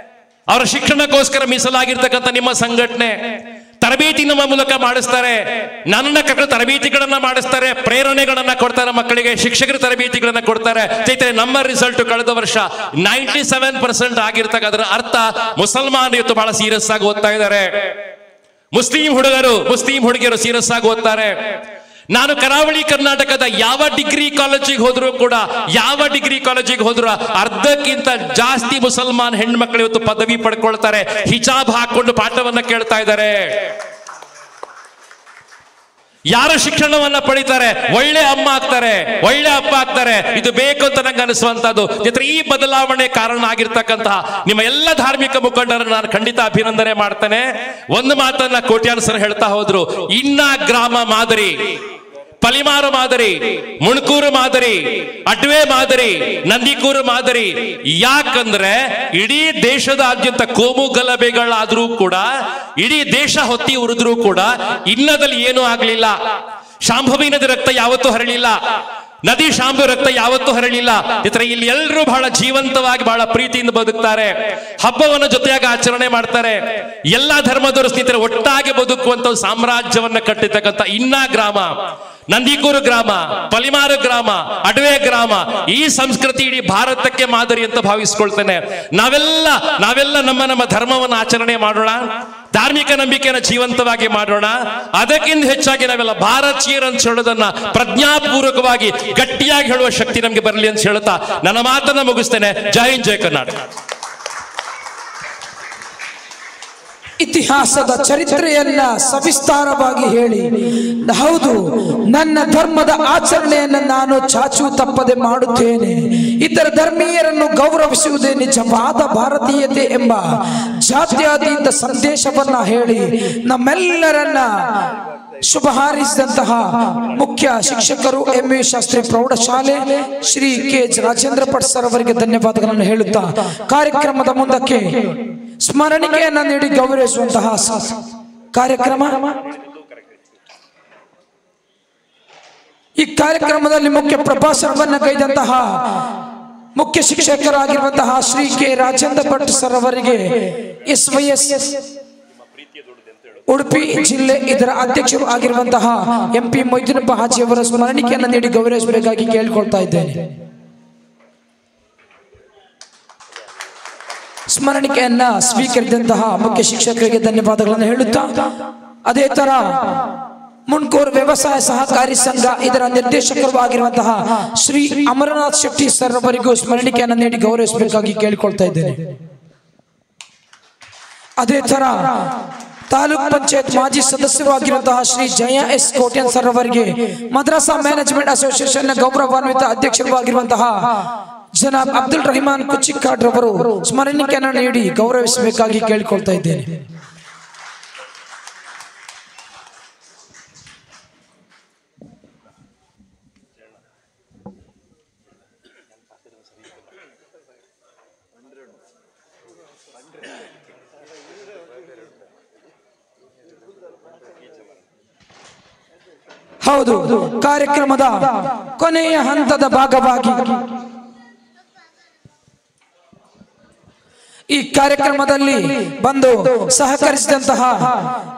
ಅವರ ಶಿಕ್ಷಣಕ್ಕೋಸ್ಕರ ಮೀಸಲಾಗಿರ್ತಕ್ಕಂಥ ನಿಮ್ಮ ಸಂಘಟನೆ ತರಬೇತಿ ನಮ್ಮ ಮೂಲಕ ಮಾಡಿಸ್ತಾರೆ. ನನ್ನ ಕಡೆ ತರಬೇತಿಗಳನ್ನ ಮಾಡಿಸ್ತಾರೆ, ಪ್ರೇರಣೆಗಳನ್ನ ಕೊಡ್ತಾರೆ ಮಕ್ಕಳಿಗೆ, ಶಿಕ್ಷಕರ ತರಬೇತಿಗಳನ್ನ ಕೊಡ್ತಾರೆ. ಚೈತನ್ಯ ನಮ್ಮ ರಿಸಲ್ಟ್ ಕಳೆದ ವರ್ಷ 97% ಆಗಿರ್ತಕ್ಕ. ಅದರ ಅರ್ಥ ಮುಸಲ್ಮಾನ್ ಇವತ್ತು ಬಹಳ ಸೀರಿಯಸ್ ಆಗಿ ಓದ್ತಾ ಇದ್ದಾರೆ. ಮುಸ್ಲಿಂ ಹುಡುಗಿಯರು ಸೀರಿಯಸ್ ಆಗಿ ಓದ್ತಾರೆ. ನಾನು ಕರಾವಳಿ ಕರ್ನಾಟಕದ ಯಾವ ಡಿಗ್ರಿ ಕಾಲೇಜಿಗೆ ಹೋದ್ರು ಅರ್ಧಕ್ಕಿಂತ ಜಾಸ್ತಿ ಮುಸಲ್ಮಾನ್ ಹೆಣ್ಮಕ್ಳು ಇವತ್ತು ಪದವಿ ಪಡ್ಕೊಳ್ತಾರೆ. ಹಿಜಾಬ್ ಹಾಕೊಂಡು ಪಾಠವನ್ನ ಕೇಳ್ತಾ ಇದ್ದಾರೆ. ಯಾರು ಶಿಕ್ಷಣವನ್ನ ಪಡಿತಾರೆ ಒಳ್ಳೆ ಅಮ್ಮ ಆಗ್ತಾರೆ, ಒಳ್ಳೆ ಅಪ್ಪ ಆಗ್ತಾರೆ. ಇದು ಬೇಕು ಅಂತ ನಂಗೆ ಅನಿಸುವಂತದ್ದು. ಈ ಬದಲಾವಣೆ ಕಾರಣ ಆಗಿರ್ತಕ್ಕಂತಹ ನಿಮ್ಮ ಎಲ್ಲ ಧಾರ್ಮಿಕ ಮುಖಂಡರನ್ನು ನಾನು ಖಂಡಿತ ಅಭಿನಂದನೆ ಮಾಡ್ತೇನೆ. ಒಂದು ಮಾತನ್ನ ಕೋಟ್ಯಾನ್ ಸರ್ ಹೇಳ್ತಾ ಹೋದ್ರು, ಇನ್ನ ಗ್ರಾಮ ಮಾದರಿ ಪಲಿಮಾರು ಮಾದರಿ, ಮುಣ್ಕೂರು ಮಾದರಿ, ಅಡ್ವೆ ಮಾದರಿ, ನಂದಿಕೂರು ಮಾದರಿ. ಯಾಕಂದ್ರೆ ಇಡೀ ದೇಶದಾದ್ಯಂತ ಕೋಮು ಗಲಭೆಗಳಾದ್ರೂ ಕೂಡ, ಇಡೀ ದೇಶ ಹೊತ್ತಿ ಉರಿದ್ರೂ ಕೂಡ ಇನ್ನದಲ್ಲಿ ಏನೂ ಆಗ್ಲಿಲ್ಲ. ಶಾಂಭವಿ ನದಿ ರಕ್ತ ಯಾವತ್ತೂ ಹರಳಿಲ್ಲ, ನದಿ ಶಾಂಭವಿ ರಕ್ತ ಯಾವತ್ತೂ ಹರಳಿಲ್ಲ. ಇಲ್ಲಿ ಎಲ್ಲರೂ ಬಹಳ ಜೀವಂತವಾಗಿ ಬಹಳ ಪ್ರೀತಿಯಿಂದ ಬದುಕ್ತಾರೆ. ಹಬ್ಬವನ್ನು ಜೊತೆಯಾಗಿ ಆಚರಣೆ ಮಾಡ್ತಾರೆ. ಎಲ್ಲಾ ಧರ್ಮದವರು ಸ್ನೇಹಿತರೆ ಒಟ್ಟಾಗಿ ಬದುಕುವಂತ ಸಾಮ್ರಾಜ್ಯವನ್ನ ಕಟ್ಟಿರ್ತಕ್ಕಂಥ ಇನ್ನ ಗ್ರಾಮ, ನಂದಿಕೂರು ಗ್ರಾಮ, ಪಲಿಮಾರು ಗ್ರಾಮ, ಅಡವೆ ಗ್ರಾಮ. ಈ ಸಂಸ್ಕೃತಿ ಇಡೀ ಭಾರತಕ್ಕೆ ಮಾದರಿ ಅಂತ ಭಾವಿಸ್ಕೊಳ್ತೇನೆ. ನಾವೆಲ್ಲ ನಮ್ಮ ಧರ್ಮವನ್ನು ಆಚರಣೆ ಮಾಡೋಣ, ಧಾರ್ಮಿಕ ನಂಬಿಕೆಯನ್ನು ಜೀವಂತವಾಗಿ ಮಾಡೋಣ. ಅದಕ್ಕಿಂತ ಹೆಚ್ಚಾಗಿ ನಾವೆಲ್ಲ ಭಾರತೀಯರು ಅಂತ ಹೇಳೋದನ್ನ ಪ್ರಜ್ಞಾಪೂರ್ವಕವಾಗಿ ಗಟ್ಟಿಯಾಗಿ ಹೇಳುವ ಶಕ್ತಿ ನಮ್ಗೆ ಬರಲಿ ಅಂತ ಹೇಳ್ತಾ ನನ್ನ ಮಾತನ್ನ ಮುಗಿಸ್ತೇನೆ. ಜೈ ಹಿಂದ್, ಜೈ ಕರ್ನಾಟಕ. ಇತಿಹಾಸದ ಚರಿತ್ರೆಯನ್ನ ಸವಿಸ್ತಾರವಾಗಿ ಹೇಳಿ, ಹೌದು ನನ್ನ ಧರ್ಮದ ಆಚರಣೆಯನ್ನು ನಾನು ಚಾಚು ತಪ್ಪದೆ ಮಾಡುತ್ತೇನೆ, ಇತರ ಧರ್ಮೀಯರನ್ನು ಗೌರವಿಸುವುದೇ ನಿಜವಾದ ಭಾರತೀಯತೆ ಎಂಬ ಜಾತ್ಯತೀತ ಸಂದೇಶವನ್ನ ಹೇಳಿ ನಮ್ಮೆಲ್ಲರನ್ನ ಶುಭ ಹಾರೈಸಿದಂತಹ ಮುಖ್ಯ ಶಿಕ್ಷಕರು MV ಶಾಸ್ತ್ರಿ ಪ್ರೌಢಶಾಲೆ ಶ್ರೀ ಕೆ ರಾಜೇಂದ್ರ ಭಟ್ ಸರ್ ಅವರಿಗೆ ಧನ್ಯವಾದಗಳನ್ನು ಹೇಳುತ್ತಾ ಕಾರ್ಯಕ್ರಮದ ಮುಂದಕ್ಕೆ ಸ್ಮರಣಿಕೆಯನ್ನ ನೀಡಿ ಗೌರವಿಸುವಂತಹ ಕಾರ್ಯಕ್ರಮ. ಈ ಕಾರ್ಯಕ್ರಮದಲ್ಲಿ ಮುಖ್ಯ ಪ್ರಭಾಷಣವನ್ನು ಕೈದಂತಹ ಮುಖ್ಯ ಶಿಕ್ಷಕರಾಗಿರುವಂತಹ ಶ್ರೀ ಕೆ ರಾಜೇಂದ್ರ ಭಟ್ ಸರ್ ಅವರಿಗೆ SYS ಉಡುಪಿ ಜಿಲ್ಲೆ ಇದರ ಅಧ್ಯಕ್ಷರು ಆಗಿರುವಂತಹ MP ಮೊಯ್ದಿನಪ್ಪ ಹಾಜಿ ಅವರ ಸ್ಮರಣಿಕೆಯನ್ನು ನೀಡಿ ಗೌರವಿಸಬೇಕಾಗಿ ಕೇಳಿಕೊಳ್ತಾ ಇದ್ದೇನೆ. ಸ್ಮರಣಿಕೆಯನ್ನ ಸ್ವೀಕರಿಸಿದಂತಹ ಮುಖ್ಯ ಶಿಕ್ಷಕರಿಗೆ ಧನ್ಯವಾದಗಳನ್ನು ಹೇಳುತ್ತಾ, ಅದೇ ತರ ಮುಣ್ಕೂರು ವ್ಯವಸಾಯ ಸಹಕಾರಿ ಸಂಘ ಇದರ ನಿರ್ದೇಶಕರು ಆಗಿರುವಂತಹ ಶ್ರೀ ಅಮರನಾಥ್ ಶೆಟ್ಟಿ ಸರ್ ಅವರಿಗೂ ಸ್ಮರಣಿಕೆಯನ್ನು ನೀಡಿ ಗೌರವಿಸಬೇಕಾಗಿ ಕೇಳಿಕೊಳ್ತಾ ಇದ್ದೇನೆ. ಅದೇ ತರ ತಾಲೂಕ್ ಪಂಚಾಯತ್ ಮಾಜಿ ಸದಸ್ಯರು ಆಗಿರುವಂತಹ ಶ್ರೀ ಜಯ S ಕೋಟ್ಯನ್ ಸರ್ ಅವರಿಗೆ ಮದ್ರಸಾ ಮ್ಯಾನೇಜ್ಮೆಂಟ್ ಅಸೋಸಿಯೇಷನ್ ಗೌರವಾನ್ವಿತ ಅಧ್ಯಕ್ಷರು ಆಗಿರುವಂತಹ ಜನಾಬ್ ಅಬ್ದುಲ್ ರಹಿಮಾನ್ ಕುಚಿಕ್ಕಾಡ್ ರವರು ಸ್ಮರಣಿಕೆಯನ್ನು ನೀಡಿ ಗೌರವಿಸಬೇಕಾಗಿ ಕೇಳಿಕೊಳ್ತಾ ಇದ್ದೇನೆ. ಹೌದು, ಕಾರ್ಯಕ್ರಮದ ಕೊನೆಯ ಹಂತದ ಭಾಗವಾಗಿ ಈ ಕಾರ್ಯಕ್ರಮದಲ್ಲಿ ಬಂದು ಸಹಕರಿಸಿದಂತಹ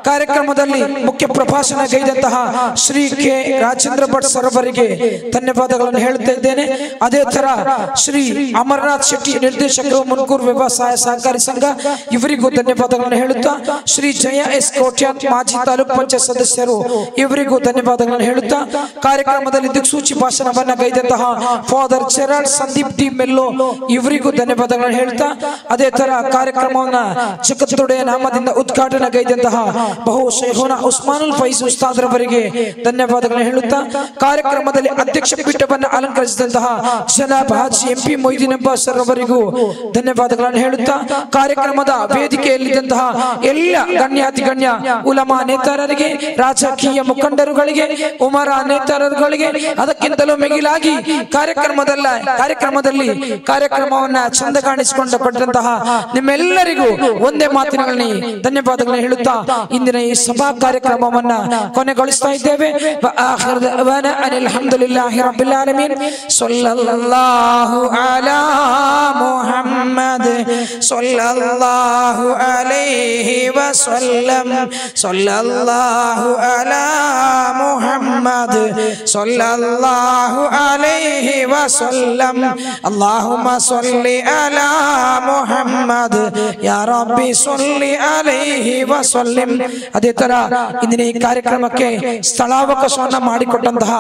ಕಾರ್ಯಕ್ರಮದಲ್ಲಿ ಮುಖ್ಯ ಪ್ರಭಾಷಣ ಗೈದಂತಹ ಶ್ರೀ ಕೆ ರಾಜೇಂದ್ರ ಭಟ್ ಸರ್ ಅವರಿಗೆ ಧನ್ಯವಾದಗಳನ್ನು ಹೇಳುತ್ತಾ ಇದ್ದೇನೆ. ಅದೇ ತರ ಶ್ರೀ ಅಮರನಾಥ್ ಶೆಟ್ಟಿ ನಿರ್ದೇಶಕರು ಮುಣ್ಕೂರು ವ್ಯವಸಾಯ ಸಹಕಾರಿ ಸಂಘ ಇವರಿಗೂ ಧನ್ಯವಾದಗಳನ್ನು ಹೇಳುತ್ತಾ, ಶ್ರೀ ಜಯ S ಕೋಟ್ಯಾನ್ ಮಾಜಿ ತಾಲೂಕ್ ಪಂಚಾಯತ್ ಸದಸ್ಯರು ಇವರಿಗೂ ಧನ್ಯವಾದಗಳನ್ನು ಹೇಳುತ್ತಾ, ಕಾರ್ಯಕ್ರಮದಲ್ಲಿ ದಿಕ್ಸೂಚಿ ಭಾಷಣವನ್ನ ಗೈದಂತಹ ಫಾದರ್ ಚೆರಾಡ್ ಸಂದೀಪ್ ಡಿ ಮೆಲ್ಲೋ ಇವರಿಗೂ ಧನ್ಯವಾದಗಳನ್ನು ಹೇಳುತ್ತಾ, ಅದೇ ತರ ಕಾರ್ಯಕ್ರಮವನ್ನ ಜಗತ್ತೊಡೆಯ ನಾಮದಿಂದ ಉದ್ಘಾಟನೆಗೈದಂತಹ ಬಹು ಶೇಖೋನ ಉಸ್ಮಾನುಲ್ ಫೈಜ್ ಉಸ್ತಾದ್ ರವರಿಗೆ ಧನ್ಯವಾದಗಳನ್ನು ಹೇಳುತ್ತಾ, ಕಾರ್ಯಕ್ರಮದಲ್ಲಿ ಅಧ್ಯಕ್ಷ ಪೀಠವನ್ನು ಅಲಂಕರಿಸಿದಂತಹ ಜನಾಬ್ ಹಾಜಿ MP ಮೊಯ್ದಿನಪ್ಪ ಸರ್ ಅವರಿಗೂ ಧನ್ಯವಾದಗಳನ್ನು ಹೇಳುತ್ತಾ, ಕಾರ್ಯಕ್ರಮದ ವೇದಿಕೆಯಲ್ಲಿದ್ದಂತಹ ಎಲ್ಲ ಗಣ್ಯಾತಿ ಗಣ್ಯ ಉಲಮಾ ನೇತಾರರಿಗೆ, ರಾಜಕೀಯ ಮುಖಂಡರುಗಳಿಗೆ, ಉಮರ ನೇತಾರರುಗಳಿಗೆ, ಅದಕ್ಕಿಂತಲೂ ಮಿಗಿಲಾಗಿ ಕಾರ್ಯಕ್ರಮದಲ್ಲಿ ಕಾರ್ಯಕ್ರಮವನ್ನ ಚಂದ ಕಾಣಿಸಿಕೊಂಡು ಕೊಟ್ಟಂತಹ ನಿಮ್ಮೆಲ್ಲರಿಗೂ ಒಂದೇ ಮಾತಿನಲ್ಲಿ ಧನ್ಯವಾದಗಳನ್ನು ಹೇಳುತ್ತಾ ಇಂದಿನ ಈ ಸಭಾ ಕಾರ್ಯಕ್ರಮವನ್ನ ಕೊನೆಗೊಳಿಸ್ತಾ ಇದ್ದೇವೆ. ಅಲ್ಹಮ್ದುಲಿಲ್ಲಾಹಿ ರಬ್ಬಿಲ್ ಆಲಮೀನ್. ಸಲ್ಲಲ್ಲಾಹು ಅಲಾ ಮುಹಮ್ಮದ್ ಸಲ್ಲಲ್ಲಾಹು ಅಲೈಹಿ ವಸಲ್ಲಂ. ಸಲ್ಲಲ್ಲಾಹು ಅಲಾ ಮುಹಮ್ಮದ್ ಸಲ್ಲಲ್ಲಾಹು ಅಲೈಹಿ ವಸಲ್ಲಂ. ಅಲ್ಲಾಹುಮ್ಮ ಸಲ್ಲಿ ಅಲಾ ಮುಹಮ್ಮದ್ ಯಾ ರಬ್ಬಿ ಸಲ್ಲಿ ಅಲೈಹಿ ವಸಲ್ಲಂ. ಅದೇ ತರ ಇಂದಿನ ಈ ಕಾರ್ಯಕ್ರಮಕ್ಕೆ ಸ್ಥಳಾವಕಾಶವನ್ನ ಮಾಡಿಕೊಟ್ಟಂತಹ